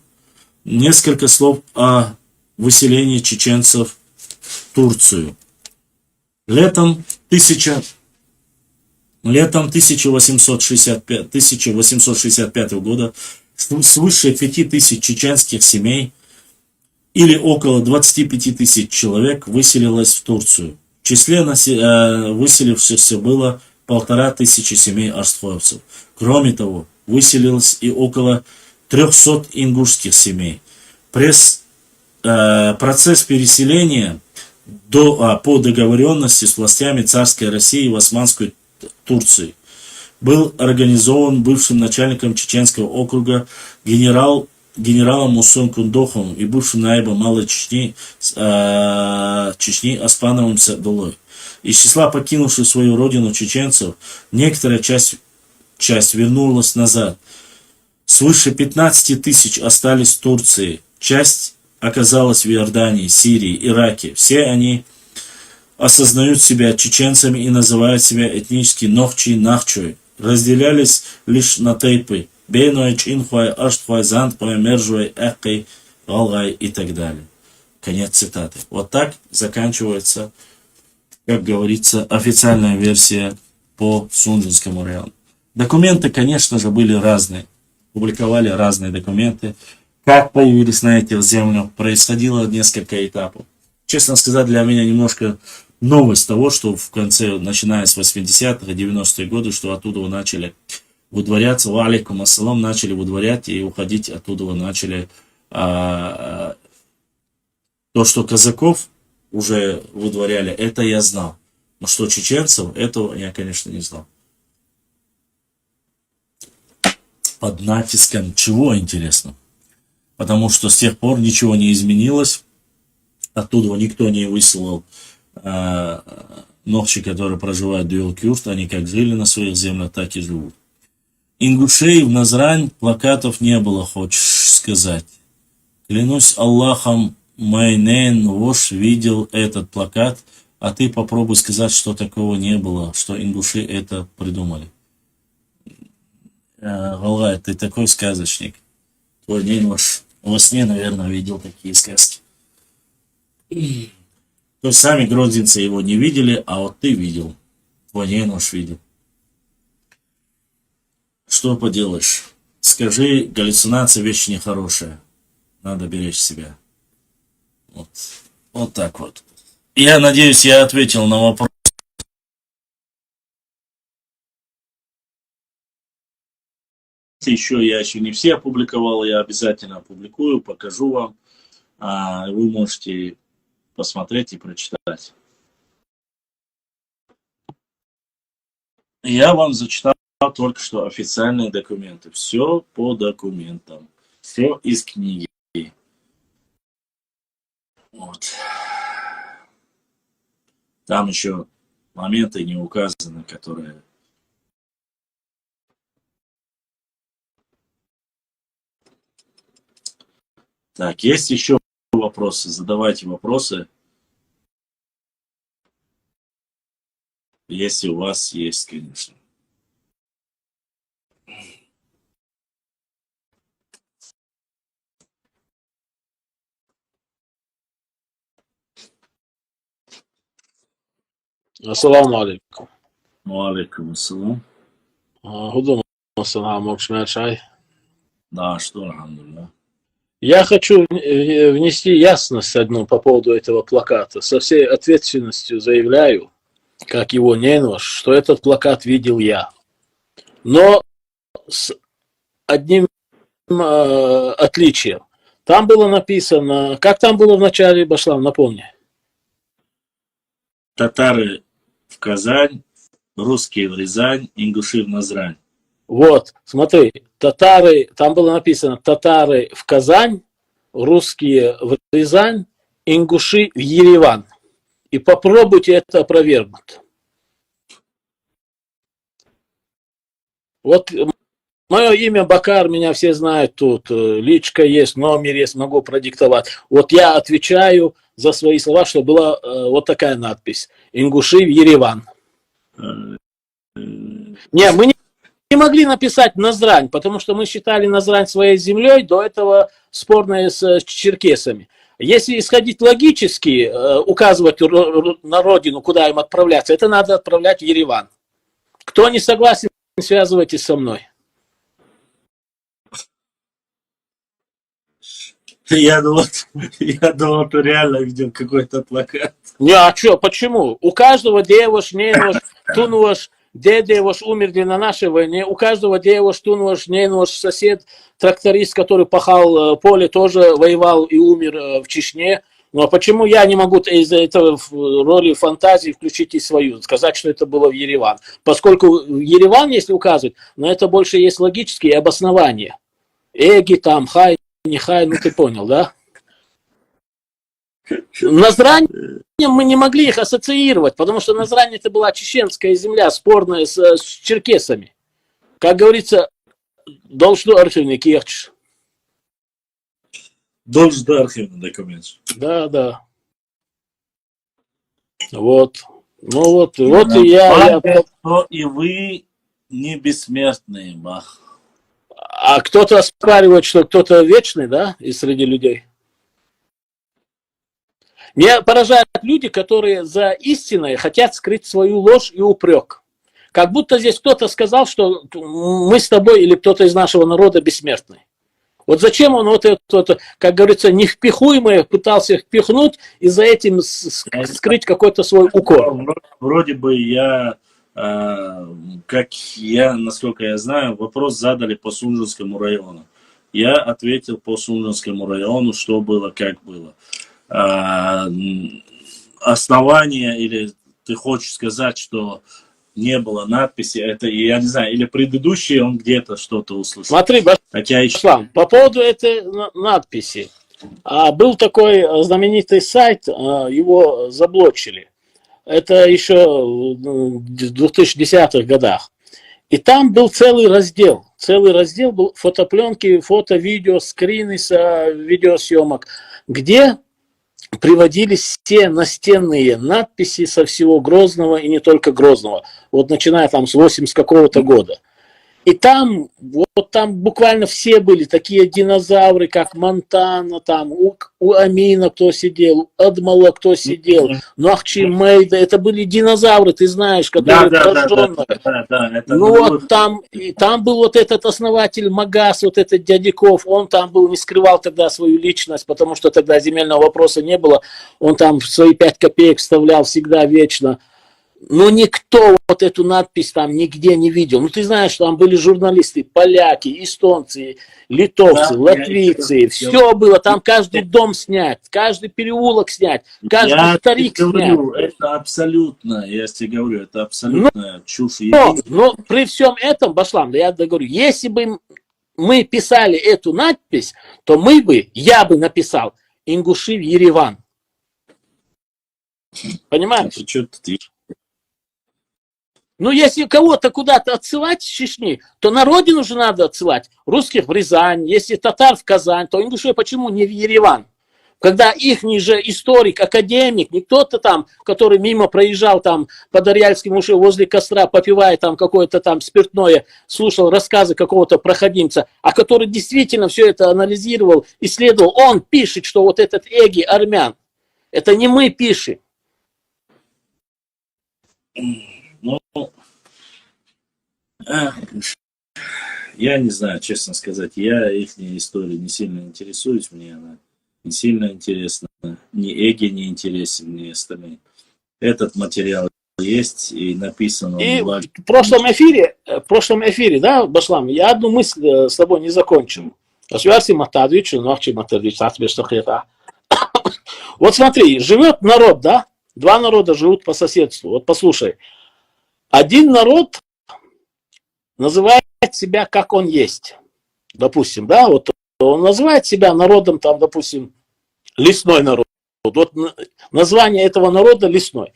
Несколько слов о выселении чеченцев в Турцию. Летом 1865 года свыше 5000 чеченских семей или около 25 тысяч человек выселилось в Турцию. В числе выселившихся было 1500 семей арстхоевцев. Кроме того, выселилось и около 300 ингушских семей. Процесс переселения по договоренности с властями царской России в Османской Турции был организован бывшим начальником Чеченского округа генералом Мусон Кундоховым и бывшим наибом Малой Чечни Оспановым Садулой. Из числа покинувших свою родину чеченцев некоторая часть вернулась назад. Свыше 15 тысяч остались в Турции, часть оказалась в Иордании, Сирии, Ираке. Все они осознают себя чеченцами и называют себя этнически Нохчи, Нахчой. Разделялись лишь на тейпы: Бейной, Чинхуай, Аштхуай, Зандхуай, Мержуай, Эхкай, Галгай и так далее. Конец цитаты. Вот так заканчивается, как говорится, официальная версия по Сунжинскому району. Документы, конечно же, были разные. Публиковали разные документы. Как появились на эти земли, происходило несколько этапов. Честно сказать, для меня немножко новость того, что в конце, начиная с 80-х и 90-е годы, что оттуда начали выдворяться, ва алейкум ассалам, начали выдворять и уходить оттуда начали. То, что казаков уже выдворяли, это я знал. Но что чеченцев, этого я, конечно, не знал. Под натиском чего, интересно? Потому что с тех пор ничего не изменилось. Оттуда никто не выслал нохчи, которые проживают в Дюэл-Кюрт. Они как жили на своих землях, так и живут. Ингушей в Назрань плакатов не было, хочешь сказать. Клянусь Аллахом, Майнен Вош видел этот плакат, а ты попробуй сказать, что такого не было, что ингуши это придумали. Галгай, ты такой сказочник. Твой Нейнваш во сне, наверное, видел такие сказки. То есть сами гродзенцы его не видели, а вот ты видел. Твой Нейнваш видел. Что поделаешь? Скажи, галлюцинация вещь нехорошая. Надо беречь себя. Вот так вот. Я надеюсь, я ответил на вопрос. Я еще не все опубликовал, я обязательно опубликую, покажу вам. Вы можете посмотреть и прочитать. Я вам зачитал только что официальные документы. Все по документам. Все из книги. Вот. Там еще моменты не указаны, которые... Так, есть еще вопросы? Задавайте вопросы. Если у вас есть, конечно. Ассаламу алейкум. Алейкум ассалам. Гудум ассалам, Мокшмячай. Да, что, алхамдулилlah. Я хочу внести ясность одну по поводу этого плаката. Со всей ответственностью заявляю, как его ненавижу, что этот плакат видел я. Но с одним отличием. Там было написано, как там было в начале, Башлам, напомни. Татары в Казань, русские в Рязань, ингуши в Назрань. Вот, смотри, татары, там было написано, татары в Казань, русские в Рязань, ингуши в Ереван. И попробуйте это опровергнуть. Вот мое имя Бакар, меня все знают тут, личка есть, номер есть, могу продиктовать. Вот я отвечаю за свои слова, что была вот такая надпись. Ингуши в Ереван. Не, мы не могли написать Назрань, потому что мы считали Назрань своей землей, до этого спорная с черкесами. Если исходить логически, указывать на родину, куда им отправляться, это надо отправлять в Ереван. Кто не согласен, связывайтесь со мной. Я думал, ты реально видел какой-то плакат. Не, а что, почему? У каждого девуш, ненуш, тунуш, дедевуш умерли на нашей войне, у каждого девуш, тунуш, ненуш, сосед, тракторист, который пахал поле, тоже воевал и умер в Чечне. Ну а почему я не могу из-за этого в роли фантазии включить и свою, сказать, что это было в Ереван? Поскольку в Ереван, если указывать, но это больше есть логические обоснования. Эги там, хай, не хай, ну ты понял, да? Назрань мы не могли их ассоциировать, потому что Назрань это была чеченская земля, спорная с черкесами. Как говорится, должно архивный кирч. Должен до архивный документ. Да, да. Вот. Ну вот и я... Но и вы не бессмертные, бах. А кто-то оспаривает, что кто-то вечный, да, и среди людей? Меня поражают люди, которые за истиной хотят скрыть свою ложь и упрек. Как будто здесь кто-то сказал, что мы с тобой или кто-то из нашего народа бессмертный. Вот зачем он вот это, как говорится, невпихуемое пытался впихнуть и за этим скрыть какой-то свой укор? Вроде бы насколько я знаю, вопрос задали по Сунжинскому району. Я ответил по Сунжинскому району, что было, как было. Основание, или ты хочешь сказать, что не было надписи, это, я не знаю, или предыдущий он где-то что-то услышал. Смотри, Башлам, по поводу этой надписи. Был такой знаменитый сайт, его заблочили. Это еще в 2010-х годах. И там был целый раздел. Целый раздел был фотопленки, фото, видео, скрины с видеосъемок, где приводились все настенные надписи со всего Грозного и не только Грозного. Вот начиная там с 80 какого-то года. И там, вот там буквально все были такие динозавры, как Монтана, там у Амина кто сидел, у Адмала кто сидел, Нахчи Мейда, это были динозавры, ты знаешь, которые прожженные. Ну вот там был вот этот основатель Магас, вот этот Дядяков, он там был, не скрывал тогда свою личность, потому что тогда земельного вопроса не было, он там свои 5 копеек вставлял всегда вечно. Но никто вот эту надпись там нигде не видел. Ну, ты знаешь, что там были журналисты, поляки, эстонцы, литовцы, да, латвийцы. Все было. Там каждый дом снять, каждый переулок снять, каждый старик снять. Это абсолютно, я тебе говорю, это абсолютно чушь. Но при всем этом, Башлам, я говорю, если бы мы писали эту надпись, то я бы написал «Ингуши в Ереван». Понимаешь? Ну, если кого-то куда-то отсылать с Чечни, то на родину же надо отсылать. Русских в Рязань, если татар в Казань, то ингуши почему не в Ереван? Когда ихний же историк, академик, не кто-то там, который мимо проезжал там по Дарьяльским ушам возле костра, попивая там какое-то там спиртное, слушал рассказы какого-то проходимца, а который действительно все это анализировал, исследовал, он пишет, что вот этот Эги армян. Это не мы пишем. Ну, эх, я не знаю, честно сказать, я их истории не сильно интересуюсь, мне она не сильно интересна, ни Эги не интересен, ни остальные. Этот материал есть и написан он И в в прошлом эфире, да, Башлам, я одну мысль с тобой не закончил. Вот смотри, живет народ, да? Два народа живут по соседству. Вот послушай. Один народ называет себя, как он есть. Допустим, да, вот он называет себя народом, там, допустим, лесной народ. Вот название этого народа лесной.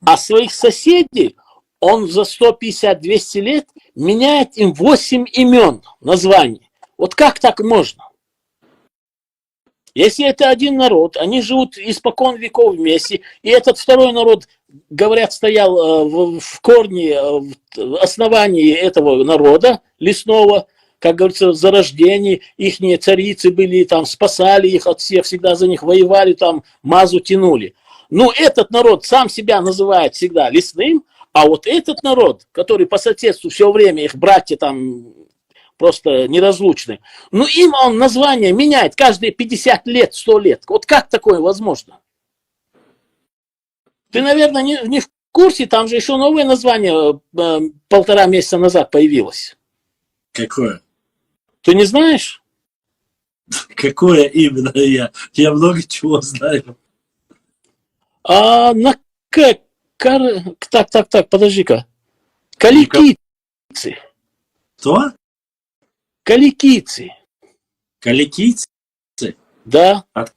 А своих соседей он за 150-200 лет меняет им 8 имен, названий. Вот как так можно? Если это один народ, они живут испокон веков вместе, и этот второй народ, говорят, стоял в корне, в основании этого народа лесного, как говорится, в зарождении, их царицы были, там, спасали их от всех, всегда за них воевали, там, мазу тянули. Ну, этот народ сам себя называет всегда лесным, а вот этот народ, который по соседству все время, их братья там просто неразлучны, ну, им он название меняет каждые 50 лет, 100 лет. Вот как такое возможно? Ты, наверное, не в курсе, там же еще новое название 1,5 месяца назад появилось. Какое? Ты не знаешь? Какое именно я? Я много чего знаю. А на так, подожди-ка. Каликийцы. Кто? Каликийцы. Каликийцы? Да. От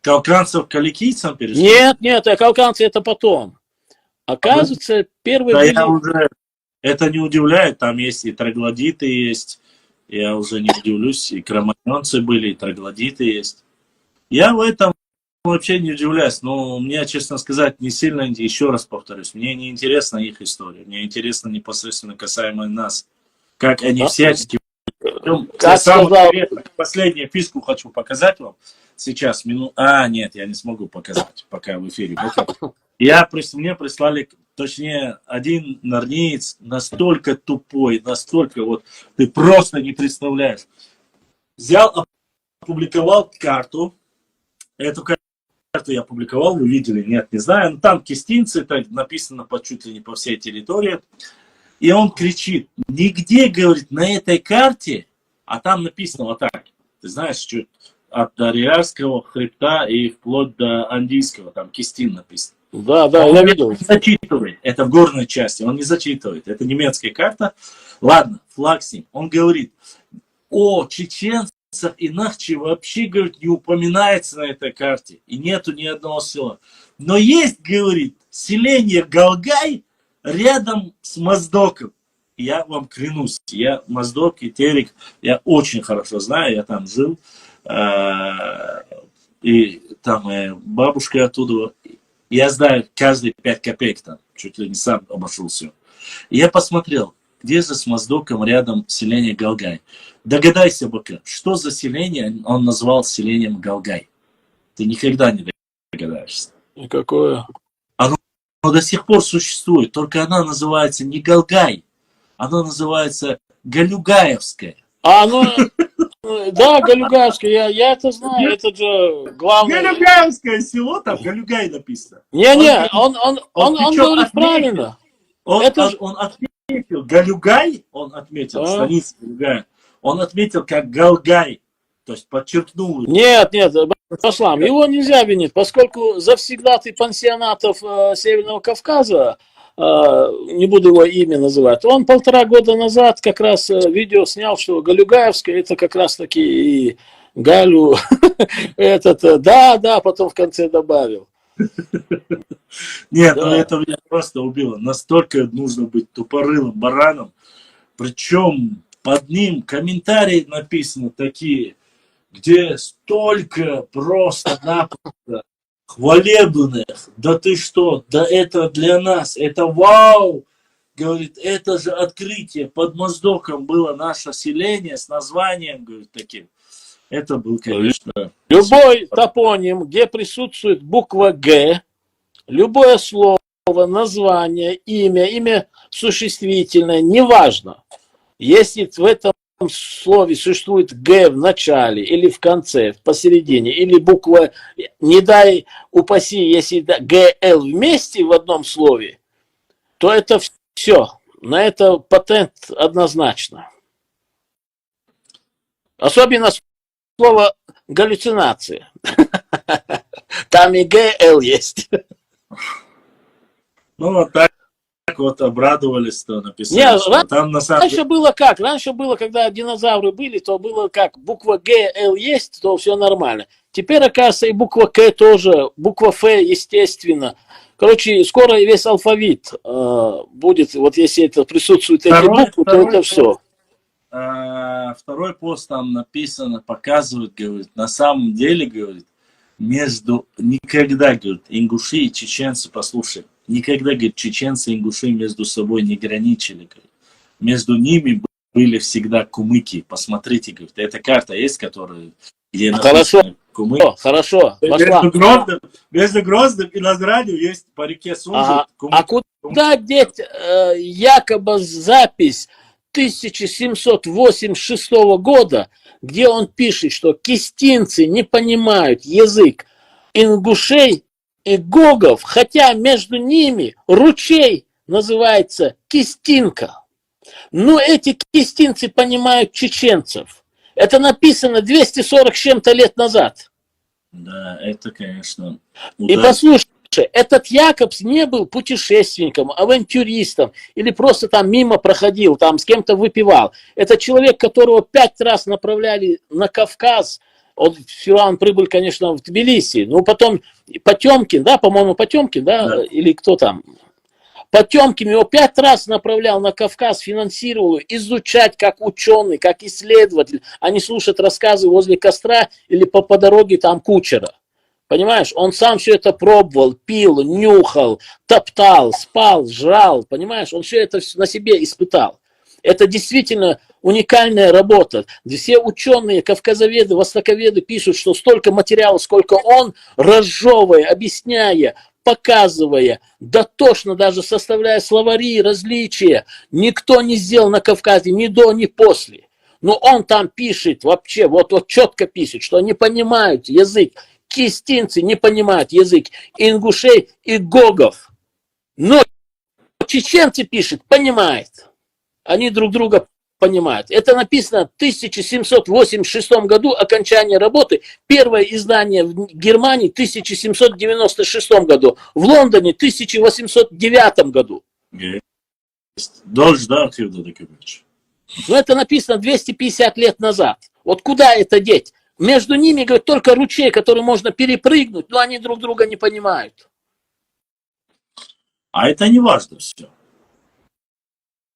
калканцев к каликийцам перешли? Нет, а калканцы это потом. Оказывается, первые Да были... я уже... Это не удивляет, там есть и троглодиты есть. Я уже не удивлюсь, и кроманьонцы были, и троглодиты есть. Я в этом вообще не удивляюсь, но мне, честно сказать, не сильно, еще раз повторюсь, мне не интересна их история, мне интересно непосредственно касаемо нас, как они всячески... Как сказал... Последнюю фишку хочу показать вам сейчас. Нет, я не смогу показать, пока в эфире. Мне прислали, точнее, один нарниец настолько тупой, настолько вот, ты просто не представляешь. Взял, опубликовал карту, эту карту я опубликовал, вы видели, нет, не знаю, но там кистинцы, так написано чуть ли не по всей территории, и он кричит, нигде, говорит, на этой карте, а там написано вот так, ты знаешь, что от Ариарского хребта и вплоть до Андийского, там кистин написано. Да, Он я видел. не зачитывает, это в горной части, он не зачитывает, это немецкая карта, ладно, флаг с ним, он говорит, чеченцев и Нахчи вообще, говорит, не упоминается на этой карте, и нету ни одного села, но есть, говорит, селение Галгай рядом с Моздоком. Я вам клянусь, я Моздок и Терек, я очень хорошо знаю, я там жил, и там моя бабушка оттуда, я знаю каждые 5 копеек там, чуть ли не сам обошел все. И я посмотрел, где же с Моздоком рядом селение Галгай. Догадайся, Бака, что за селение он назвал селением Галгай? Ты никогда не догадаешься. И какое? Оно до сих пор существует, только она называется не Галгай, она называется Галюгаевская. Да, Галюгаевская, я это знаю, это же главное. Галюгаевское село, там Галюгай написано. Он говорит правильно. Он отметил Галюгай, станицу Галюгая, он отметил как Галгай, то есть подчеркнул. Нет, Башлам, его нельзя винить, поскольку завсегдатый пансионатов Северного Кавказа, не буду его имя называть, он 1,5 года назад как раз видео снял, что Галюгаевская это как раз таки и Галю, да, потом в конце добавил. Нет, да. Это меня просто убило. Настолько нужно быть тупорылым бараном. Причем под ним комментарии написаны такие, где столько просто-напросто хвалебных. Да ты что, да это для нас, это вау! Говорит, это же открытие. Под Моздоком было наше селение с названием, говорит, таким. Это был, конечно... Любой топоним, где присутствует буква «Г», любое слово, название, имя существительное, неважно. Если в этом слове существует «г» в начале или в конце, посередине, или буква, не дай упаси, если «гл» вместе в одном слове, то это все. На это патент однозначно. Особенно слово «галлюцинация». Там и «гл» есть. Ну, вот так вот обрадовались, что написали. Не, что там на самом раньше деле... было как? Раньше было, когда динозавры были, то было как? Буква Г, Л есть, то все нормально. Теперь, оказывается, и буква К тоже, буква Ф, естественно. Короче, скоро весь алфавит будет, вот если это присутствуют эти буквы, то это все. Второй пост там написано, показывает, говорит, на самом деле, говорит, никогда, говорит, ингуши и чеченцы, послушай, никогда, говорит, чеченцы и ингуши между собой не граничили, говорит. Между ними были всегда кумыки. Посмотрите, говорит, эта карта есть, которая, где написано кумыки. Хорошо, Между Грозным и Назранью есть по реке Сунжу кумыки. А куда деть якобы запись 1786 года, где он пишет, что кистинцы не понимают язык ингушей и гогов, хотя между ними ручей называется Кистинка. Но эти кистинцы понимают чеченцев. Это написано 240 с чем-то лет назад. Да, это, конечно... И послушай, этот Якобс не был путешественником, авантюристом или просто там мимо проходил, там с кем-то выпивал. Это человек, которого 5 раз направляли на Кавказ. Он прибыл, конечно, в Тбилиси, но потом Потемкин, да, по-моему, Потемкин, да, или кто там? Потемкин его 5 раз направлял на Кавказ, финансировал, изучать как ученый, как исследователь, а не слушать рассказы возле костра или по дороге там кучера. Понимаешь, он сам все это пробовал, пил, нюхал, топтал, спал, жрал, понимаешь, он все это на себе испытал. Это действительно уникальная работа. Все ученые, кавказоведы, востоковеды пишут, что столько материала, сколько он, разжевывая, объясняя, показывая, дотошно даже составляя словари, различия, никто не сделал на Кавказе ни до, ни после. Но он там пишет вообще, вот четко пишет, что не понимают язык. Кистинцы не понимают язык ингушей и гогов. Но чеченцы пишут, понимают. Они друг друга понимают. Это написано в 1786 году, окончание работы. Первое издание в Германии в 1796 году. В Лондоне в 1809 году. Дольше, да, Архивда Документович? Но это написано 250 лет назад. Вот куда это деть? Между ними, говорят, только ручей, который можно перепрыгнуть, но они друг друга не понимают. А это не важно все.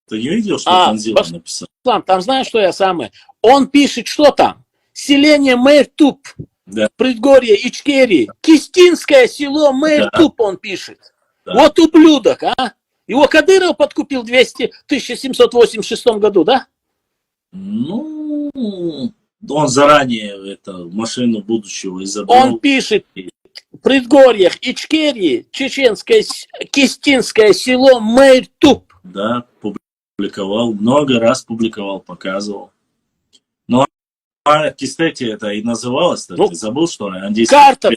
Ты не видел, что Танзила написал? Там знаешь, что я самое? Он пишет, что там? Селение Мэртуп, да. предгорье Ичкерии, Кистинское село Мэртуп, да. Он пишет. Да. Вот ублюдок, а? Его Кадыров подкупил в 1786 году, да? Ну... Он заранее машину будущего изобрел. Он пишет, в предгорьях Ичкерии, чеченское, кистинское село Мэртуп. Да, публиковал, много раз публиковал, показывал. Ну, кстати, это и называлось, ты забыл, что ли? Карта,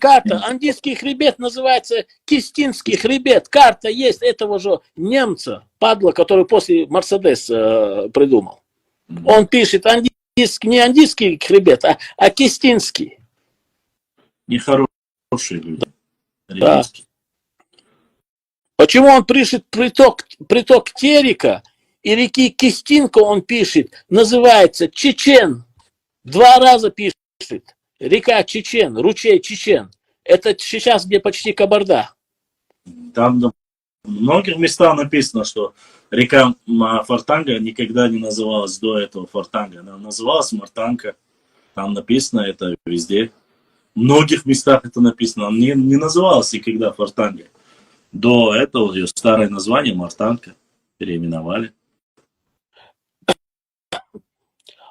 Андийский хребет называется Кистинский хребет. Карта есть этого же немца, падла, который после Мерседес придумал. Он пишет, не андийский хребет, а кистинский. Нехорошие люди. Да. Почему он пишет приток Терека и реки Кистинка, он пишет, называется Чечен. 2 раза пишет. Река Чечен, ручей Чечен. Это сейчас где почти Кабарда. Там в многих местах написано, что река Фортанга никогда не называлась до этого Фортанга. Она называлась Мартанка. Там написано это везде. В многих местах это написано. Она не называлась никогда Фортанга. До этого ее старое название Мартанка переименовали.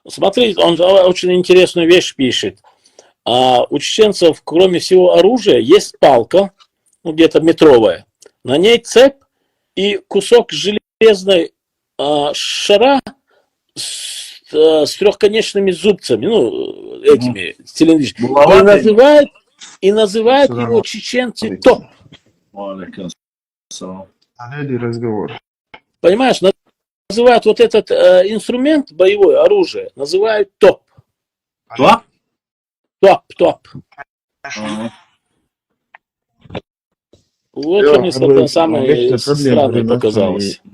Смотри, он очень интересную вещь пишет. У чеченцев, кроме всего оружия, есть палка, где-то метровая. На ней цепь и кусок железной шара с трехконечными зубцами, ну, этими цилиндрическими. Булаватый? И называют Сюда его на- чеченцы топ. Валикум ассалам. Алейли разговор. Понимаешь, называют вот этот инструмент, боевое оружие, называют топ. Что? Топ. Ага. Вот Да, мне проблема- самое проблема, странное проблема, показалось. и-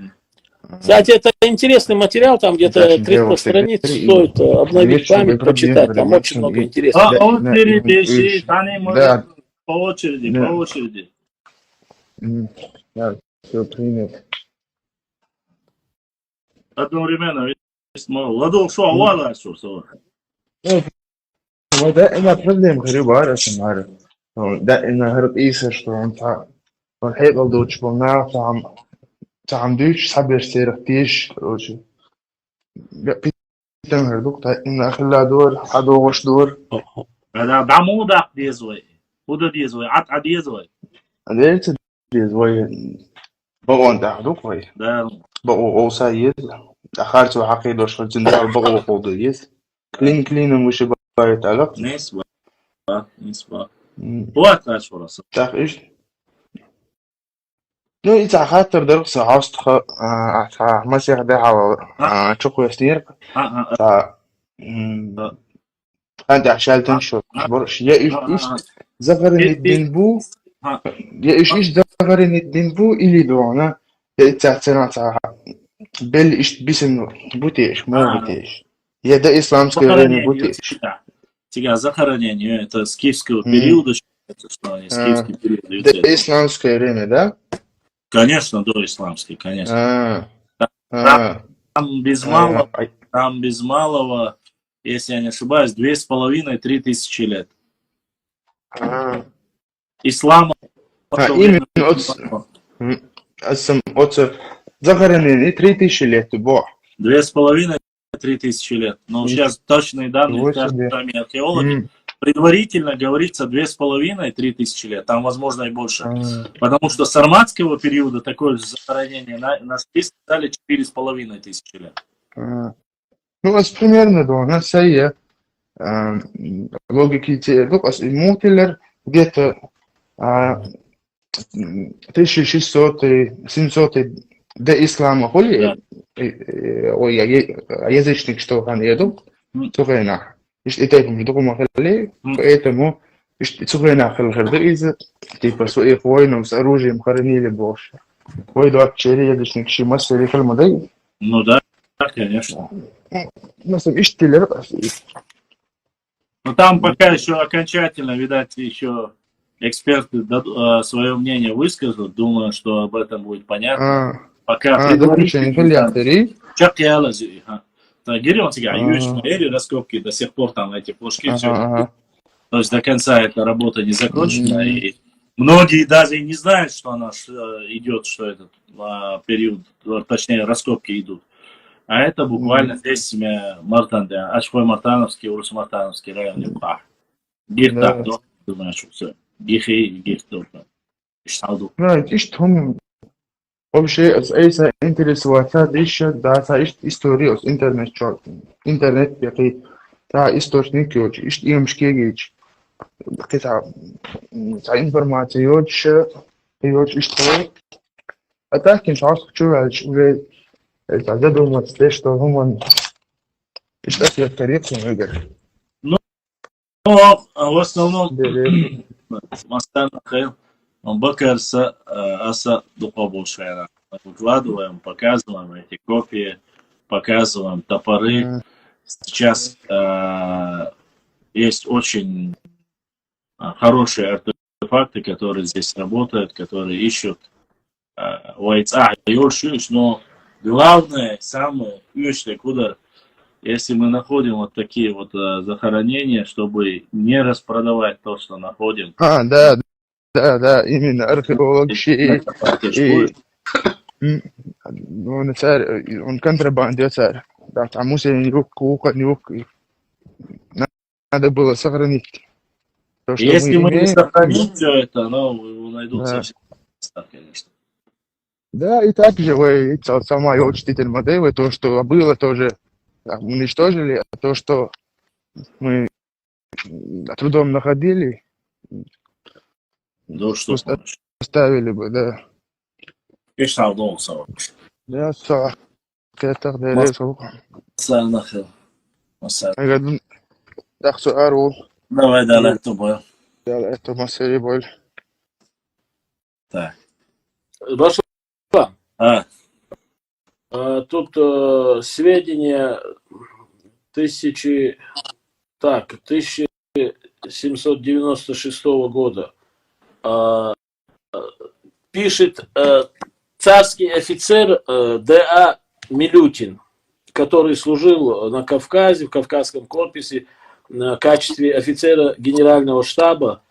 Кстати, это интересный материал, там где-то Очень 300 дело страниц, секретарь, и стоит обновить есть чтобы память, проблемы, почитать. Там очень ремонт, много и- интересного. Да, Очередь, да, ищи, Таня, да. может, по очереди, Да. по очереди. Да, все принято. Одновременно. Ладно, что, Аллах, что? ودائما проблем غريبة عارف عارف دائما هرب إيسا شو أنت والحقيقة بدوش بمنا تعم دوش حبر سيرك تيش روشي بيتم هردوك إن أخلا دور حدو وش دور هذا بعمودك ديزوي. وده ديزوي، عط ديزوي. أديت ديزوي بقوا أنت هردوك وي ده بقوا أوسا يز أخارتو عقيدة وش الجندال بقوا قوضو يز كلين مش بايت علق نسبة. وقت أشهر أصلا. تاخ إيش نو إذا خاطر درس عاوز ما سيخ ده تشوكو يستير تا أنت عشان تنشر برش يا إيش زغرن الدنبو يا إيش زغرن الدنبو اللي دونا يا تاعتنا تاع بل إيش بيسن بوتيش مو بوتيش يا ده إسلامский район бутиш. Тебя захоронение, это с киевского периода, считается, что они с киевского периода. ده إسلامский район, да? Конечно, доисламский, конечно. Там без малого, если я не ошибаюсь, 2,5-3 тысячи лет. Ислама. Именно от захоронения 3000 лет, бо. 2,5-3 тысячи лет. Но сейчас точные данные скажут сами археологи. Предварительно говорится 2,5-3 тысячи лет. Там, возможно, и больше. Потому что с сарматского периода такое же захоронение на списке стали 4,5 тысячи лет. Ну, у примерно, да, у нас есть логики те, Мутиллер где-то 1600-700 до ислама были, язычник, что он еду, Цугайнах. И так, поэтому Цугайнах из типа своих воинов с оружием хоронили больше. Ой, да, язычник, Шимас или Хальмадай. Ну да, конечно. Но там пока еще окончательно, видать, еще эксперты свое мнение выскажут. Думаю, что об этом будет понятно. Пока раскопки до сих пор там эти флажки, все. То есть до конца эта работа не закончена. И многие даже и не знают, что она идет, что этот период, точнее, раскопки идут. А это буквально здесь Мартан, Ашхой Мартановский, Урус Мартановский район. Гиртак, да? Думаю, что все. Гихи, Гиртак. Ишталду. هم вообще эйса интересуется еще да та история с интернет бяки та источник yoch ish имшке геч та информация yoch что а так не шанс чувствовать уже это задуматься что هم что это корректно игры Ну, в основном Мастан Хейл, он бакарса аса дупа больше. Выкладываем, показываем эти копии, показываем топоры. Сейчас есть очень хорошие артефакты, которые здесь работают, которые ищут но главное, самое ключевое, куда если мы находим вот такие вот захоронения, чтобы не распродавать то, что находим. Да, именно археологи он царь, он контрабандирует царь. Да, там музей надо было сохранить. То, что Если мы не имеем, сохраним все это, ну, найдутся все места, конечно. Да, и также вы, самая учитель модели, то, что было, тоже уничтожили, а то, что мы трудом находили, Да что просто помощь. оставили бы, да. Eş sağda olsa bak. Да, сağ كتر Mas ديريسو nahıl. Masal. أنا так سؤال Давай далее тобой. это مسألة боль. Так. Руслан, А, тут сведения тысячи, так, 1796 года. Пишет царский офицер Д.А. Милютин, который служил на Кавказе, в Кавказском корпусе в качестве офицера генерального штаба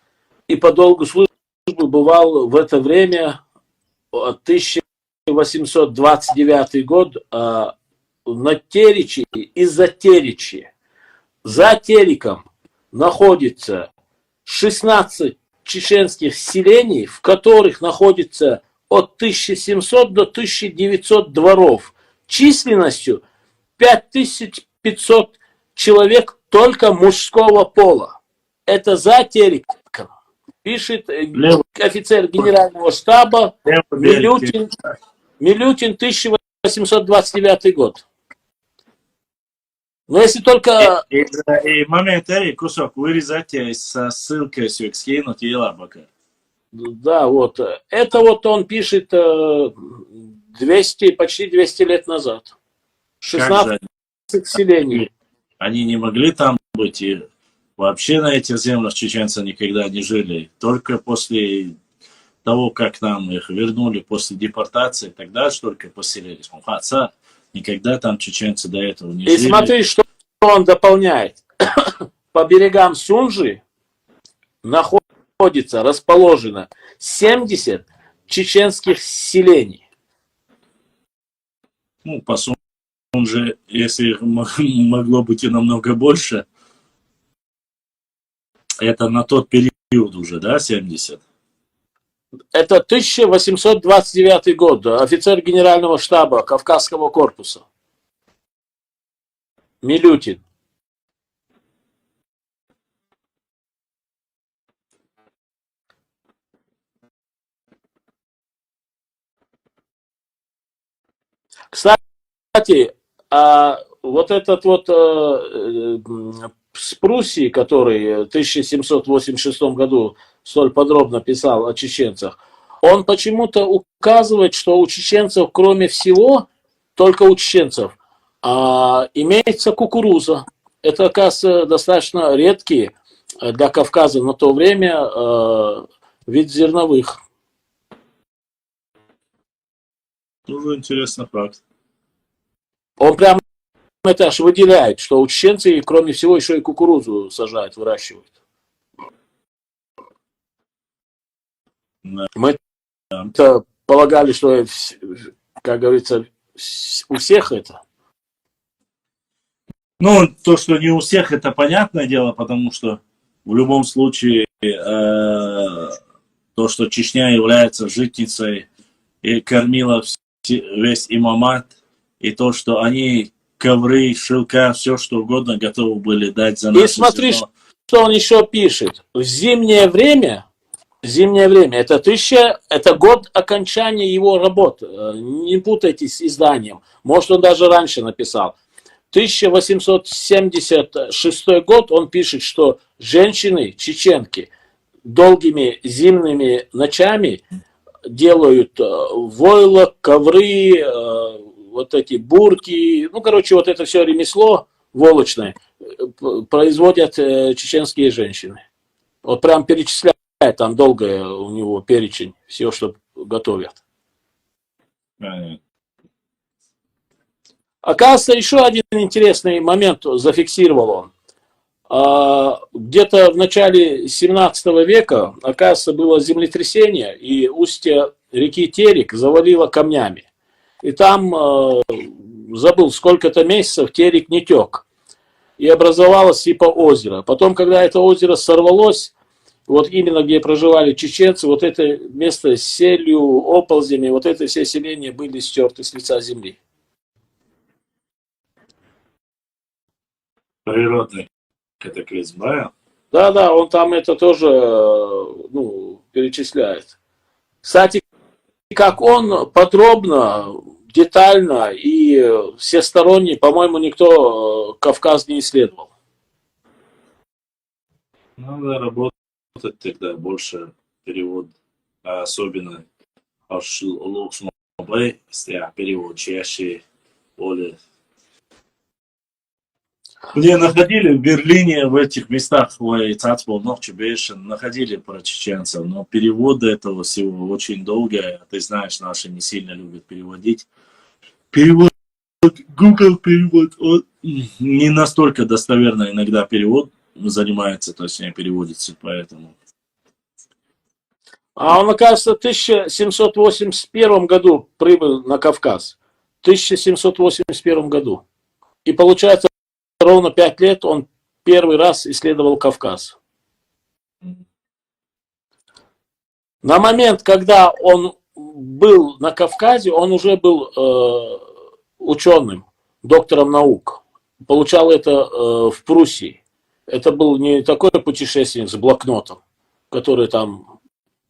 и по долгу службы бывал в это время 1829 год на Теречи и за Теречи. За Тереком находится 16 чеченских селений, в которых находится от 1700 до 1900 дворов, численностью 5500 человек только мужского пола. Это за Тереком. Пишет офицер генерального штаба Милютин, 1829 год. Но если только... И момент arī кусок вырезать со ссылкой все скинуть и лабака. Да, вот. Это вот он пишет 200, почти 200 лет назад. 16 селений. Они не могли там быть и вообще на этих землях чеченцы никогда не жили. Только после того, как нам их вернули после депортации, тогда только поселились. Хотя никогда там чеченцы до этого не жили. И смотри, что он дополняет. По берегам Сунжи находится, расположено 70 чеченских селений. Ну, по Сунже, если их могло быть и намного больше, это на тот период уже, да, 70? Это 1829 год, офицер генерального штаба Кавказского корпуса. Милютин. Кстати, вот этот вот с Пруссии, который в 1786 году столь подробно писал о чеченцах, он почему-то указывает, что у чеченцев, кроме всего, только у чеченцев, имеется кукуруза. Это, оказывается, достаточно редкий для Кавказа на то время вид зерновых. Тоже интересный факт. Он прям это аж выделяет, что у чеченцев, кроме всего, еще и кукурузу сажают, выращивают. Да. Мы полагали, что, как говорится, у всех это. Ну, то, что не у всех, это понятное дело, потому что в любом случае то, что Чечня является житницей и кормила весь имамат, и то, что они ковры, шелка, все что угодно готовы были дать за нас. И смотри, что он еще пишет. В зимнее время, это год окончания его работ. Не путайтесь с изданием. Может, он даже раньше написал. 1876 год он пишет, что женщины, чеченки, долгими зимними ночами делают войлок, ковры, вот эти бурки, ну, короче, вот это все ремесло волочное производят чеченские женщины. Вот прям перечисляет, там долго у него перечень всего, что готовят. Оказывается, еще один интересный момент зафиксировал он. Где-то в начале 17 века, оказывается, было землетрясение, и устье реки Терек завалило камнями. И там, забыл, сколько-то месяцев Терек не тек. И образовалось типа озеро. Потом, когда это озеро сорвалось, вот именно где проживали чеченцы, вот это место с селью, оползнями, вот это все селения были стерты с лица земли. Природный катаклизм, да? Да, он там это тоже перечисляет. Кстати, как он подробно, детально и всесторонне, по-моему, никто Кавказ не исследовал. Надо работать тогда больше перевод, а особенно перевод чаще, более. Где находили в Берлине, в этих местах, находили про чеченцев, но переводы этого всего очень долго. Ты знаешь, наши не сильно любят переводить. Перевод, Google перевод, он не настолько достоверно иногда перевод занимается, то есть не переводится, поэтому. А он, оказывается, в 1781 году прибыл на Кавказ. В 1781 году. И получается, ровно 5 лет он первый раз исследовал Кавказ. На момент, когда он был на Кавказе, он уже был ученым, доктором наук. Получал это в Пруссии. Это был не такой путешественник с блокнотом, который там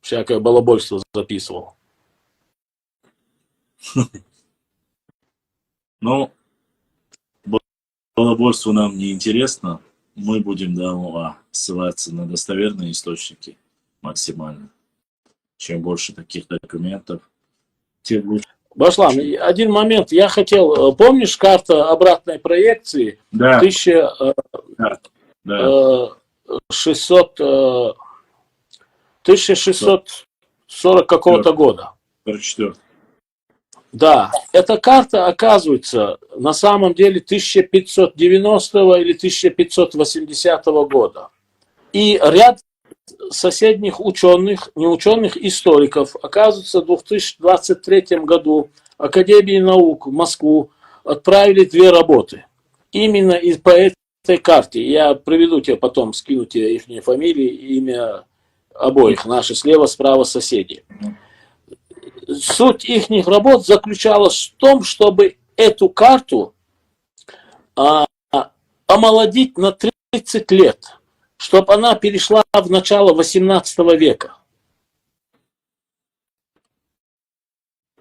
всякое балабольство записывал. Ну, балабольство нам не интересно. Мы будем ссылаться на достоверные источники максимально. Чем больше таких документов, тем лучше. Башлан, один момент. Я хотел... Помнишь карта обратной проекции? Да. 1640 какого-то года. 44. Да, эта карта, оказывается, на самом деле 1590 или 1580 года. И ряд соседних ученых, не ученых, историков, оказывается, в 2023 году Академии наук в Москву отправили 2 работы. Именно по этой карте. Я приведу тебе потом, скину тебе их фамилии и имя обоих, наши слева, справа соседи. Суть их работ заключалась в том, чтобы эту карту омолодить на 30 лет, чтобы она перешла в начало 18 века.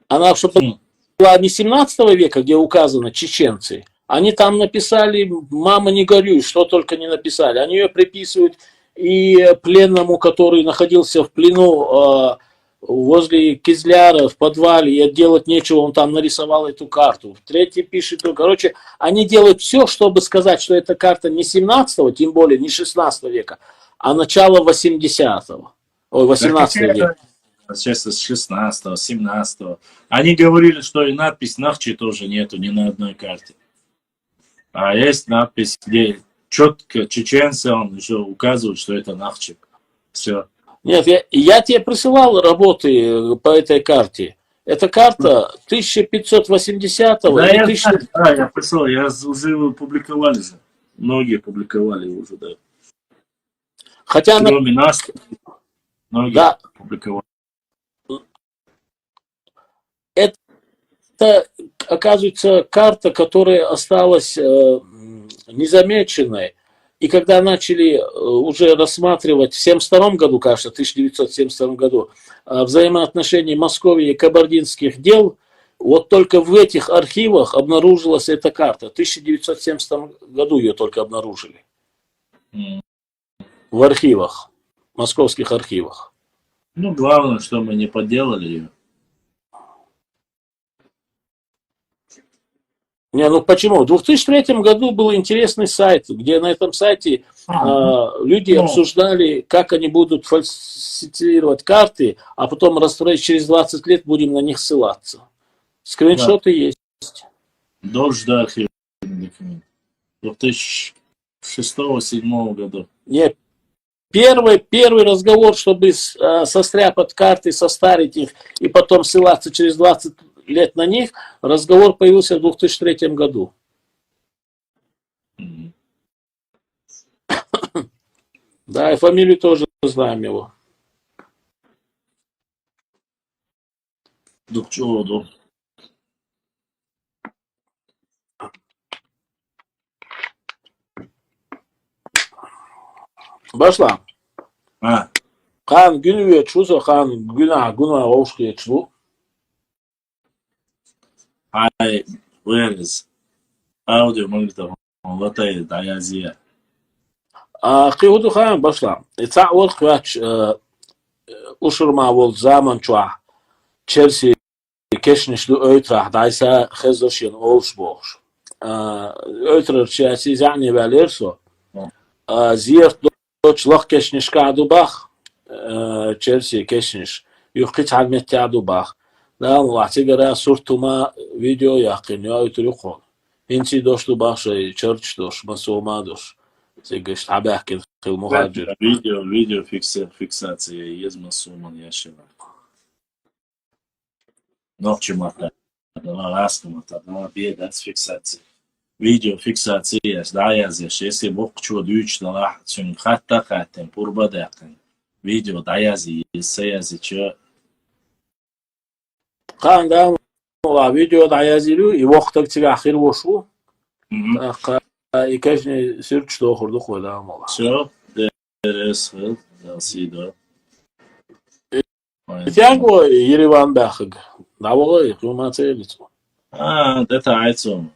Она, чтобы была не 17 века, где указано чеченцы, они там написали, мама не горюй, что только не написали. Они ее приписывают и пленному, который находился в плену возле Кизляра в подвале, и делать нечего, он там нарисовал эту карту. Третий пишет, короче, они делают все, чтобы сказать, что эта карта не 17-го, тем более не 16 века, а начало 80-го, 18 века. Сейчас с 16-го, 17-го. Они говорили, что и надпись Нахчи тоже нету ни на одной карте. А есть надпись, где четко чеченцы, он еще указывает, что это Нахчи. Все. Нет, я тебе присылал работы по этой карте. Эта карта 1580-го. Да, я прислал, уже публиковали. Многие публиковали уже, да. Хотя кроме нас, многие публиковали. Это, оказывается, карта, которая осталась незамеченной. И когда начали уже рассматривать в 1972 году, кажется, 1972 году, взаимоотношения Московии и кабардинских дел, вот только в этих архивах обнаружилась эта карта. В 1970 году ее только обнаружили. В архивах, московских архивах. Ну, главное, что мы не подделали ее. Не, ну почему? В 2003 году был интересный сайт, где на этом сайте люди обсуждали, как они будут фальсифицировать карты, а потом расстроить через 20 лет будем на них ссылаться. Скриншоты есть. Должен архивный документ. 2006-2007 года. Не, первый разговор, чтобы состряпать карты, состарить их и потом ссылаться через 20 лет на них, разговор появился в 2003 году. Да, и фамилию тоже знаем его. Дукчоду. Başla. А, Kan günü ve çuzo kan günah oluştu çu. ай, where аудио магнитофон, вот это, да, я зия. Qihudu kan başla. Ta ol kıvaç uşurma ol zaman çua. Chelsea keşnişli öytrah daysa xezdoşin olş boş. Öytrar Chelsea yani belirso. Ziert doçlaq keşniş kadu bak. Chelsea keşniş. Yuqit halmet kadu bak. لا واعتقد صورته ما فيديو يقين يا يتركون انتي دوش تو باشا تشرش دوش مسوما دوش زيقش تعباه كده المهاجر Видео фиксация езма суман яшева. Ночью мата, дала раскомата, дала беда с фиксацией. Видео фиксация, да, я здесь, если бог чего дючь, дала цюн хатта хаттен, пурбадакен. Видео, да, я здесь, я здесь, قان قام فيديو دعيازيلو يوقتك تيجي أخير وشو يكشني سيرش دو خردو خودا مالا все, ДРС, Сидо. تيانجو يريوان باخج دعوة قيمة تيلتو Это айцом.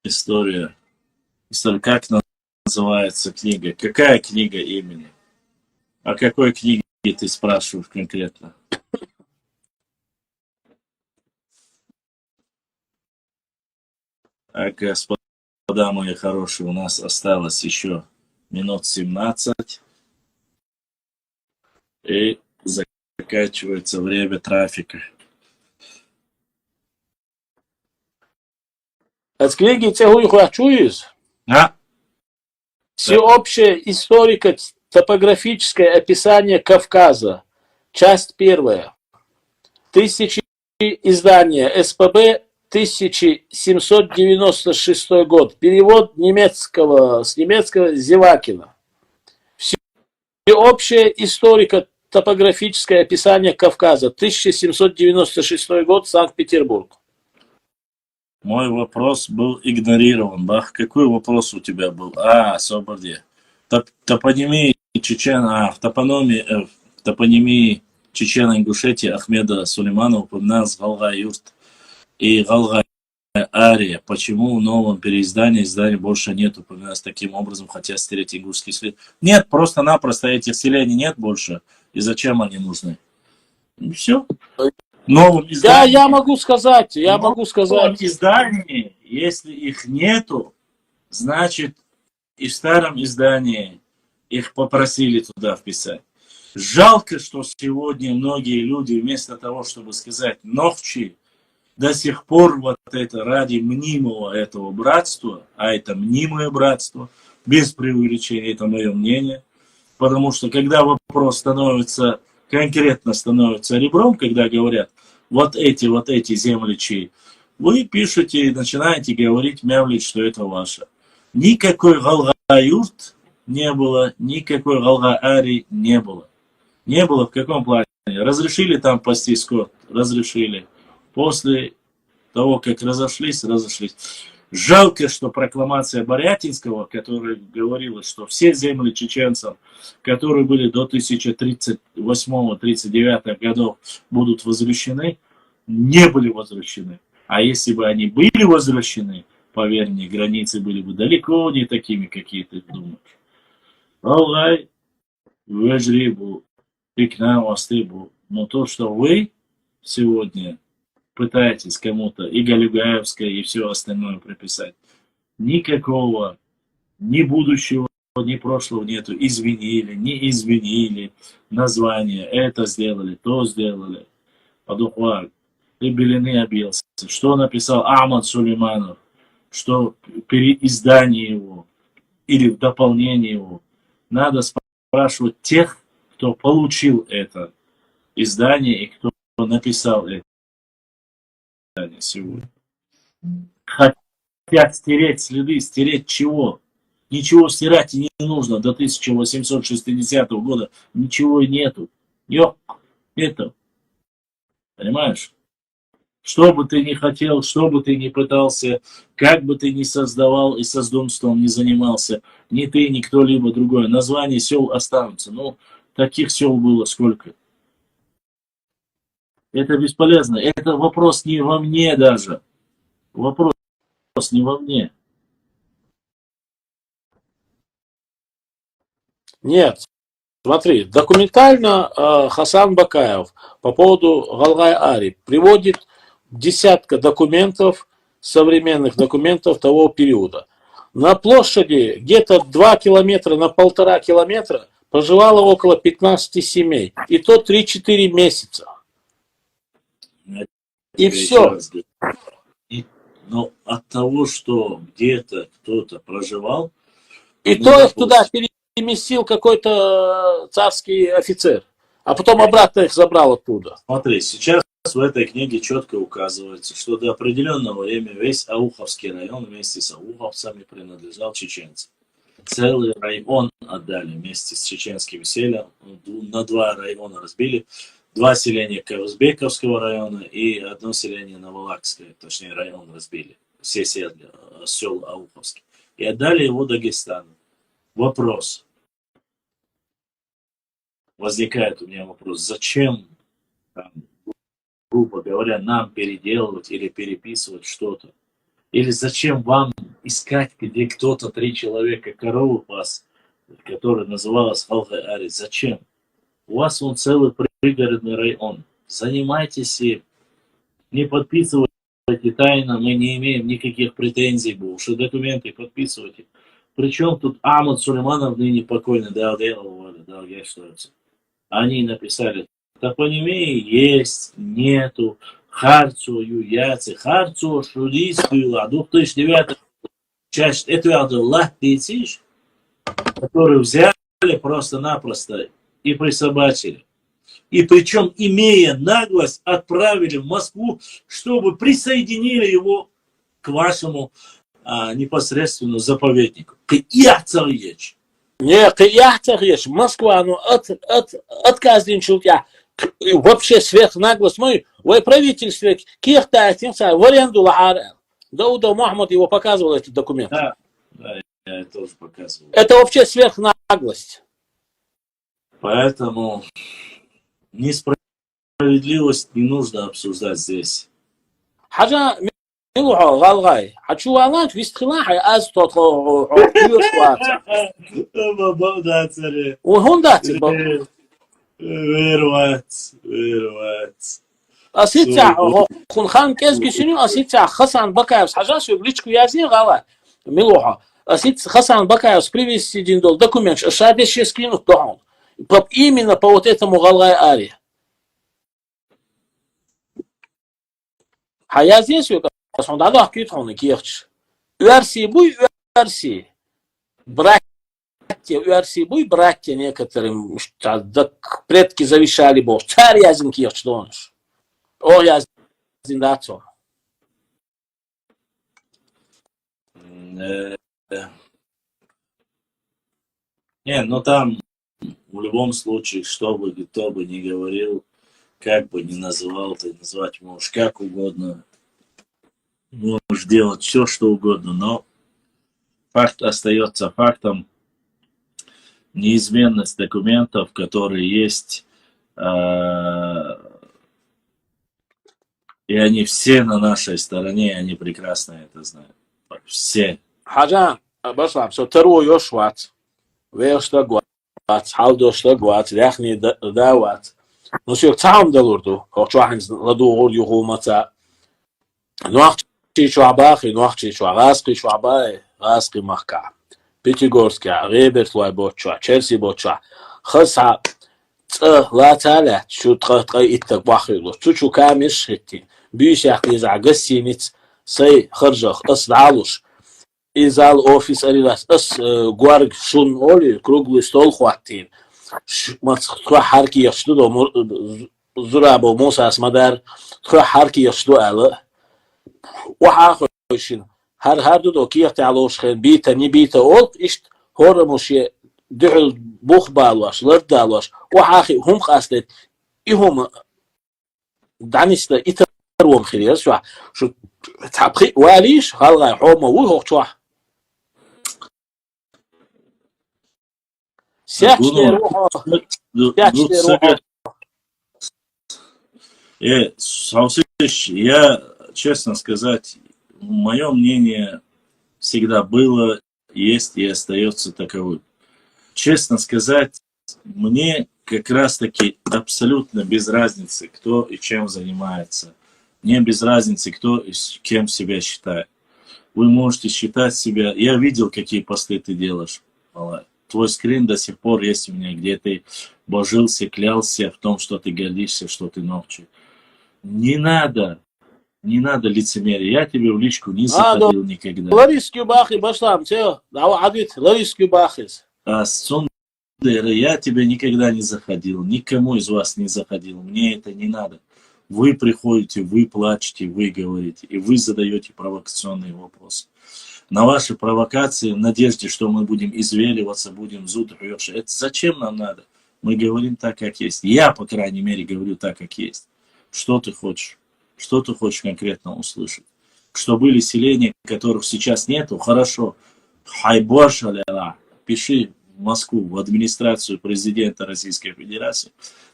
История. Как называется книга? Какая книга именно? О какой книге ты спрашиваешь конкретно? А, господа мои хорошие, у нас осталось еще минут 17. И заканчивается время трафика. От книги тягу их чуешь? А? Всеобщее историко-топографическое описание Кавказа. Часть первая. Тысячи издания. СПБ 1796 год. Перевод с немецкого Зевакина. Всеобщее историко-топографическое описание Кавказа. 1796 год. Санкт-Петербург. Мой вопрос был игнорирован, да? Какой вопрос у тебя был? Соборди. Топонимии топонимии Чечено-Ингушетии Ахмеда Сулейманова упоминалась Галга-Юрт и Галга-Ария. Почему в новом переиздании издания больше нет упоминалось таким образом, хотя стереть ингушский след? Нет, просто-напросто этих селений нет больше. И зачем они нужны? И все. Новом издании. Я могу сказать. В новом издании, если их нету, значит и в старом издании их попросили туда вписать. Жалко, что сегодня многие люди вместо того, чтобы сказать «нохчи», до сих пор вот это ради мнимого этого братства, а это мнимое братство, без преувеличения, это мое мнение, потому что когда вопрос конкретно становится ребром, когда говорят вот эти земличи, вы пишете и начинаете говорить, мявлить, что это ваше. Никакой Галга-Юрт не было, никакой Галга-Арии не было. Не было в каком плане? Разрешили там пасти скот? Разрешили. После того, как разошлись. Жалко, что прокламация Борятинского, которая говорила, что все земли чеченцев, которые были до 1038-39 годов, будут возвращены, не были возвращены. А если бы они были возвращены, поверь мне, границы были бы далеко не такими, какие ты думаешь. Аллай, вежрибу, пикнау астыбу. Но то, что вы сегодня пытаетесь кому-то и Галюгаевское, и все остальное приписать, никакого ни будущего, ни прошлого нету. Извинили, не извинили, название, это сделали, то сделали. Подухвар, и белины объелся. Что написал Ахмад Сулейманов, что в переиздании его или в дополнении его надо спрашивать тех, кто получил это издание и кто написал это. сегодня. Хотят стереть следы. Стереть чего? Ничего стирать и не нужно. До 1860 года ничего и нету. Нету. Понимаешь? Что бы ты ни хотел, что бы ты ни пытался, как бы ты ни создавал и создумством не занимался, ни ты, ни кто-либо другой, названия сел останутся. Ну, таких сел было сколько? Это бесполезно. Это вопрос не во мне даже. Вопрос не во мне. Нет, смотри, документально Хасан Бакаев по поводу Галгай-Ари приводит десятка документов, современных документов того периода. На площади где-то 2 километра на 1,5 километра проживало около 15 семей. И то 3-4 месяца. И все. Но от того, что где-то кто-то проживал... И то их туда переместил какой-то царский офицер. А потом обратно их забрал оттуда. Смотри, сейчас в этой книге четко указывается, что до определенного времени весь Ауховский район вместе с ауховцами принадлежал чеченцам. Целый район отдали вместе с чеченским селом, на 2 района разбили. 2 селения Кавузбековского района и 1 селение Новолакское, точнее район разбили. Все села, сел Ауховский. И отдали его Дагестану. Вопрос. Возникает у меня вопрос, зачем, грубо говоря, нам переделывать или переписывать что-то? Или зачем вам искать, где кто-то 3 человека корову пас, которая называлась Галгай-Ари? Зачем? У вас он целый пригородный район. Занимайтесь им. Не подписывайте тайно, мы не имеем никаких претензий больше. Документы подписывайте. Причем тут Ахмад Сулейманов, ныне покойный, они написали, топонимии есть, нету, Харцию, Яци, Харцию, Шудийскую, 2009 часть, это Аллах Тейциш, который взяли просто-напросто и присобачили. И причем, имея наглость, отправили в Москву, чтобы присоединили его к вашему непосредственно заповеднику. Кияцарьеч. Не, Кияцарьеч, Москва, ну, отказничал я. Вообще сверхнаглость мой, в правительстве Кирта, в аренду Лахар. Дауда Мухаммад его показывал, этот документ. Да, я тоже показывал. Это вообще сверхнаглость. Поэтому несправедливость не нужно обсуждать здесь. حاجة ملوحة غالغاي حتشوالات في استخلاحي از تطلع وهون داتي Вырвать. أسيتع خون خان كيز بيشنو أسيتع خسان بكايوس حاجة شو بليشكو يازين غالا ملوحة أسيت خسان بكаевс привести один документ шабе ще скинут дохон именно по вот этому Галгай-Ари. Хая здесь у кого-то надо аккуратно кирч. Версии буй версии. Братья братья некоторым предки завещали Бог. Царь язин кирч донш. О язин дацо. Не, ну там в любом случае, что бы кто бы ни говорил, как бы ни называл, ты назвать можешь как угодно, можешь делать все, что угодно, но факт остается фактом. Неизменность документов, которые есть, и они все на нашей стороне, они прекрасно это знают. Все. Хаджа, башлам, что второй йошват, вештагват, халдоштагват, ляхни дават. Ну все, там долурду, хочуахин ладугур юхумата. Нуахчи шуабахи, нуахчи шуагаски шуабай, гаски махка. Пятигорский, Реберт Лайбоча, Черси Боча, Хаса, Латаля, Шутха Иттак Бахилу, Чучу Камиш Хитти, Бишах из Агасинец, Сей Харжах, Асдалуш, Изал офис Арилас, Ас Гуарг Шун Оли, круглый стол хватит. Мацхва Харки Яшту, Зурабо Муса Асмадар, Харки Яшту Алла, وحاخوشين هر دو كيف تعلوش خين بيتا ني بيتا أولت إشت هورا مشي دحل بوخ بالواش لرد دالواش وحاخي هم قاستت إهم دعنيستا إتروم خيريس شو تحبخي واليش هالغاي حوما ويهوخ شوح سيحشتي روحو سيحشتي روحو Саусыч, я, честно сказать, мое мнение всегда было, есть и остается таковым. Честно сказать, мне как раз-таки абсолютно без разницы, кто и чем занимается. Мне без разницы, кто и кем себя считает. Вы можете считать себя... Я видел, какие посты ты делаешь, Малай. Твой скрин до сих пор есть у меня, где ты божился, клялся в том, что ты гордишься, что ты ногчий. Не надо лицемерие. Я тебе в личку не заходил никогда. Лариску бахи, башлам, все, давай, Лариску бахис. А я тебе никогда не заходил, никому из вас не заходил. Мне это не надо. Вы приходите, вы плачете, вы говорите, и вы задаете провокационные вопросы. На ваши провокации, в надежде, что мы будем извеливаться, будем зуд, это зачем нам надо? Мы говорим так, как есть. Я, по крайней мере, говорю так, как есть. Что ты хочешь? Что ты хочешь конкретно услышать? Что были селения, которых сейчас нету? Хорошо. Пиши в Москву, в администрацию президента Российской Федерации.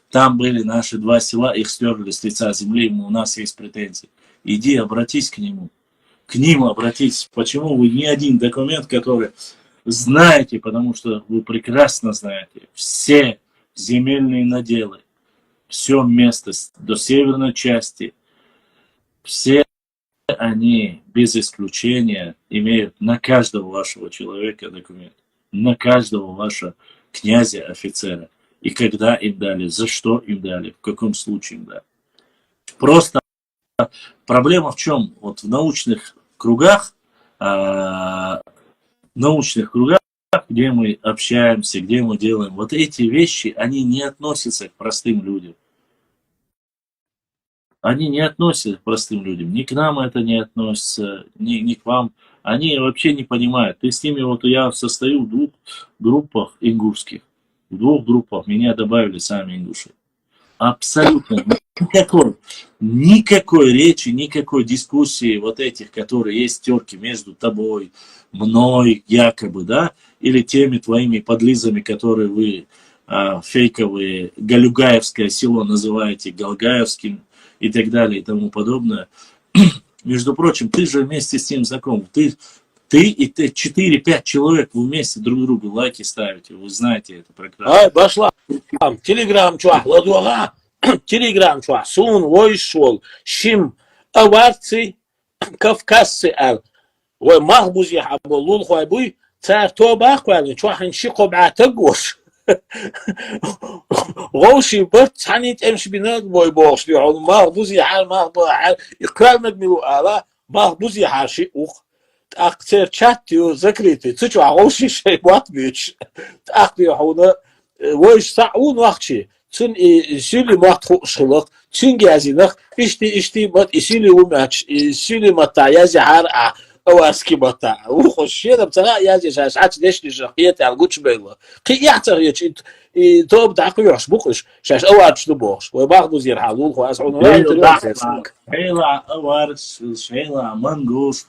Там были наши 2 села, их стерли с лица земли, у нас есть претензии. Иди, обратись к нему. К ним обратитесь. Почему вы ни один документ, который знаете, потому что вы прекрасно знаете, все земельные наделы, все место до северной части, все они без исключения имеют на каждого вашего человека документ, на каждого вашего князя, офицера. И когда им дали, за что им дали, в каком случае им дали. Просто проблема в чем? Вот в научных кругах, где мы общаемся, где мы делаем, вот эти вещи, они не относятся к простым людям. Они не относятся к простым людям. Ни к нам это не относится, ни к вам. Они вообще не понимают. Ты с ними, вот я состою в 2 группах ингушских. В 2 группах меня добавили сами ингуши. Абсолютно никакой речи, никакой дискуссии вот этих, которые есть терки между тобой, мной, якобы, да, или теми твоими подлизами, которые вы фейковые, Галюгаевское село называете Галгаевским и так далее и тому подобное. Между прочим, ты же вместе с ним знаком. Ты и 4-5 человек вы вместе друг другу лайки ставите. Вы знаете это прекрасно. Ай, башла. Телеграм, чувак, ладуага. Телеграм, чувак, сун, войшол, шим, аварцы, кавказцы, ой, махбузи, хабулул, хуайбуй, цар то бахвали, чувак, инши кобатагош. غوشي برت حنيت امشي بناد بوي بوش ليعون ما بوزي حال ما بوحال اقرار مدملو آلا ما بوزي حاشي اوخ تأقتر چاتيو ذكريتي تسوچو غوشي شي بوات بيوش تأقتيو حونا ويش ساعون وقتشي تن سيلي موقت خوشخلق تن جازينق اشتي مات اسيلي وماتش اسيلي ماتا يازي حار اواسكي ماتا وخشي بتاع يازي شاشات ليش لشقيت على قوتش بيلا قي يعتر يتش توب دعقيوش بوقش شاش اواتش دبوش وباخدو زير حالون خو اسعون شيلا اوارس شيلا منغوش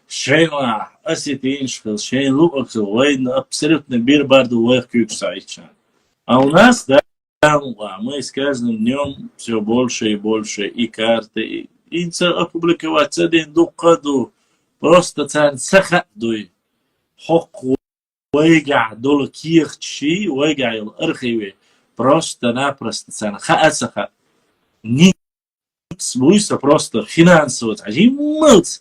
شيلا осетинш شيلا وين абсолютно бирбарду вехкюк сайчан. А у нас, да, мы с каждым днем все больше и больше и карты, и опубликовать один дукаду, просто цан сахадуй, хок ويقع دول كيخ شي ويقع الارخيوي просто-напросто цан хаасаха не смысла просто финансово мылц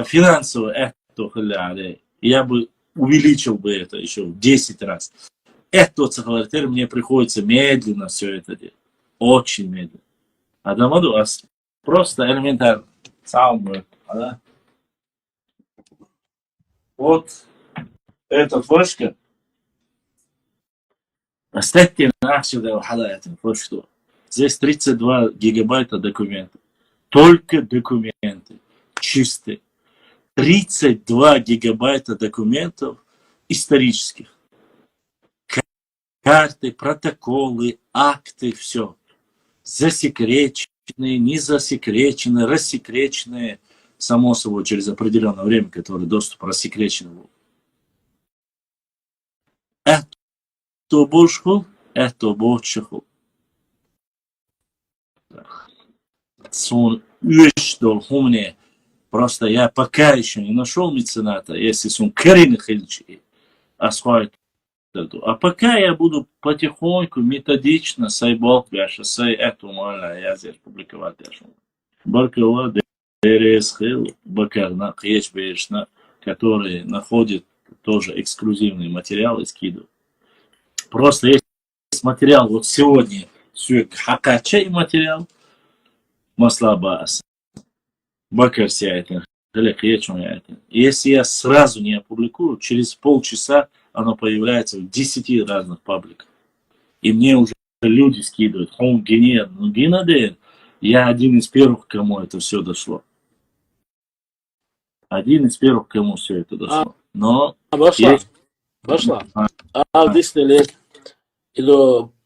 финансово это хля я бы увеличил бы это еще в 10 раз. Это теперь мне приходится медленно все это делать. Очень медленно. А домоду просто элементарно. Сам да? Вот эта флешка. Оставьте сюда эту флешку. Здесь 32 гигабайта документов. Только документы. чистый. 32 гигабайта документов исторических. Карты, протоколы, акты, все. Засекреченные, не засекреченные, рассекреченные, само собой, через определенное время, который доступ рассекречен был. Это больше, это больше. Сон уйшдол хумне. Просто я пока еще не нашел мецената, если сон коренных хильчи, асфальт. А пока я буду потихоньку, методично, сайболк вяша, сай эту маля, я здесь публиковать вяшу. Баркала ДРС хил, бакарна, хечбешна, которые находят тоже эксклюзивные материалы, скидывают. Просто есть материал, вот сегодня, все хакачай материал, маслабас, бакар сяйтен, если я сразу не опубликую, через полчаса оно появляется в 10 разных пабликах. И мне уже люди скидывают. Я один из первых, кому это все дошло. Один из первых, кому все это дошло. Но... Башла. А 10 лет. И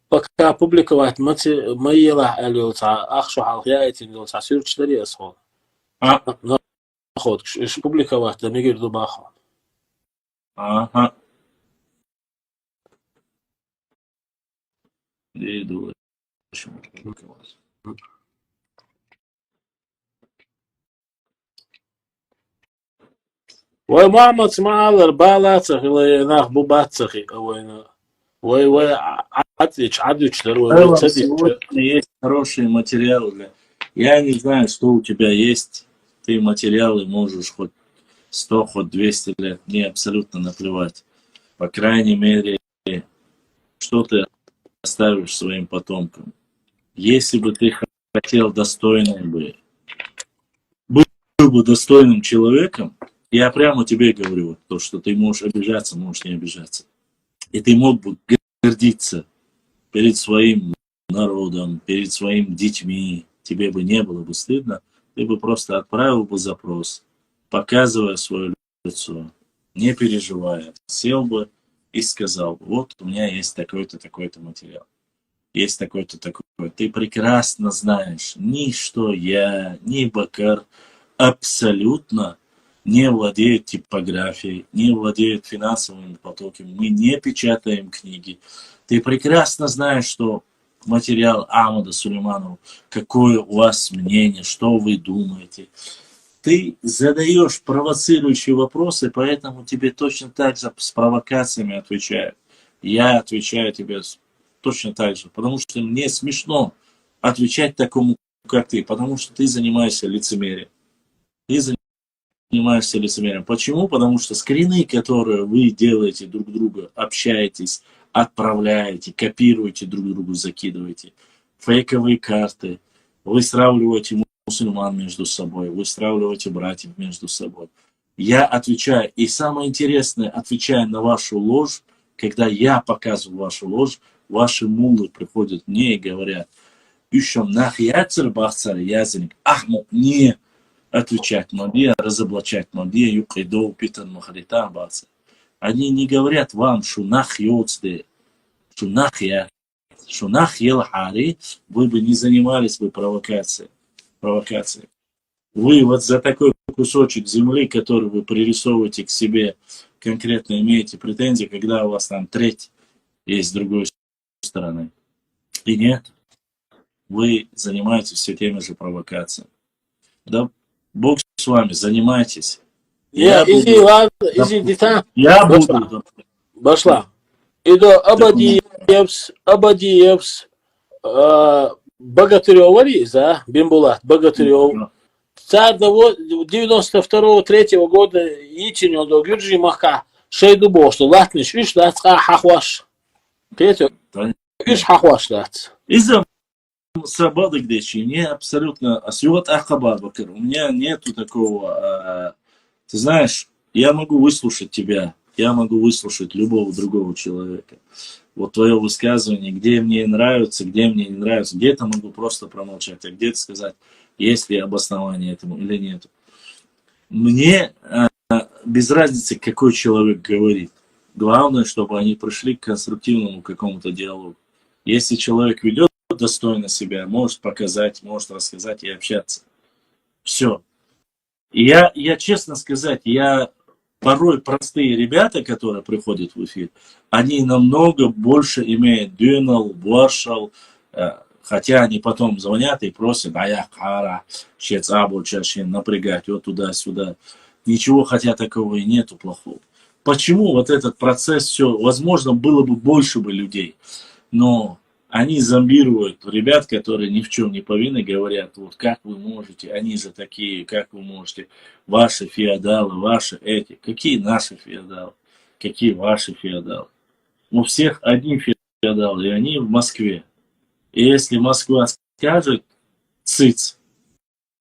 пока публиковать мои лахалиота, ахшу халхяйти, сюрчтари асхол. Наход, публиковать, да мигир дубахо. Ага. И думаю, почему публиковать. Ой, мама, цмалар, балацах, или нах бубацахи, ой, отлич, Сегодня есть хорошие материалы. Я не знаю, что у тебя есть. Ты материалы можешь хоть 100, хоть 200 лет. Мне абсолютно наплевать. По крайней мере, что ты оставишь своим потомкам. Если бы ты хотел достойным был бы достойным человеком, я прямо тебе говорю, то, что ты можешь обижаться, можешь не обижаться. И ты мог бы гордиться перед своим народом, перед своими детьми. Тебе бы не было бы стыдно. Ты бы просто отправил бы запрос, показывая свое лицо, не переживая. Сел бы и сказал, вот у меня есть такой-то, такой-то материал. Есть такой-то, такой-то. Ты прекрасно знаешь, ни что я, ни Бакар абсолютно не владеют типографией, не владеют финансовыми потоками. Мы не печатаем книги. Ты прекрасно знаешь, что материал Ахмада Сулейманова, какое у вас мнение, что вы думаете. Ты задаешь провоцирующие вопросы, поэтому тебе точно так же с провокациями отвечают. Я отвечаю тебе точно так же, потому что мне смешно отвечать такому, как ты, потому что ты занимаешься лицемерием. Ты занимаешься лицемерием. Почему? Потому что скрины, которые вы делаете друг друга, общаетесь, отправляете, копируете друг другу, закидываете, фейковые карты, вы сравниваете мусульман между собой, вы сравниваете братьев между собой. Я отвечаю, и самое интересное, отвечая на вашу ложь, когда я показываю вашу ложь, ваши муллы приходят мне и говорят, «Ющам нахияцер бахцар языник, ахмук не отвечать моди, разоблачать моди, юкайдоу питан махарита бахцар». Они не говорят вам, что нахьёцде, что нахья, что нахьел хари, вы бы не занимались бы провокацией. Вы вот за такой кусочек земли, который вы пририсовываете к себе, конкретно имеете претензии, когда у вас там треть есть с другой стороны. И нет, вы занимаетесь все теми же провокациями. Да, Бог с вами, занимайтесь. Я буду. Башла. Идо Абадиевс, Богатырев Ариза, Бимбулат, Богатырев. Царь 92-3 года Ичинё до Гюрджи Маха, Шейду Бош, Латниш, Иш Латха Хахваш. Петя, Иш Хахваш Лат. Из-за свободы где мне абсолютно асюват ахаба бакар. У меня нету такого. Ты знаешь, я могу выслушать тебя, я могу выслушать любого другого человека. Вот твое высказывание, где мне нравится, где мне не нравится, где-то могу просто промолчать, а где-то сказать, есть ли обоснование этому или нет. Мне без разницы, какой человек говорит. Главное, чтобы они пришли к конструктивному какому-то диалогу. Если человек ведет достойно себя, может показать, может рассказать и общаться. Все. Я честно сказать, порой простые ребята, которые приходят в эфир, они намного больше имеют дюнал, буашал, хотя они потом звонят и просят, кара, напрягать, вот туда-сюда. Ничего, хотя такого и нету плохого. Почему вот этот процесс все, возможно, было бы больше бы людей, но они зомбируют ребят, которые ни в чем не повинны, говорят, вот как вы можете, они же такие, как вы можете, ваши феодалы, ваши эти. Какие наши феодалы? Какие ваши феодалы? У всех одни феодалы, и они в Москве. И если Москва скажет цыц,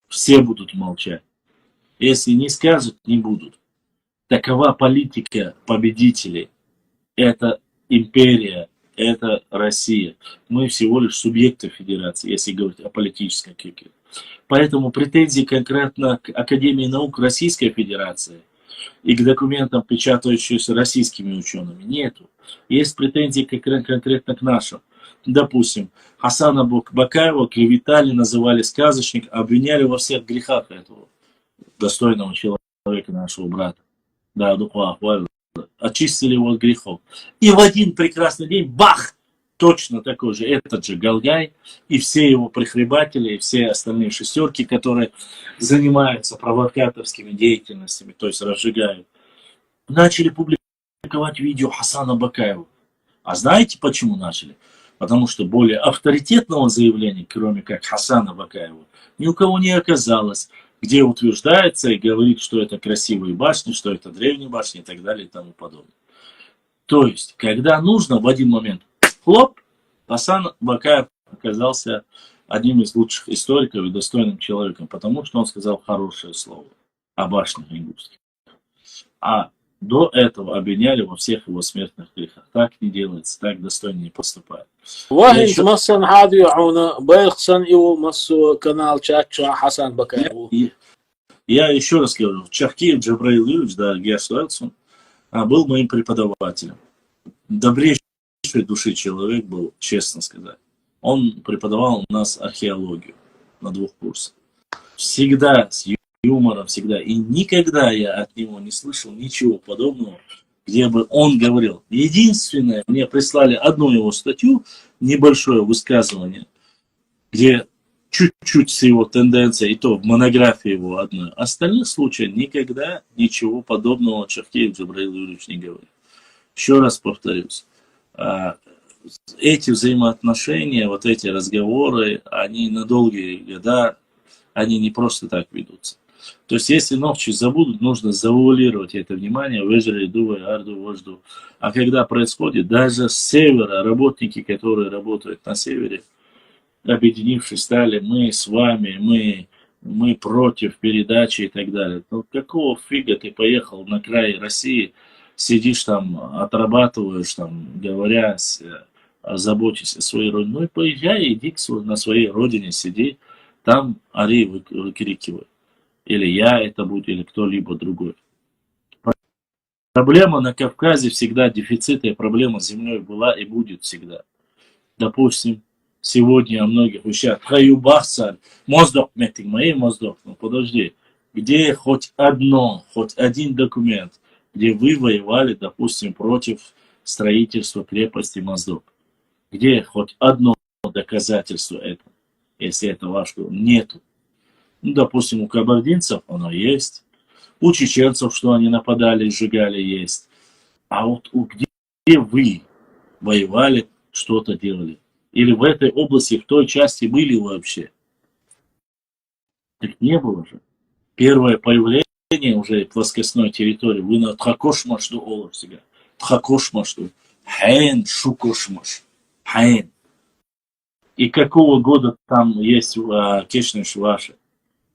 все будут молчать. Если не скажут, не будут. Такова политика победителей. Это империя, это Россия. Мы всего лишь субъекты федерации, если говорить о политическом кике. Поэтому претензий конкретно к Академии наук Российской Федерации и к документам, печатающимся российскими учеными, нету. Есть претензии конкретно к нашим. Допустим, Хасана Бакаева клеветали, называли сказочник, обвиняли во всех грехах этого достойного человека, нашего брата. Да, очистили его от грехов. И в один прекрасный день, бах, точно такой же, этот же Галгай, и все его прихлебатели, и все остальные шестерки, которые занимаются провокаторскими деятельностями, то есть разжигают, начали публиковать видео Хасана Бакаева. А знаете, почему начали? Потому что более авторитетного заявления, кроме как Хасана Бакаева, ни у кого не оказалось, где утверждается и говорит, что это красивые башни, что это древние башни и так далее и тому подобное. То есть, когда нужно, в один момент, хлоп, Хасан Бакаев оказался одним из лучших историков и достойным человеком, потому что он сказал хорошее слово о башнях ингушских. А до этого обвиняли во всех его смертных грехах. Так не делается, так достойно не поступает. واحد مثلا هذا يعونا بيخسن يو مسو канал Чача Хасан Бакаев. Я еще раз говорю, Чахкиев Джабраил Юрьевич, да, Гершвальцун, был моим преподавателем. Добрейшей души человек был, честно сказать. Он преподавал у нас археологию на 2 курсах. Всегда с юмором, всегда. И никогда я от него не слышал ничего подобного, где бы он говорил. Единственное, мне прислали одну его статью, небольшое высказывание, где чуть-чуть с его тенденцией, и то в монографии его одной. Остальных случаев никогда ничего подобного Чахкиев Джабраил Юрьевич не говорит. Еще раз повторюсь. Эти взаимоотношения, вот эти разговоры, они на долгие года, они не просто так ведутся. То есть, если ночью забудут, нужно завуалировать это внимание, выжили, дувай, арду, вожду. А когда происходит, даже с севера, работники, которые работают на севере, объединившись, стали, мы с вами, мы против передачи и так далее. Ну, какого фига ты поехал на край России, сидишь там, отрабатываешь там, говоря, заботясь о своей родине. Ну и поезжай, иди на своей родине, сиди, там ори выкрикивай. Или я это буду, или кто-либо другой. Проблема на Кавказе всегда дефицита, и проблема с землей была и будет всегда. Допустим, сегодня о многих вещах. Хаюбах царь, моздок метик, мои моздок. Ну подожди, где хоть один документ, где вы воевали, допустим, против строительства крепости Моздок? Где хоть одно доказательство этого? Если это ваш, нету. Ну, допустим, у кабардинцев оно есть. У чеченцев, что они нападали и сжигали, есть. А вот где вы воевали, что-то делали? Или в этой области, в той части были вообще? Так не было же. Первое появление уже плоскостной территории. Вы на Тхакошмашту олов себя. Тхакошмашту. Хайн шукошмаш. Хайн. И какого года там есть кешныш ваши?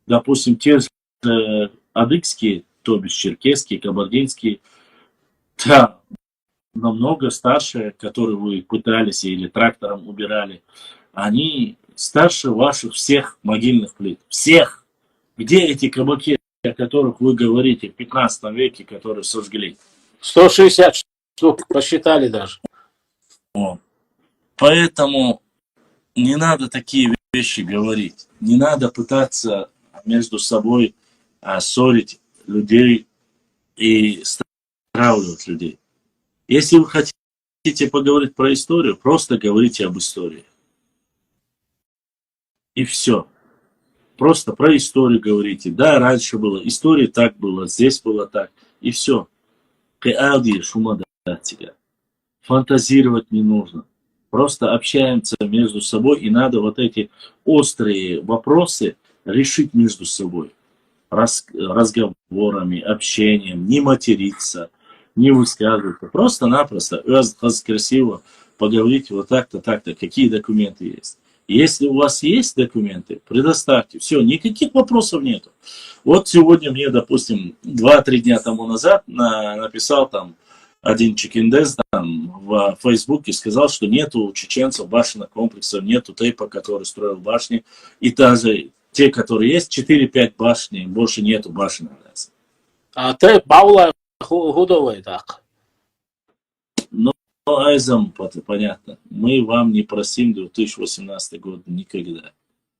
Допустим, те же адыгские, то бишь черкесские, кабардинские, да, намного старше, которые вы пытались или трактором убирали, они старше ваших всех могильных плит. Всех! Где эти кабаки о которых вы говорите, в 15 веке, которые сожгли. 160 штук, посчитали даже. Вот. Поэтому не надо такие вещи говорить. Не надо пытаться между собой ссорить людей и стравливать людей. Если вы хотите поговорить про историю, просто говорите об истории. И все. Просто про историю говорите. Да, раньше было. История так было. Здесь было так. И все. Фантазировать не нужно. Просто общаемся между собой. И надо вот эти острые вопросы решить между собой. Разговорами, общением. Не материться. Не высказываться. Просто-напросто. Красиво поговорить вот так-то, так-то. Какие документы есть. Если у вас есть документы, предоставьте. Все, никаких вопросов нету. Вот сегодня мне, допустим, 2-3 дня тому назад написал там один чекиндес там в Фейсбуке, сказал, что нету у чеченцев башенных комплексов, нету тейпа, который строил башни. И даже те, которые есть, 4-5 башни, больше нету башен. А ты, Паула, худовый так. Айзам, понятно. Мы вам не просим 2018 год никогда.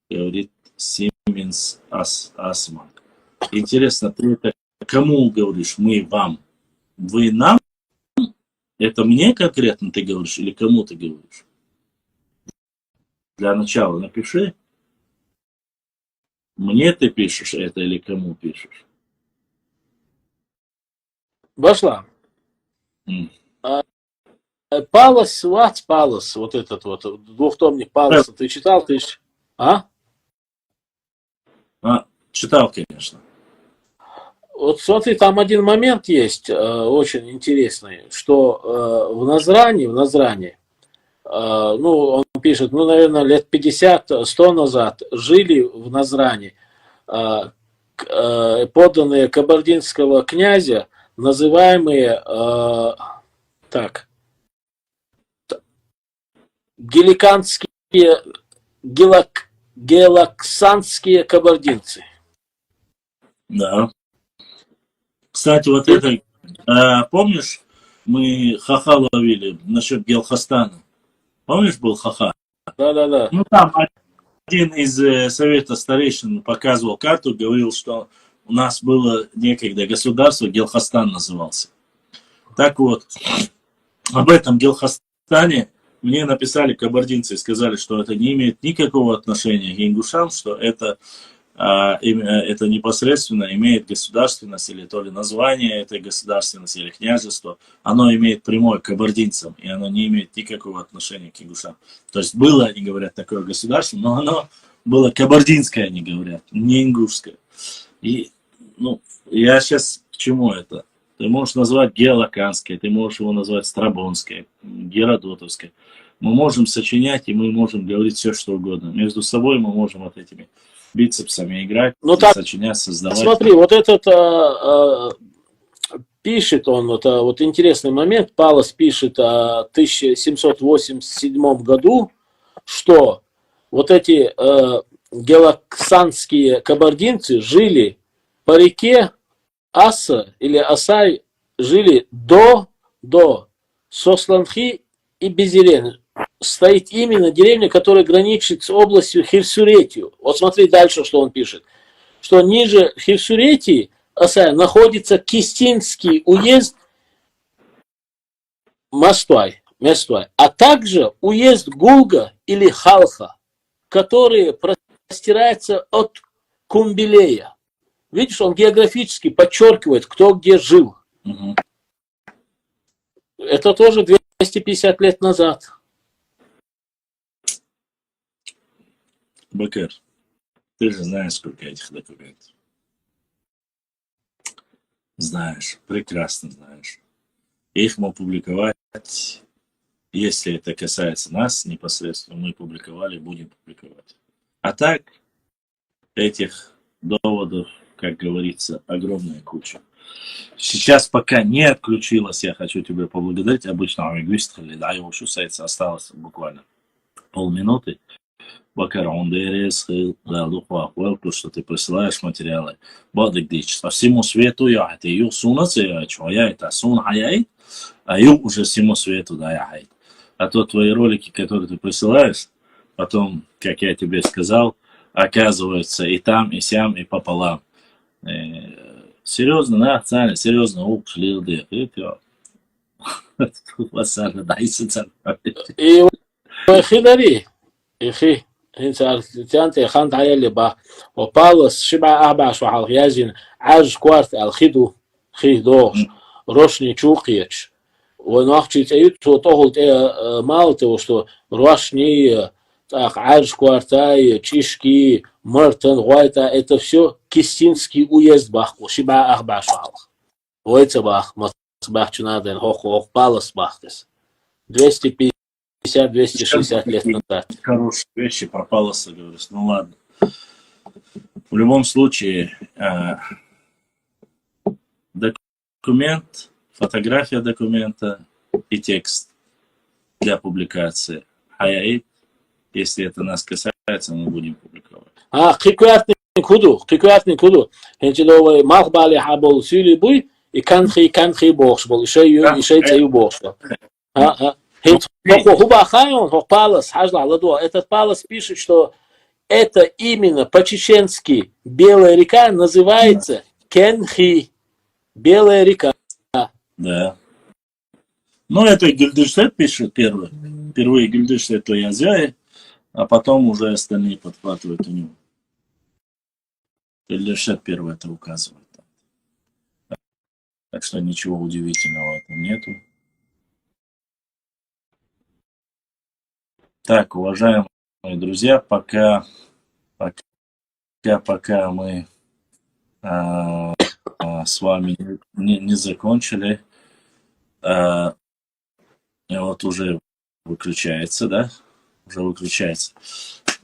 Говорит Сименс Асман. Интересно, ты это кому говоришь? Мы вам. Вы нам? Это мне конкретно ты говоришь или кому ты говоришь? Для начала напиши. Мне ты пишешь это или кому пишешь? Вошла. Палас, What's Palace, вот этот вот двухтомник Паласа, ты читал? Читал, конечно. Вот смотри, там один момент есть очень интересный, что в Назране, ну, он пишет, ну, наверное, лет 50-100 назад жили в Назране подданные кабардинского князя, называемые гелаксанские кабардинцы. Да. Кстати, вот это, помнишь, мы ха-ха ловили насчет Гелхастана? Помнишь, был ха-ха? Да. Ну, там один из совета старейшин показывал карту, говорил, что у нас было некогда государство, Гелхастан назывался. Так вот, об этом Гелхастане мне написали кабардинцы и сказали, что это не имеет никакого отношения к ингушам, что это непосредственно имеет государственность или то ли название этой государственности или княжество. Оно имеет прямое к кабардинцам, и оно не имеет никакого отношения к ингушам. То есть было, они говорят, такое государство, но оно было кабардинское, они говорят, не ингушское. И, ну, я сейчас к чему это? Ты можешь назвать гелаканское, ты можешь его назвать страбонское, геродотовское. Мы можем сочинять, и мы можем говорить все, что угодно. Между собой мы можем вот этими бицепсами играть, сочинять, создавать. Смотри, вот этот пишет он, вот интересный момент, Палас пишет о 1787 году, что вот эти гелаксанские кабардинцы жили по реке Аса или Асай, жили до Сосланхи и Безерен. Стоит именно деревня, которая граничит с областью Хирсуретию. Вот смотри дальше, что он пишет. Что ниже Хирсуретии Асая находится Кистинский уезд Местуай, а также уезд Гулга или Халха, который простирается от Кумбилея. Видишь, он географически подчеркивает, кто где жил. Угу. Это тоже 250 лет назад. Бакер, ты же знаешь, сколько этих документов. Знаешь, прекрасно знаешь. Их мы публиковать, если это касается нас непосредственно, мы публиковали, будем публиковать. А так, этих доводов, как говорится, огромная куча. Сейчас пока не отключилась, я хочу тебя поблагодарить. Обычно лингвист, да, его шусается, осталось буквально полминуты. Бакар, он ДРС, welcome, что ты присылаешь материалы. Бадик дичь. По всему свету я это ю сунаться, я это сун хаяй, а ю уже всему свету да я хай. А то твои ролики, которые ты присылаешь, потом, как я тебе сказал, оказывается и там, и сям, и пополам. Серьезно, да, Саня, серьезно, ушли, И хидари, ихи, انت خانت على اللي با وبالس شبع أربع شوحال غيازين عاج كوارت الخيدو خيدوش روشني чукиеч ونوخчить ают то толт малте что рошни так عاج квартай чишки мартен гойта это все кистинский уезд бахку шиба арба шуал ойца бах бах чунаден хох палас бахтес 250-260 лет назад. Хорошие вещи пропало, говоришь. Ну ладно. В любом случае, документ, фотография документа и текст для публикации. Хаяит, если это нас касается, мы будем публиковать. Хикуятный куду. Хенчидовый махбали хабол сюли буй и канхи бохш был. Еще цею бохш. Этот палас пишет, что это именно по-чеченски Белая река называется Кенхи. Белая река. Да. Ну, это Гильдерштейт пишет первый. Впервые Гильдерштейт то Язяи, а потом уже остальные подхватывают у него. Гильдерштейт первый это указывает. Так что ничего удивительного в этом нету. Так, уважаемые друзья, пока мы с вами не закончили, вот уже выключается, да? Уже выключается.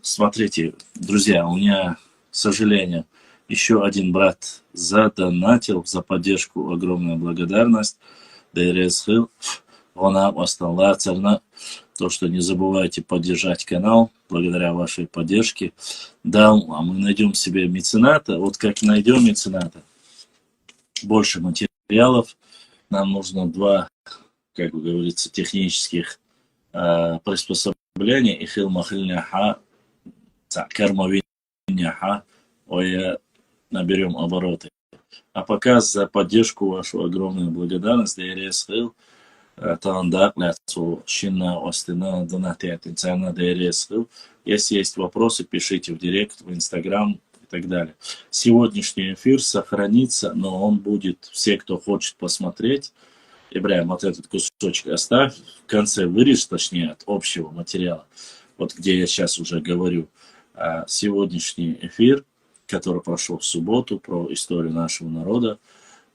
Смотрите, друзья, у меня, к сожалению, еще один брат задонатил за поддержку. Огромная благодарность. ДРС Хил, она осталась царна. То, что не забывайте поддержать канал, благодаря вашей поддержке. Да, а мы найдем себе мецената. Вот как найдем мецената, больше материалов. Нам нужно 2, как бы говорится, технических приспособления. И хил махильняха, кармовинняха, наберем обороты. А пока за поддержку вашу огромную благодарность. ДРС Хил. Если есть вопросы, пишите в директ, в Инстаграм и так далее. Сегодняшний эфир сохранится, но он будет, все, кто хочет посмотреть, Ибраим, вот этот кусочек оставь, в конце вырежь, точнее, от общего материала, вот где я сейчас уже говорю. Сегодняшний эфир, который прошел в субботу, про историю нашего народа,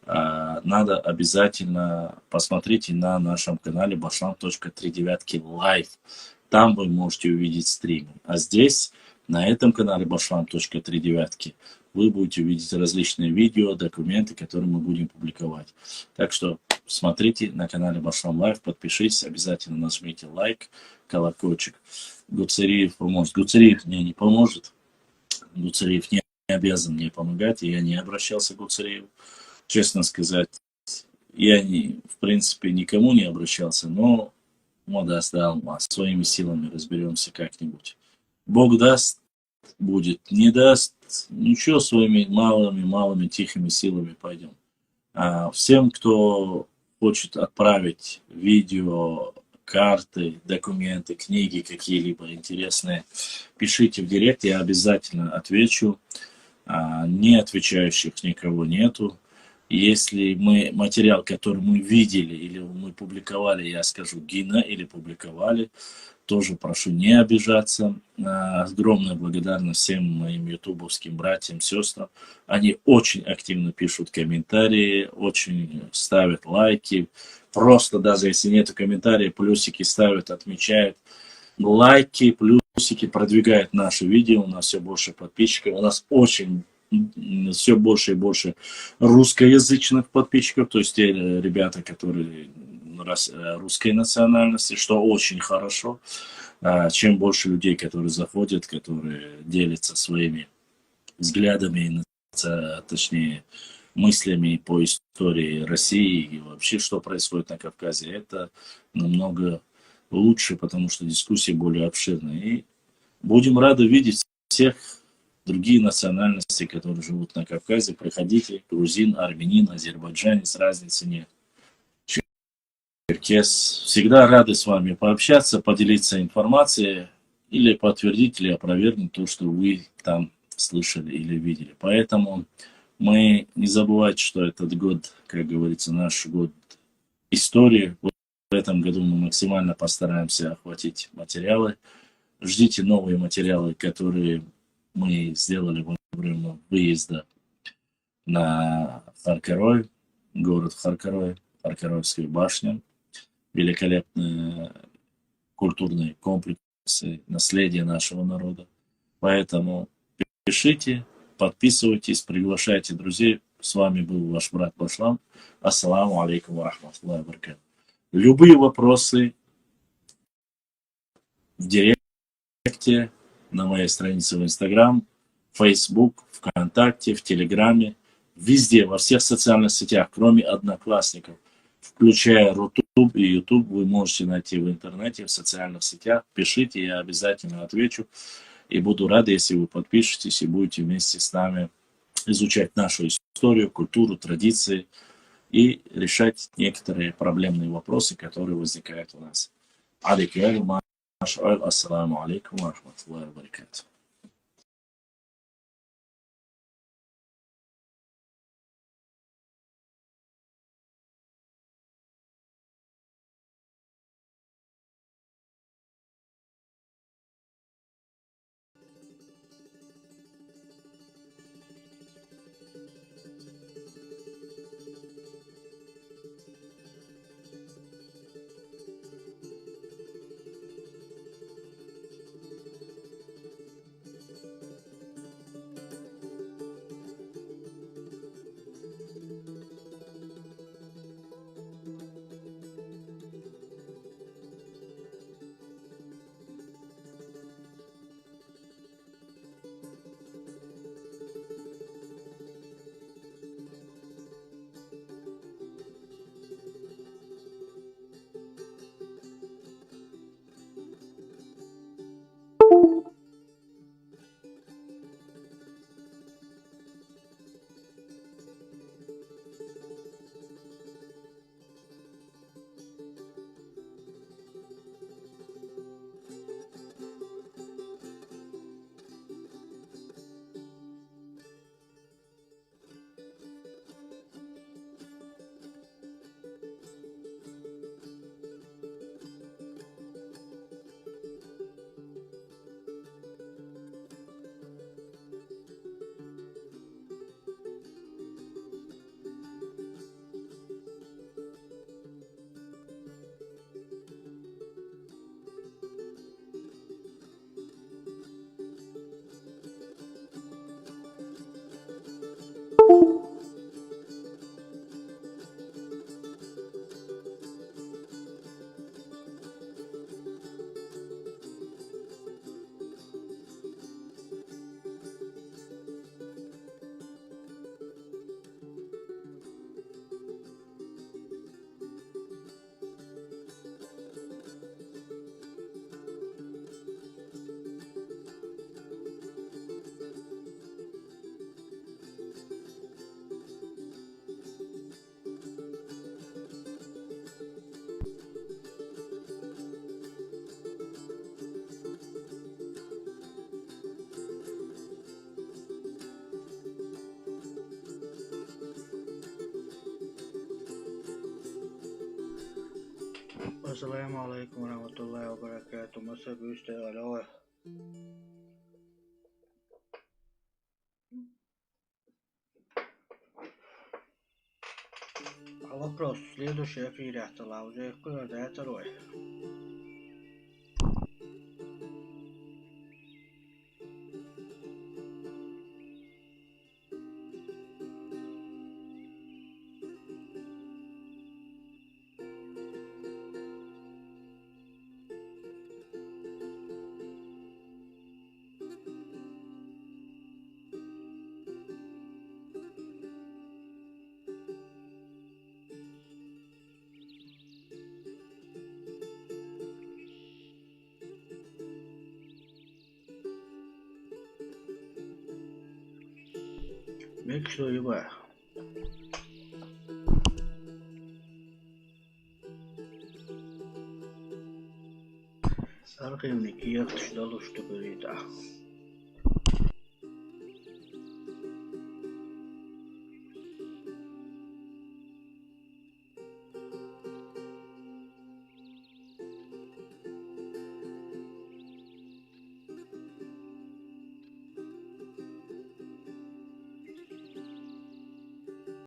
надо обязательно посмотрите на нашем канале Башлам.39 лайв. Там вы можете увидеть стримы. А здесь, на этом канале Башлам.39, вы будете увидеть различные видео, документы, которые мы будем публиковать. Так что смотрите на канале Башлам Лайв, подпишитесь, обязательно нажмите лайк, колокольчик. Гуцериев поможет. Гуцериев мне не поможет. Гуцериев не обязан мне помогать, и я не обращался к Гуцериеву. Честно сказать, я в принципе никому не обращался, но даст, да, своими силами разберемся как-нибудь. Бог даст, будет, не даст, ничего, своими малыми тихими силами пойдем. Всем, кто хочет отправить видео, карты, документы, книги какие-либо интересные, пишите в директ, я обязательно отвечу. Не отвечающих никого нету. Если материал, который мы видели или мы публиковали, я скажу Гина или публиковали, тоже прошу не обижаться. Огромная благодарность всем моим ютубовским братьям, сестрам. Они очень активно пишут комментарии, очень ставят лайки. Просто даже если нету комментариев, плюсики ставят, отмечают. Лайки, плюсики продвигают наши видео, у нас все больше подписчиков. У нас все больше и больше русскоязычных подписчиков, то есть те ребята, которые русской национальности, что очень хорошо. Чем больше людей, которые заходят, которые делятся своими взглядами, точнее, мыслями по истории России и вообще, что происходит на Кавказе, это намного лучше, потому что дискуссии более обширные. И будем рады видеть всех другие национальности, которые живут на Кавказе. Приходите, грузин, армянин, азербайджанец, разницы нет. Черкес. Всегда рады с вами пообщаться, поделиться информацией или подтвердить, или опровергнуть то, что вы там слышали или видели. Поэтому мы не забывайте, что этот год, как говорится, наш год истории. В этом году мы максимально постараемся охватить материалы. Ждите новые материалы, которые мы сделали во время выезда на Харкарой, город Харкарой, Харкаровская башня. Великолепные культурные комплексы, наследие нашего народа. Поэтому пишите, подписывайтесь, приглашайте друзей. С вами был ваш брат Башлам. Ассаламу алейкум ва рахматуллахи ва баракатух. Любые вопросы в директе, на моей странице в Инстаграм, Фейсбук, ВКонтакте, в Телеграме, везде, во всех социальных сетях, кроме Одноклассников, включая Рутуб и Ютуб, вы можете найти в интернете, в социальных сетях. Пишите, я обязательно отвечу. И буду рад, если вы подпишетесь и будете вместе с нами изучать нашу историю, культуру, традиции и решать некоторые проблемные вопросы, которые возникают у нас. Ассаламу алейкум ва рахматуллахи ва баракатух. Assalamu alaikum warahmatullahi wabarakatuh. Masa büyüste alo. А вопрос в следующий эфире остала уже куда второй. Belki şöyle bak. Sarı evdeki yatışta oluştu böyle.